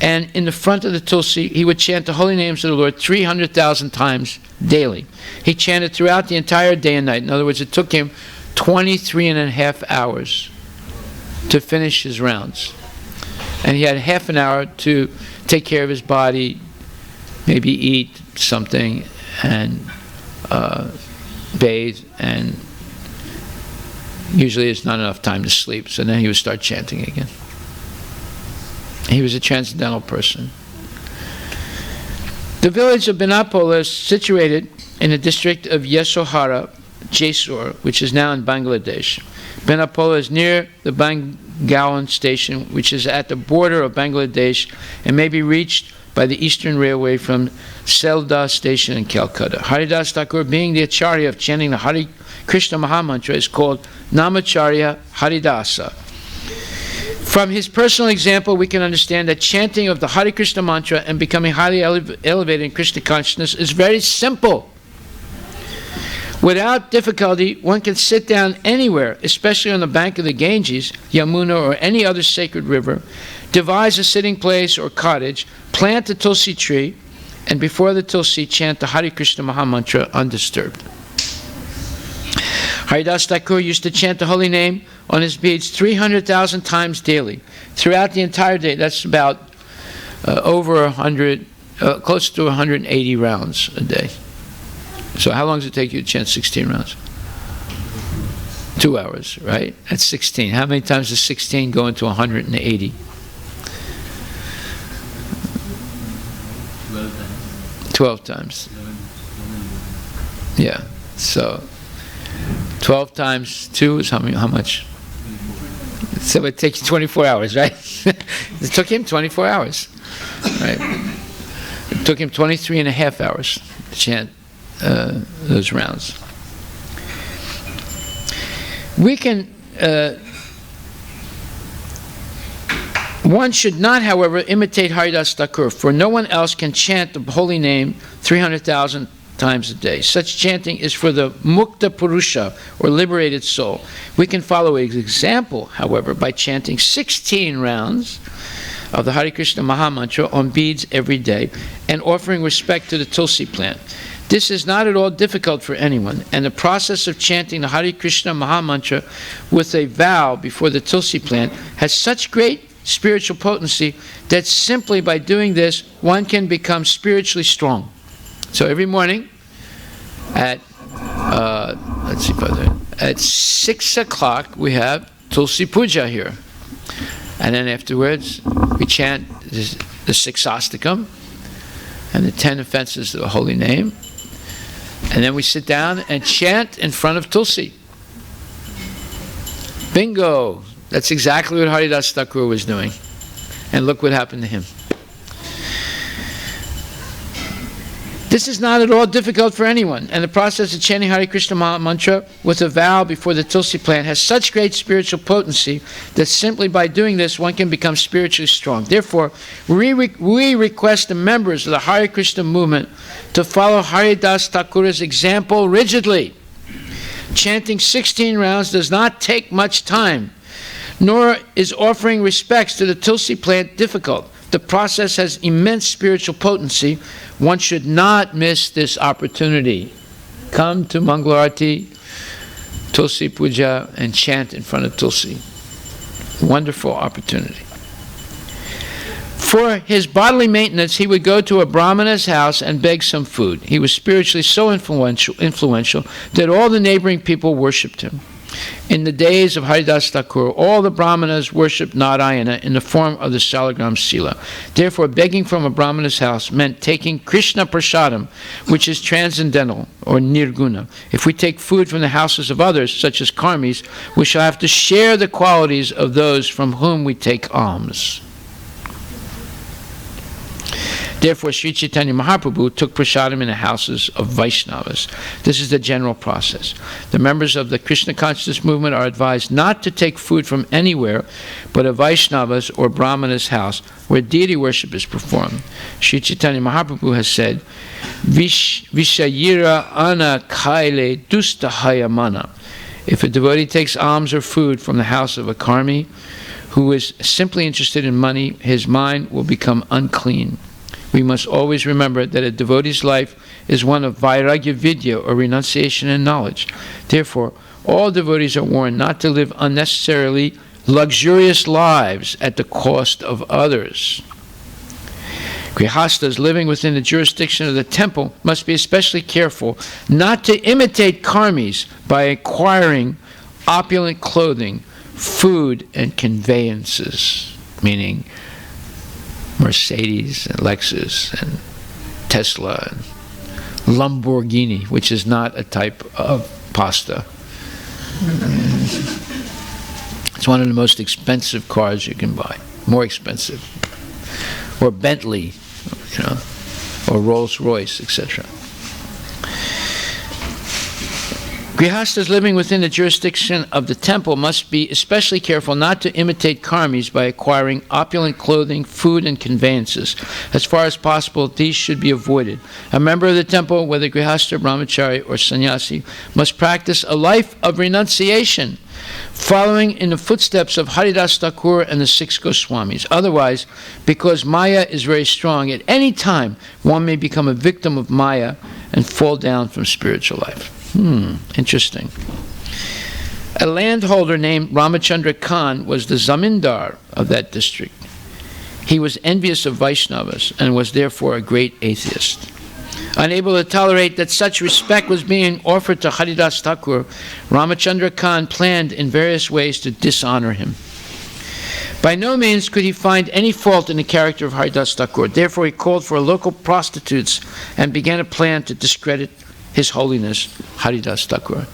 and in the front of the tulsi he would chant the holy names of the Lord 300,000 times daily. He chanted throughout the entire day and night. In other words, it took him 23.5 hours to finish his rounds. And he had half an hour to take care of his body, maybe eat something, and bathe, and usually it's not enough time to sleep, so then he would start chanting again. He was a transcendental person. The village of Benapola is situated in the district of Yesohara, Jessore, which is now in Bangladesh. Benapola is near the Bangawan station, which is at the border of Bangladesh and may be reached by the Eastern Railway from Selda station in Calcutta. Haridas Thakur, being the Acharya of chanting the Hare Krishna Mahamantra, is called Namacharya Haridasa. From his personal example, we can understand that chanting of the Hare Krishna mantra and becoming highly elevated in Krishna consciousness is very simple. Without difficulty, one can sit down anywhere, especially on the bank of the Ganges, Yamuna, or any other sacred river, devise a sitting place or cottage, plant a tulsi tree, and before the tulsi chant the Hare Krishna Mahamantra undisturbed. Haridas Thakur used to chant the holy name on his beads 300,000 times daily, throughout the entire day. That's about over 100, close to 180 rounds a day. So how long does it take you to chant 16 rounds? 2 hours, right? That's 16. How many times does 16 go into 180? 12 times. Yeah. So 12 times 2 is how much? So it takes you 24 hours, right? It took him 24 hours, right? It took him 23.5 hours to chant those rounds. We can, one should not, however, imitate Haridas Thakur, for no one else can chant the holy name 300,000 times a day. Such chanting is for the Mukta Purusha, or liberated soul. We can follow his example, however, by chanting 16 rounds of the Hare Krishna Mahamantra on beads every day and offering respect to the Tulsi plant. This is not at all difficult for anyone, and the process of chanting the Hare Krishna Mahamantra with a vow before the Tulsi plant has such great spiritual potency that simply by doing this, one can become spiritually strong. So every morning at, at 6 o'clock we have Tulsi Puja here. And then afterwards, we chant the Siksastakam and the 10 offenses of the holy name. And then we sit down and chant in front of Tulsi. Bingo! That's exactly what Haridas Thakur was doing. And look what happened to him. This is not at all difficult for anyone, and the process of chanting Hare Krishna Mahamantra with a vow before the Tulsi plant has such great spiritual potency that simply by doing this one can become spiritually strong. Therefore, we request the members of the Hare Krishna movement to follow Haridas Thakur's example rigidly. Chanting 16 rounds does not take much time, nor is offering respects to the Tulsi plant difficult. The process has immense spiritual potency. One should not miss this opportunity. Come to Mangalarati, Tulsi Puja, and chant in front of Tulsi. Wonderful opportunity. For his bodily maintenance, he would go to a Brahmana's house and beg some food. He was spiritually so influential that all the neighboring people worshipped him. In the days of Haridas Thakur, all the Brahmanas worshipped Narayana in the form of the Salagram Sila. Therefore, begging from a Brahmana's house meant taking Krishna Prasadam, which is transcendental, or nirguna. If we take food from the houses of others, such as karmis, we shall have to share the qualities of those from whom we take alms. Therefore, Sri Chaitanya Mahaprabhu took prasadam in the houses of Vaishnavas. This is the general process. The members of the Krishna consciousness movement are advised not to take food from anywhere but a Vaishnava's or Brahmana's house where deity worship is performed. Sri Chaitanya Mahaprabhu has said, Vishayira ana kaile dustahaya mana. If a devotee takes alms or food from the house of a karmi who is simply interested in money, his mind will become unclean. We must always remember that a devotee's life is one of vairagya vidya, or renunciation and knowledge. Therefore, all devotees are warned not to live unnecessarily luxurious lives at the cost of others. Grihastas living within the jurisdiction of the temple must be especially careful not to imitate karmis by acquiring opulent clothing, food, and conveyances, meaning Mercedes and Lexus and Tesla and Lamborghini, which is not a type of pasta. It's one of the most expensive cars you can buy, more expensive. Or Bentley, or Rolls-Royce, etc. Grihastas living within the jurisdiction of the temple must be especially careful not to imitate karmis by acquiring opulent clothing, food, and conveyances. As far as possible, these should be avoided. A member of the temple, whether Grihasta, Brahmachari, or Sannyasi, must practice a life of renunciation, following in the footsteps of Haridas Thakur and the 6 Goswamis. Otherwise, because Maya is very strong, at any time one may become a victim of Maya and fall down from spiritual life. Interesting. A landholder named Ramachandra Khan was the zamindar of that district. He was envious of Vaishnavas and was therefore a great atheist. Unable to tolerate that such respect was being offered to Haridas Thakur, Ramachandra Khan planned in various ways to dishonor him. By no means could he find any fault in the character of Haridas Thakur. Therefore, he called for local prostitutes and began a plan to discredit His Holiness Haridas Thakur.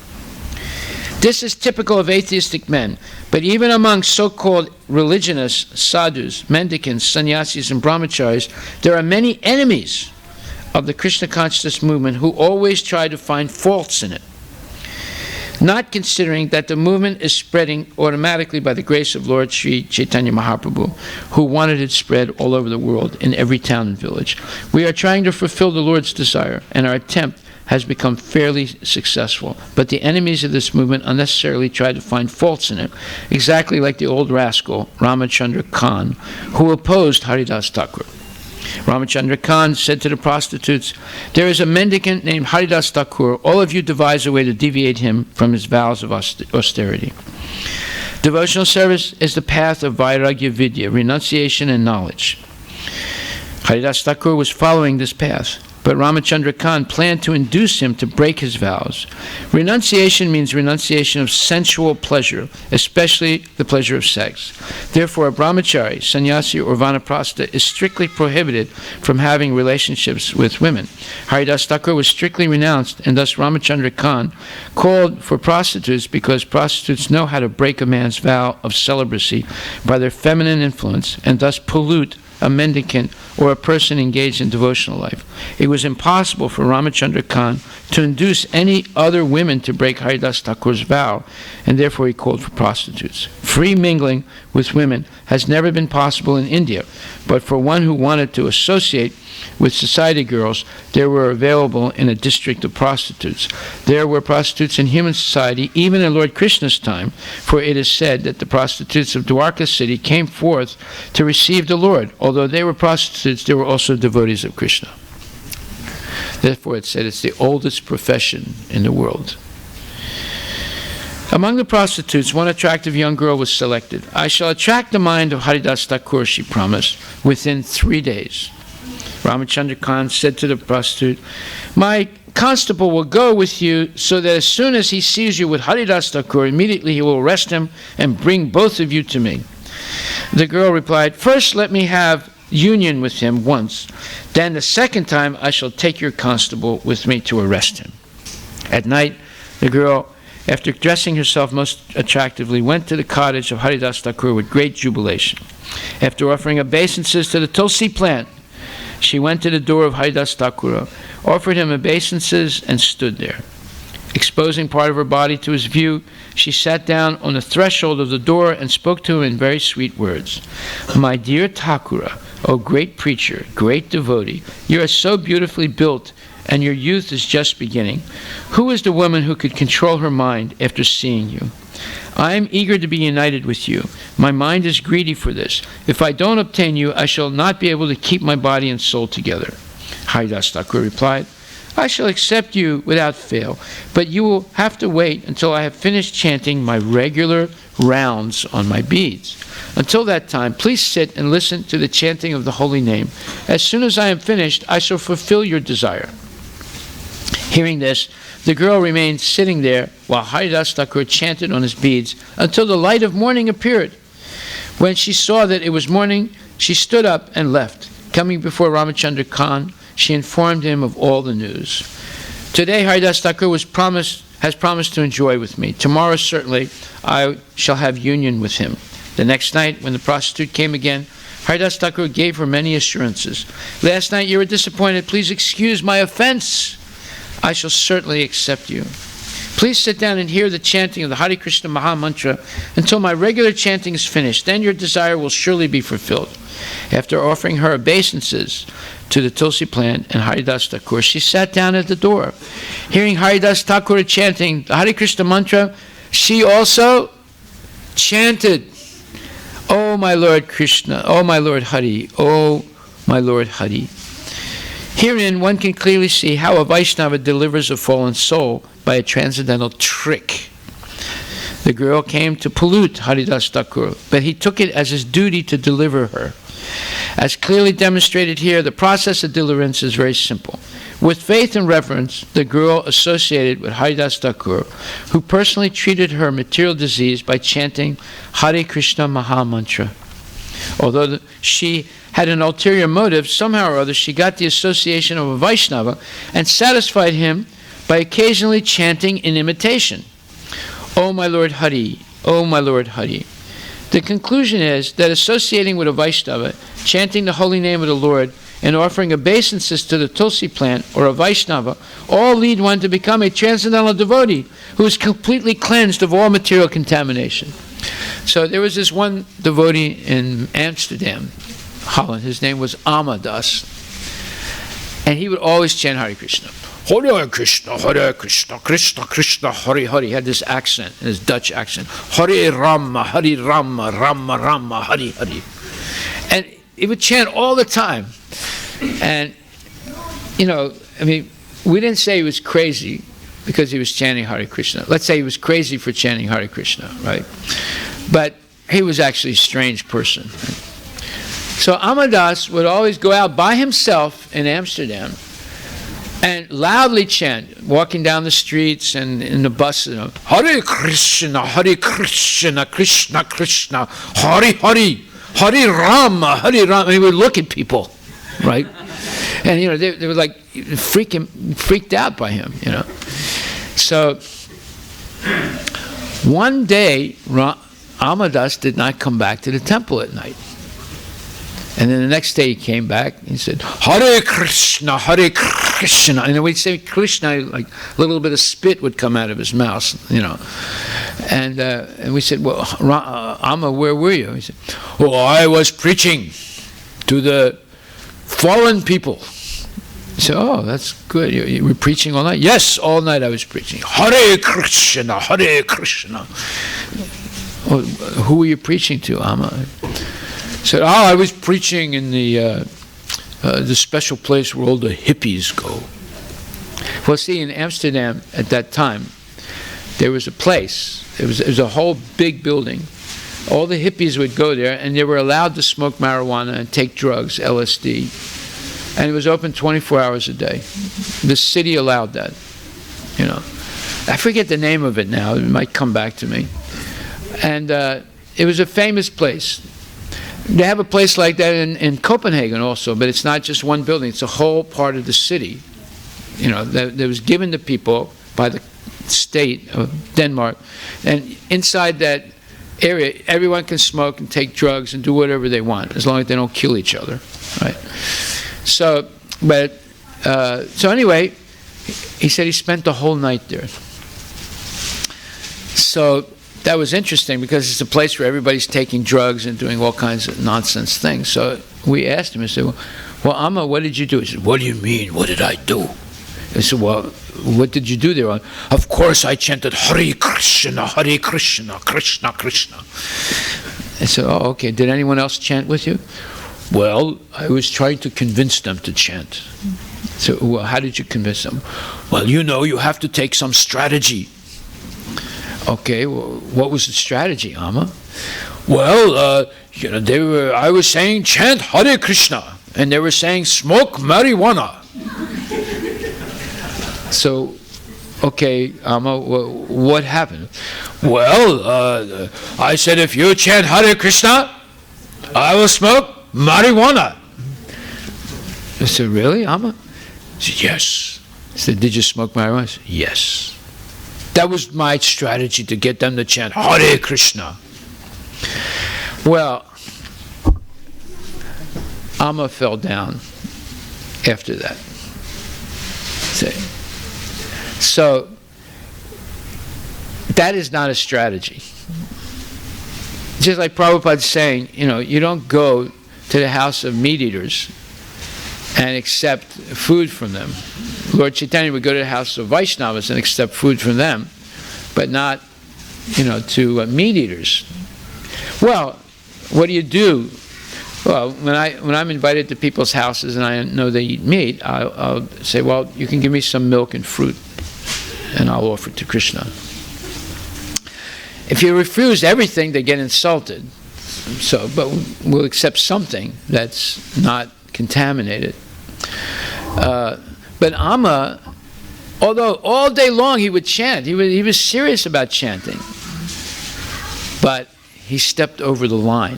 This is typical of atheistic men, but even among so-called religionists, sadhus, mendicants, sannyasis, and brahmacharis, there are many enemies of the Krishna consciousness movement who always try to find faults in it, not considering that the movement is spreading automatically by the grace of Lord Sri Chaitanya Mahaprabhu, who wanted it spread all over the world, in every town and village. We are trying to fulfill the Lord's desire, and our attempt has become fairly successful, but the enemies of this movement unnecessarily try to find faults in it, exactly like the old rascal Ramachandra Khan, who opposed Haridas Thakur. Ramachandra Khan said to the prostitutes, "There is a mendicant named Haridas Thakur. All of you devise a way to deviate him from his vows of austerity." Devotional service is the path of Vairagya Vidya, renunciation and knowledge. Haridas Thakur was following this path, but Ramachandra Khan planned to induce him to break his vows. Renunciation means renunciation of sensual pleasure, especially the pleasure of sex. Therefore, a brahmachari, sannyasi, or vanaprastha is strictly prohibited from having relationships with women. Haridas Thakur was strictly renounced, and thus Ramachandra Khan called for prostitutes because prostitutes know how to break a man's vow of celibacy by their feminine influence and thus pollute a mendicant or a person engaged in devotional life. It was impossible for Ramachandra Khan to induce any other women to break Haridas Thakur's vow, and therefore he called for prostitutes. Free mingling with women has never been possible in India, but for one who wanted to associate with society girls, there were available in a district of prostitutes. There were prostitutes in human society even in Lord Krishna's time, for it is said that the prostitutes of Dwarka city came forth to receive the Lord. Although they were prostitutes, they were also devotees of Krishna. Therefore it said it's the oldest profession in the world. Among the prostitutes, one attractive young girl was selected. "I shall attract the mind of Haridas Thakur," she promised, "within 3 days." Ramachandra Khan said to the prostitute, "My constable will go with you so that as soon as he sees you with Haridas Thakur, immediately he will arrest him and bring both of you to me." The girl replied, "First let me have union with him once. Then the second time I shall take your constable with me to arrest him." At night, the girl, after dressing herself most attractively, went to the cottage of Haridas Thakur with great jubilation. After offering obeisances to the tulsi plant, she went to the door of Haridas Thakur, offered him obeisances, and stood there. Exposing part of her body to his view, she sat down on the threshold of the door and spoke to him in very sweet words. "My dear Thakura, O great preacher, great devotee, you are so beautifully built, and your youth is just beginning. Who is the woman who could control her mind after seeing you? I am eager to be united with you. My mind is greedy for this. If I don't obtain you, I shall not be able to keep my body and soul together." Haridas Thakur replied, "I shall accept you without fail, but you will have to wait until I have finished chanting my regular rounds on my beads. Until that time, please sit and listen to the chanting of the holy name. As soon as I am finished, I shall fulfill your desire." Hearing this, the girl remained sitting there while Haridas Thakur chanted on his beads until the light of morning appeared. When she saw that it was morning, she stood up and left. Coming before Ramachandra Khan, she informed him of all the news. "Today Haridas Thakur has promised to enjoy with me. Tomorrow certainly I shall have union with him." The next night, when the prostitute came again, Haridas Thakur gave her many assurances. "Last night you were disappointed. Please excuse my offense. I shall certainly accept you. Please sit down and hear the chanting of the Hare Krishna Maha Mantra until my regular chanting is finished. Then your desire will surely be fulfilled." After offering her obeisances to the tulsi plant and Haridas Thakur, she sat down at the door. Hearing Haridas Thakur chanting the Hare Krishna mantra, she also chanted, "O my Lord Krishna, O my Lord Hari, O my Lord Hari." Herein one can clearly see how a Vaishnava delivers a fallen soul by a transcendental trick. The girl came to pollute Haridas Thakur, but he took it as his duty to deliver her. As clearly demonstrated here, the process of deliverance is very simple. With faith and reverence, the girl associated with Haridas Thakur, who personally treated her material disease by chanting Hare Krishna Maha Mantra. Although she had an ulterior motive, somehow or other she got the association of a Vaishnava and satisfied him by occasionally chanting in imitation, "O my Lord Hari, O my Lord Hari." The conclusion is that associating with a Vaishnava, chanting the holy name of the Lord, and offering obeisances to the tulsi plant or a Vaishnava all lead one to become a transcendental devotee who is completely cleansed of all material contamination. So there was this one devotee in Amsterdam, Holland. His name was Amadas, and he would always chant Hare Krishna. Hare Krishna, Krishna Krishna, Hare Hare. He had this accent, his Dutch accent. Hare Rama, Rama Rama, Hare Hare. And he would chant all the time. And, you know, I mean, we didn't say he was crazy because he was chanting Hare Krishna. Let's say he was crazy for chanting Hare Krishna, right? But he was actually a strange person. So Amadas would always go out by himself in Amsterdam and loudly chant, walking down the streets and in the buses, you know, Hare Krishna, Krishna Krishna, Hare Hare, Hare Rama, Hare Rama. And he would look at people, right? And, you know, they were like freaked out by him, you know. So one day, Amadas did not come back to the temple at night. And then the next day he came back and he said, Hare Krishna, and then we'd say Krishna, like a little bit of spit would come out of his mouth, you know. And we said, well, Amma, where were you? He said, oh, I was preaching to the foreign people. He said, oh, that's good. You were preaching all night? Yes, all night I was preaching. Hare Krishna, Hare Krishna. Well, who were you preaching to, Amma? He said, oh, I was preaching in the special place where all the hippies go. Well, see, in Amsterdam at that time, there was a place. It was a whole big building. All the hippies would go there, and they were allowed to smoke marijuana and take drugs, LSD. And it was open 24 hours a day. The city allowed that, you know. I forget the name of it now. It might come back to me. And it was a famous place. They have a place like that in Copenhagen also, but it's not just one building. It's a whole part of the city, you know, that was given to people by the state of Denmark. And inside that area, everyone can smoke and take drugs and do whatever they want, as long as they don't kill each other, right? So, so anyway, he said he spent the whole night there. So that was interesting because it's a place where everybody's taking drugs and doing all kinds of nonsense things. So we asked him, I said, well, Amma, what did you do? He said, what do you mean, what did I do? I said, well, what did you do there? Of course I chanted Hare Krishna, Krishna Krishna. I said, oh, okay. Did anyone else chant with you? Well, I was trying to convince them to chant. So, well, how did you convince them? Well, you know, you have to take some strategy. Okay, well, what was the strategy, Amma? Well, you know, I was saying chant Hare Krishna, and they were saying smoke marijuana. So, okay, Amma, what happened? Well, I said if you chant Hare Krishna, I will smoke marijuana. I said, really, Amma? He said, yes. I said, did you smoke marijuana? I said, yes. That was my strategy to get them to chant Hare Krishna. Well, Amma fell down after that. So that is not a strategy. Just like Prabhupada's saying, you know, you don't go to the house of meat eaters and accept food from them. Lord Chaitanya would go to the house of Vaishnavas and accept food from them, but not, you know, to meat eaters. Well, what do you do? Well, when I'm invited to people's houses and I know they eat meat, I'll say, well, you can give me some milk and fruit, and I'll offer it to Krishna. If you refuse everything, they get insulted. So, but we'll accept something that's not contaminated. But Amma, although all day long he would chant, he was serious about chanting, but he stepped over the line.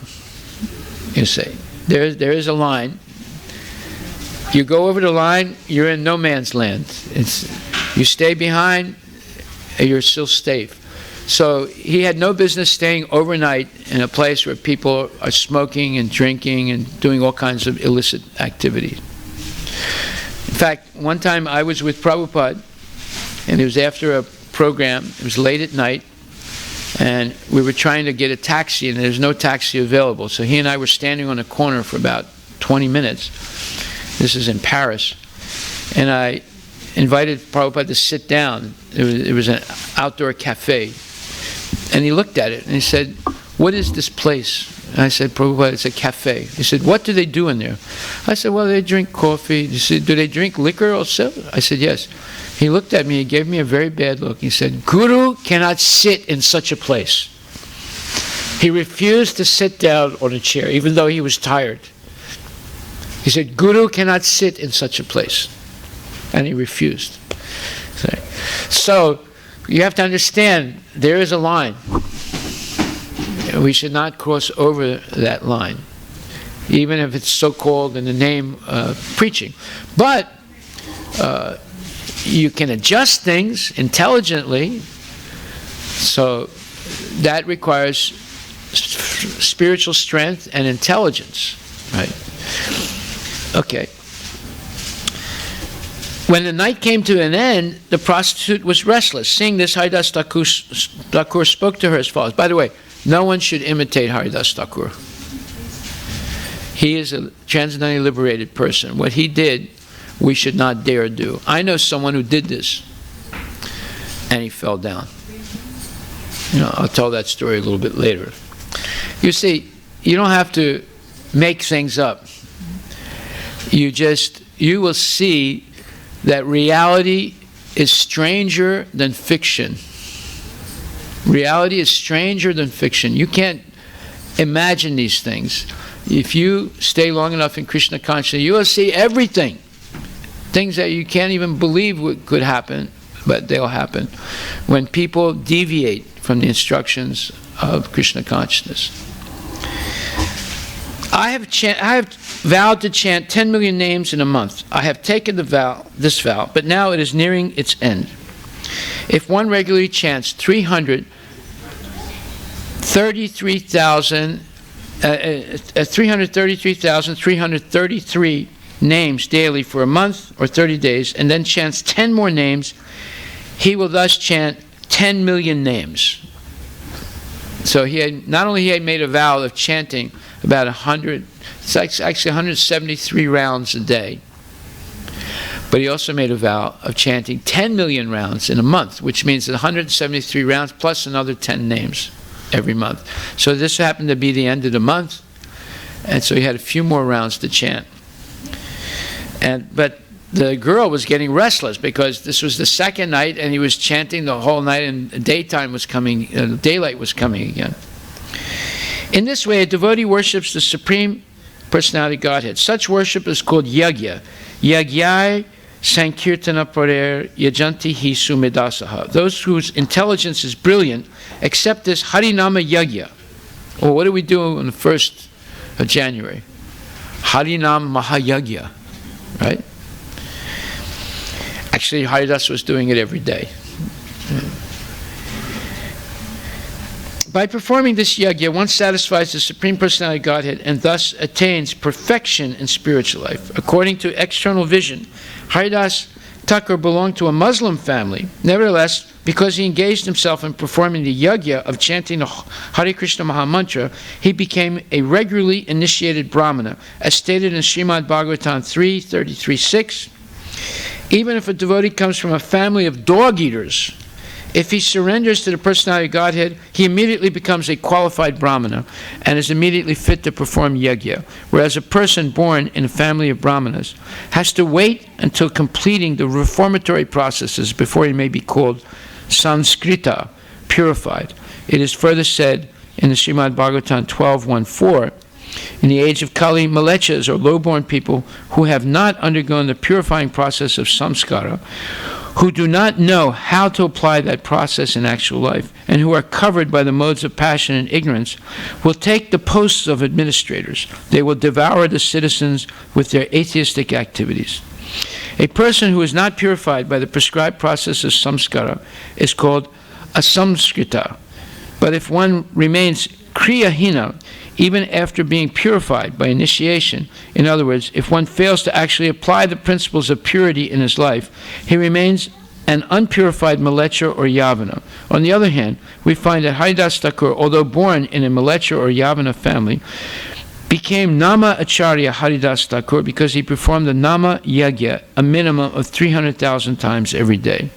You see, there is a line. You go over the line, you're in no man's land. You stay behind, you're still safe. So he had no business staying overnight in a place where people are smoking and drinking and doing all kinds of illicit activities. In fact, one time I was with Prabhupada, and it was after a program. It was late at night, and we were trying to get a taxi, and there's no taxi available. So he and I were standing on a corner for about 20 minutes. This is in Paris. And invited Prabhupada to sit down. It was an outdoor cafe. And he looked at it and he said, "What is this place?" And I said, "Prabhupada, it's a cafe." He said, "What do they do in there?" I said, "Well, they drink coffee." He said, "Do they drink liquor also?" I said, "Yes." He looked at me, he gave me a very bad look. He said, "Guru cannot sit in such a place." He refused to sit down on a chair, even though he was tired. He said, "Guru cannot sit in such a place." And he refused. So, you have to understand, there is a line. We should not cross over that line, even if it's so-called in the name of preaching. But you can adjust things intelligently, so that requires spiritual strength and intelligence, right? Okay. When the night came to an end, the prostitute was restless. Seeing this, Haridas Thakur spoke to her as follows. By the way, no one should imitate Haridas Thakur. He is a transcendently liberated person. What he did, we should not dare do. I know someone who did this, and he fell down. I'll tell that story a little bit later. You see, you don't have to make things up. You will see that reality is stranger than fiction. Reality is stranger than fiction. You can't imagine these things. If you stay long enough in Krishna consciousness, you will see everything. Things that you can't even believe could happen, but they'll happen when people deviate from the instructions of Krishna consciousness. I have vowed to chant 10 million names in a month. I have taken this vow, but now it is nearing its end. If one regularly chants 333,333 names daily for a month or 30 days, and then chants 10 more names, he will thus chant 10 million names. So he had made a vow of chanting about 173 rounds a day. But he also made a vow of chanting 10 million rounds in a month, which means 173 rounds plus another 10 names every month. So this happened to be the end of the month, and so he had a few more rounds to chant. But the girl was getting restless because this was the second night, and he was chanting the whole night, and daylight was coming again. In this way, a devotee worships the Supreme Personality Godhead. Such worship is called yagya. Yagyai sankirtana parer yajanti hi sumedasaha. Those whose intelligence is brilliant accept this Harinama yagya. Well, what do we do on the 1st of January? Harinam Mahayagya, right? Actually, Haridas was doing it every day. By performing this yagya, one satisfies the Supreme Personality Godhead and thus attains perfection in spiritual life. According to external vision, Haridas Thakur belonged to a Muslim family. Nevertheless, because he engaged himself in performing the yagya of chanting the Hare Krishna Mahamantra, he became a regularly initiated Brahmana, as stated in Srimad Bhagavatam 3:33-6. Even if a devotee comes from a family of dog-eaters, if he surrenders to the Personality of Godhead, he immediately becomes a qualified Brahmana and is immediately fit to perform yagya, whereas a person born in a family of Brahmanas has to wait until completing the reformatory processes before he may be called Sanskrita, purified. It is further said in the Srimad Bhagavatam 12:1-4, in the age of Kali, malechas, or low-born people who have not undergone the purifying process of samskara, who do not know how to apply that process in actual life, and who are covered by the modes of passion and ignorance, will take the posts of administrators. They will devour the citizens with their atheistic activities. A person who is not purified by the prescribed process of samskara is called asamskrita. But if one remains kriyahina, even after being purified by initiation, in other words, if one fails to actually apply the principles of purity in his life, he remains an unpurified malecha or yavana. On the other hand, we find that Haridas Thakur, although born in a malecha or yavana family, became Nama Acharya Haridas Thakur because he performed the Nama Yagya a minimum of 300,000 times every day.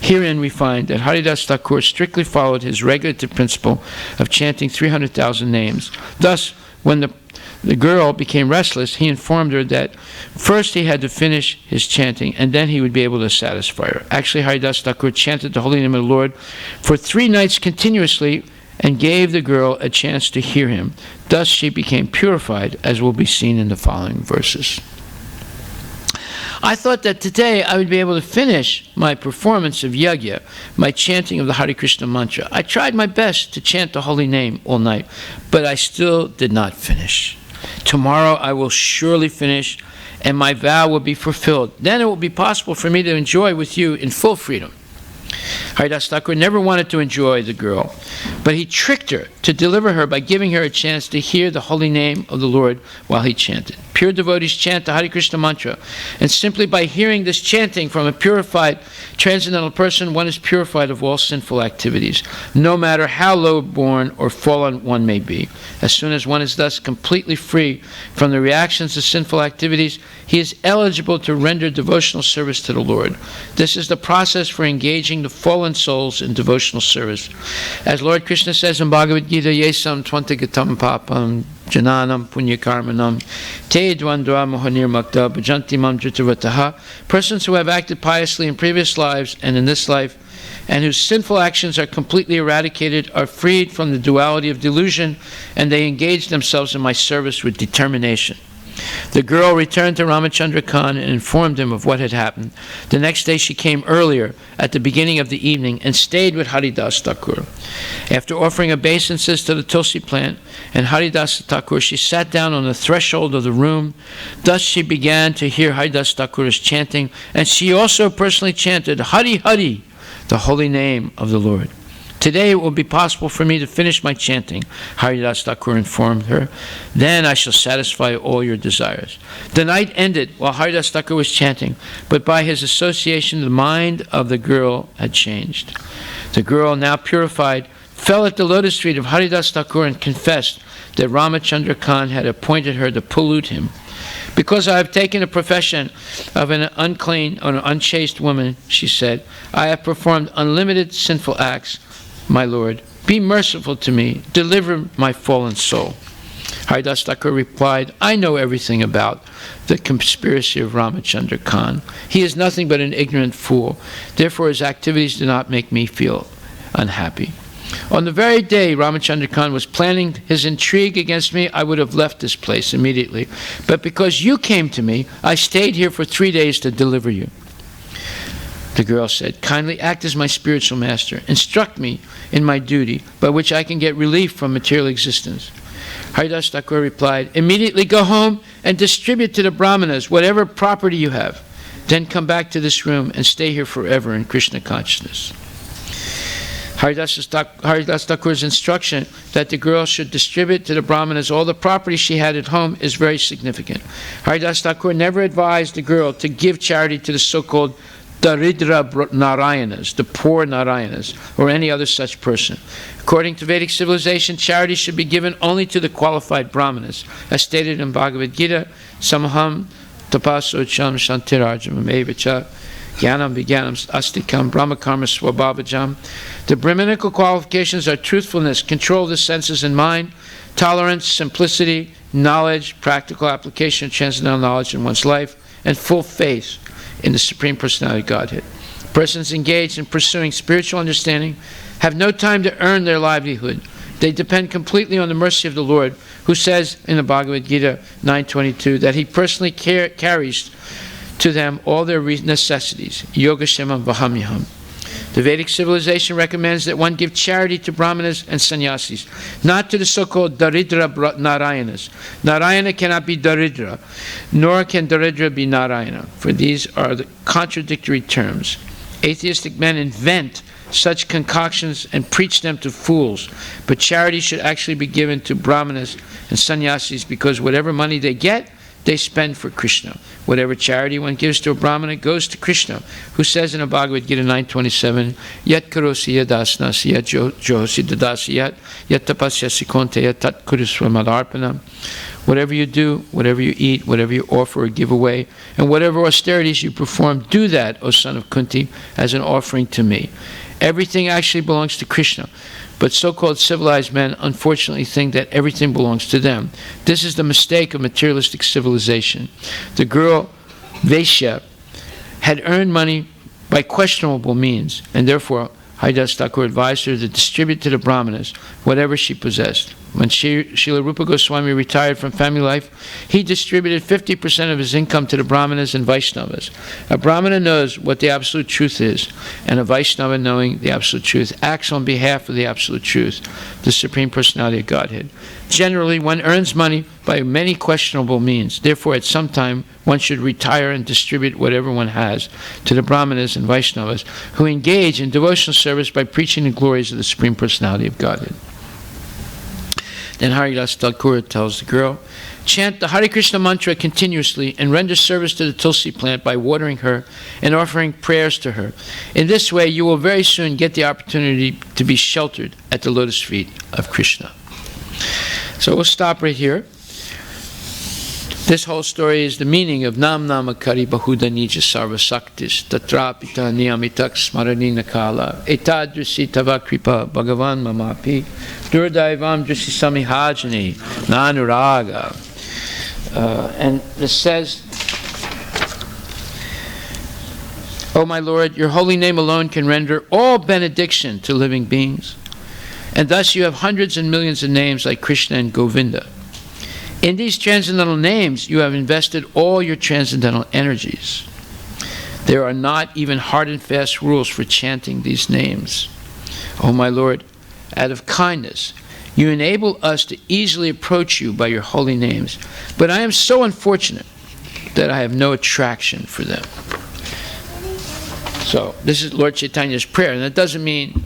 Herein we find that Haridas Thakur strictly followed his regulative principle of chanting 300,000 names. Thus, when the girl became restless, he informed her that first he had to finish his chanting and then he would be able to satisfy her. Actually, Haridas Thakur chanted the holy name of the Lord for 3 nights continuously and gave the girl a chance to hear him. Thus she became purified, as will be seen in the following verses. I thought that today I would be able to finish my performance of Yagya, my chanting of the Hare Krishna mantra. I tried my best to chant the holy name all night, but I still did not finish. Tomorrow I will surely finish, and my vow will be fulfilled. Then it will be possible for me to enjoy with you in full freedom. Haridas Thakur never wanted to enjoy the girl, but he tricked her to deliver her by giving her a chance to hear the holy name of the Lord while he chanted. Pure devotees chant the Hare Krishna mantra, and simply by hearing this chanting from a purified, transcendental person, one is purified of all sinful activities, no matter how low-born or fallen one may be. As soon as one is thus completely free from the reactions of sinful activities, he is eligible to render devotional service to the Lord. This is the process for engaging the fallen souls in devotional service. As Lord Krishna says in Bhagavad Gita, Yesam Twantagatam Papam Jananam Punyakarmanam Te Dvandva Mohanir Makta Bhajanti Mam Dritavataha. Persons who have acted piously in previous lives and in this life, and whose sinful actions are completely eradicated, are freed from the duality of delusion, and they engage themselves in my service with determination. The girl returned to Ramachandra Khan and informed him of what had happened. The next day she came earlier, at the beginning of the evening, and stayed with Haridas Thakur. After offering obeisances to the tulsi plant and Haridas Thakur, she sat down on the threshold of the room. Thus she began to hear Haridas Thakur's chanting, and she also personally chanted Hari Hari, the holy name of the Lord. Today it will be possible for me to finish my chanting, Haridas Thakur informed her. Then I shall satisfy all your desires. The night ended while Haridas Thakur was chanting, but by his association the mind of the girl had changed. The girl, now purified, fell at the lotus feet of Haridas Thakur and confessed that Ramachandra Khan had appointed her to pollute him. Because I have taken the profession of an unclean or an unchaste woman, she said, I have performed unlimited sinful acts. My Lord, be merciful to me, deliver my fallen soul. Haridas Thakur replied, I know everything about the conspiracy of Ramachandra Khan. He is nothing but an ignorant fool. Therefore his activities do not make me feel unhappy. On the very day Ramachandra Khan was planning his intrigue against me, I would have left this place immediately. But because you came to me, I stayed here for 3 days to deliver you. The girl said, kindly act as my spiritual master. Instruct me in my duty, by which I can get relief from material existence. Haridas Thakur replied, immediately go home and distribute to the Brahmanas whatever property you have. Then come back to this room and stay here forever in Krishna consciousness. Haridas Thakur's instruction that the girl should distribute to the Brahmanas all the property she had at home is very significant. Haridas Thakur never advised the girl to give charity to the so-called Daridra Narayanas, the poor Narayanas, or any other such person. According to Vedic civilization, charity should be given only to the qualified Brahmanas, as stated in Bhagavad Gita, Samaham tapasocham shantirajam evacha jnanam vijnanam astikam brahmakarma swabhavajam. The Brahminical qualifications are truthfulness, control of the senses and mind, tolerance, simplicity, knowledge, practical application of transcendental knowledge in one's life, and full faith in the Supreme Personality of Godhead. Persons engaged in pursuing spiritual understanding have no time to earn their livelihood. They depend completely on the mercy of the Lord, who says in the Bhagavad Gita 9:22 that he personally carries to them all their necessities. Yogashemam Vahamyaham. The Vedic civilization recommends that one give charity to Brahmanas and sannyasis, not to the so-called Daridra Narayanas. Narayana cannot be Daridra, nor can Daridra be Narayana, for these are the contradictory terms. Atheistic men invent such concoctions and preach them to fools, but charity should actually be given to Brahmanas and sannyasis because whatever money they get, they spend for Krishna. Whatever charity one gives to a Brahmana goes to Krishna, who says in a Bhagavad Gita 9:27, Yat karosi yadasnasi yat johosi dadasi yat tapasyasi konteya tat kurusva madarpanam. Whatever you do, whatever you eat, whatever you offer or give away, and whatever austerities you perform, do that, O son of Kunti, as an offering to me. Everything actually belongs to Krishna, but so-called civilized men unfortunately think that everything belongs to them. This is the mistake of materialistic civilization. The girl, Vaishya, had earned money by questionable means, and therefore Haridas Thakur advised her to distribute to the Brahmanas whatever she possessed. When Srila Rupa Goswami retired from family life, he distributed 50% of his income to the Brahmanas and Vaishnavas. A Brahmana knows what the absolute truth is, and a Vaishnava, knowing the absolute truth, acts on behalf of the absolute truth, the Supreme Personality of Godhead. Generally, one earns money by many questionable means. Therefore, at some time, one should retire and distribute whatever one has to the Brahmanas and Vaishnavas who engage in devotional service by preaching the glories of the Supreme Personality of Godhead. Then Haridas Thakur tells the girl, chant the Hare Krishna mantra continuously and render service to the Tulsi plant by watering her and offering prayers to her. In this way, you will very soon get the opportunity to be sheltered at the lotus feet of Krishna. So we'll stop right here. This whole story is the meaning of Nam Namakari Bahuda Nija Sarva Saktis Tatrapita Niyamitak Smaranina Kala Etadrisi Tava Kripa Bhagavan Mamapi Durdaivam Drisi Samihajani Nanuraga. And this says, O my Lord, your holy name alone can render all benediction to living beings. And thus you have hundreds and millions of names like Krishna and Govinda. In these transcendental names, you have invested all your transcendental energies. There are not even hard and fast rules for chanting these names. O my Lord, out of kindness, you enable us to easily approach you by your holy names, but I am so unfortunate that I have no attraction for them. So, this is Lord Chaitanya's prayer, and that doesn't mean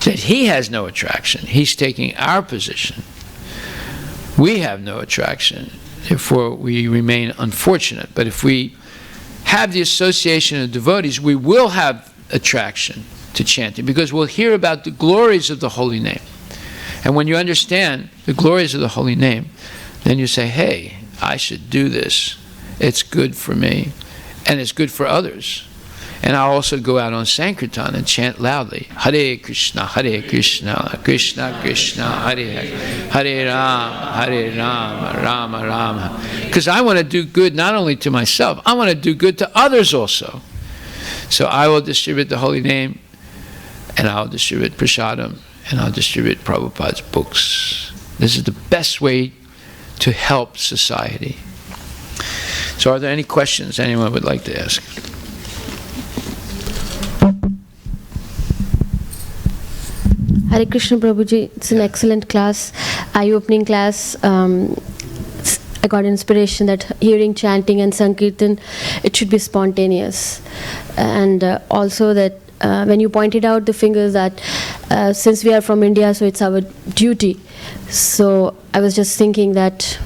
that he has no attraction. He's taking our position. We have no attraction, therefore we remain unfortunate. But if we have the association of devotees, we will have attraction to chanting, because we'll hear about the glories of the holy name. And when you understand the glories of the holy name, then you say, hey, I should do this. It's good for me, and it's good for others. And I'll also go out on Sankirtan and chant loudly, Hare Krishna, Krishna Krishna, Hare Hare, Hare Rama, Rama Rama. Because I want to do good not only to myself, I want to do good to others also. So I will distribute the holy name, and I'll distribute prasadam, and I'll distribute Prabhupada's books. This is the best way to help society. So are there any questions anyone would like to ask? Hare Krishna Prabhuji, it's an excellent class, eye-opening class. I got inspiration that hearing chanting and Sankirtan, it should be spontaneous. And also that when you pointed out the fingers that since we are from India, so it's our duty. So I was just thinking that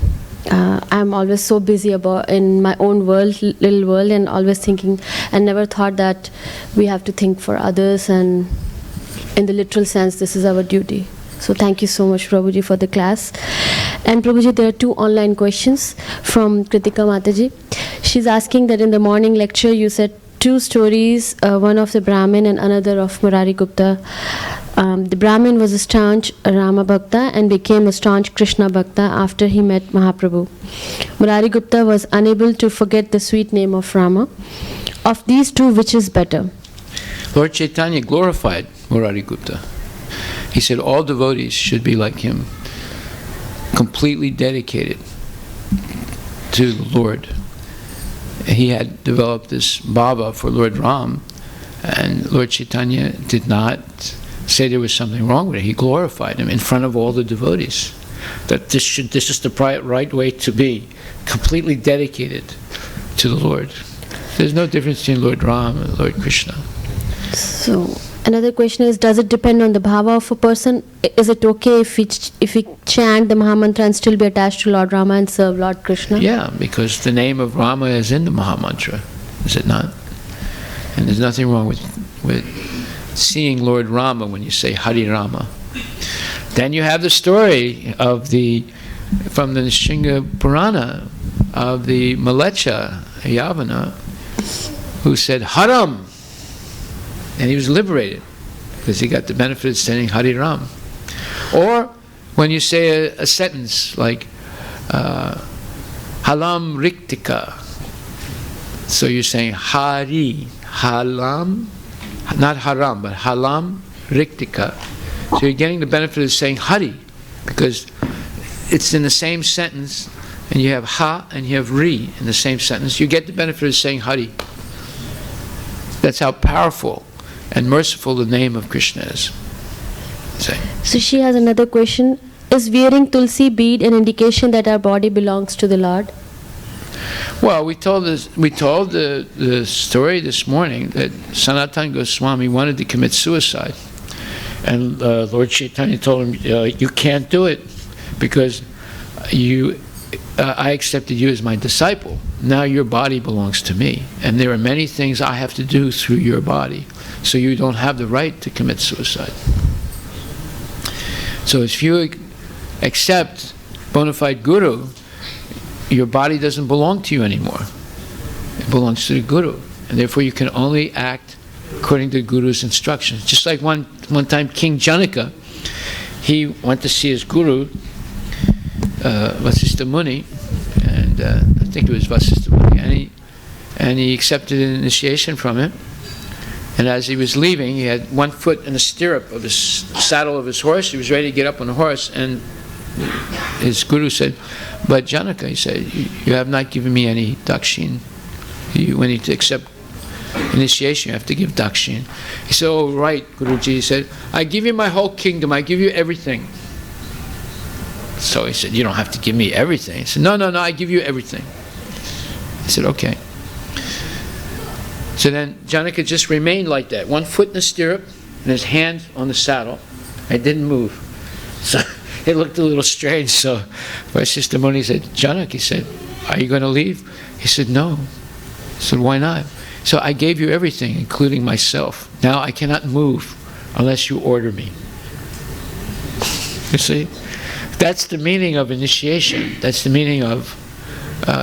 I'm always so busy about in my own world, little world, and always thinking, and never thought that we have to think for others, and in the literal sense, this is our duty. So thank you so much, Prabhuji, for the class. And Prabhuji, there are 2 online questions from Kritika Mataji. She's asking that in the morning lecture you said 2 stories, one of the Brahmin and another of Murari Gupta. The Brahmin was a staunch Rama Bhakta and became a staunch Krishna Bhakta after he met Mahaprabhu. Murari Gupta was unable to forget the sweet name of Rama. Of these 2, which is better? Lord Chaitanya glorified Murari Gupta. He said all devotees should be like him, completely dedicated to the Lord. He had developed this bhava for Lord Ram, and Lord Chaitanya did not say there was something wrong with it. He glorified him in front of all the devotees, that this is the right way to be, completely dedicated to the Lord. There's no difference between Lord Ram and Lord Krishna. So, Another question is, does it depend on the bhava of a person? Is it okay if we chant the Mahamantra and still be attached to Lord Rama and serve Lord Krishna? Yeah, because the name of Rama is in the Mahamantra, is it not? And there's nothing wrong with seeing Lord Rama when you say Hari Rama. Then you have the story of from the Nishinga Purana of the Malecha Yavana who said Haram, and he was liberated because he got the benefit of saying Hari Ram. Or when you say a sentence like Halam Riktika, so you're saying Hari, Halam, not Haram, but Halam Riktika. So you're getting the benefit of saying Hari, because it's in the same sentence, and you have Ha and you have Ri in the same sentence. You get the benefit of saying Hari. That's how powerful and merciful the name of Krishna is. So she has another question. Is wearing tulsi bead an indication that our body belongs to the Lord? Well, we told the story this morning that Sanatana Goswami wanted to commit suicide. And Lord Chaitanya told him, you can't do it because I accepted you as my disciple. Now your body belongs to me. And there are many things I have to do through your body. So you don't have the right to commit suicide. So if you accept bona fide guru, your body doesn't belong to you anymore. It belongs to the guru. And therefore you can only act according to the guru's instructions. Just like one time King Janaka, he went to see his guru, Vasistha Muni, and I think it was Vasistha Muni, and he accepted an initiation from him. And as he was leaving, he had one foot in the stirrup of the saddle of his horse. He was ready to get up on the horse, and his guru said, "But Janaka," he said, "you have not given me any dakshin. When you accept initiation, you have to give dakshin." He said, "Oh, right, Guruji." He said, "I give you my whole kingdom. I give you everything." So he said, "You don't have to give me everything." He said, No, I give you everything." He said, "Okay." So then Janaka just remained like that, one foot in the stirrup and his hand on the saddle. It didn't move. So it looked a little strange. So Vasistha Muni said, "Janaka," he said, "are you going to leave?" He said, "No." He said, "Why not?" So I gave you everything, including myself. Now I cannot move unless you order me. You see? That's the meaning of initiation. That's the meaning of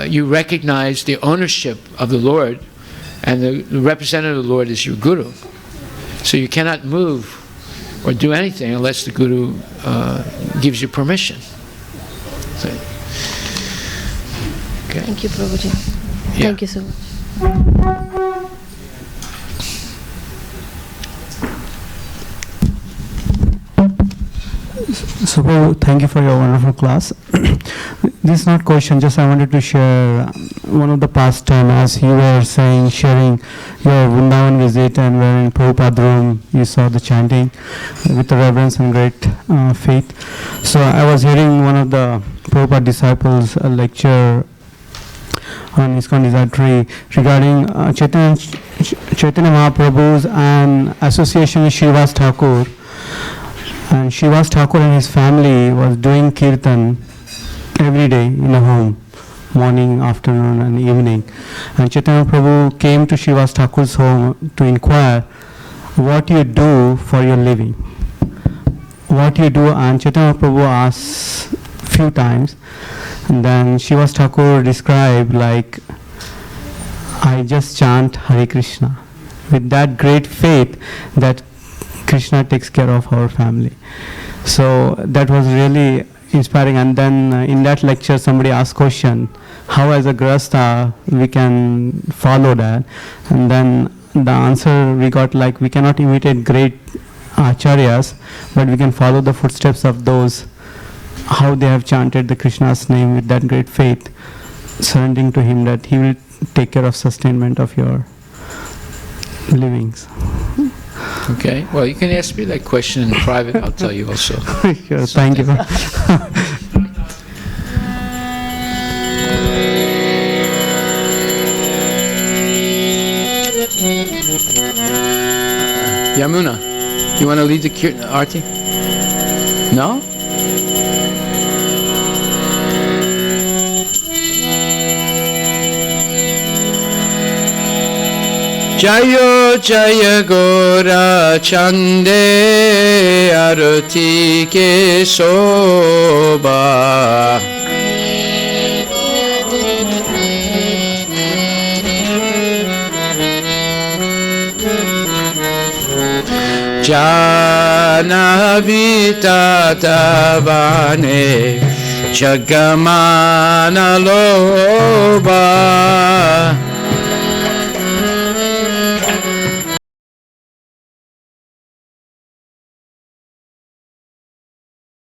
you recognize the ownership of the Lord, and the representative of the Lord is your guru. So you cannot move or do anything unless the guru gives you permission. So, okay. Thank you, Prabhuji. Yeah. Thank you so much. So, Prabhu, thank you for your wonderful class. This is not question, just I wanted to share one of the pastime as you were saying, sharing your Vrindavan visit and were in Prabhupada room, you saw the chanting with the reverence and great faith. So I was hearing one of the Prabhupada disciples lecture on ISKCON Desiratory regarding Chaitanya Mahaprabhu's and association with Srivas Thakur. And Srivas Thakur and his family was doing kirtan every day in a home, morning, afternoon and evening. And Chaitanya Mahaprabhu came to Srivas Thakur's home to inquire what you do for your living. What you do, and Chaitanya Mahaprabhu asked few times, and then Srivas Thakur described like, I just chant Hare Krishna with that great faith that Krishna takes care of our family. So that was really inspiring. And then in that lecture somebody asked question, how as a grahastha we can follow that? And then the answer we got like, we cannot imitate great acharyas, but we can follow the footsteps of those, how they have chanted the Krishna's name with that great faith, surrendering to him that he will take care of sustainment of your livings. Okay, well, you can ask me that question in private, I'll tell you also. Sure, thank you. Yamuna. You want to lead the Aarti? No? Jayo Jaya Gora Chande Arati Ke Soba Jana Vita Tavane Jagamana Loba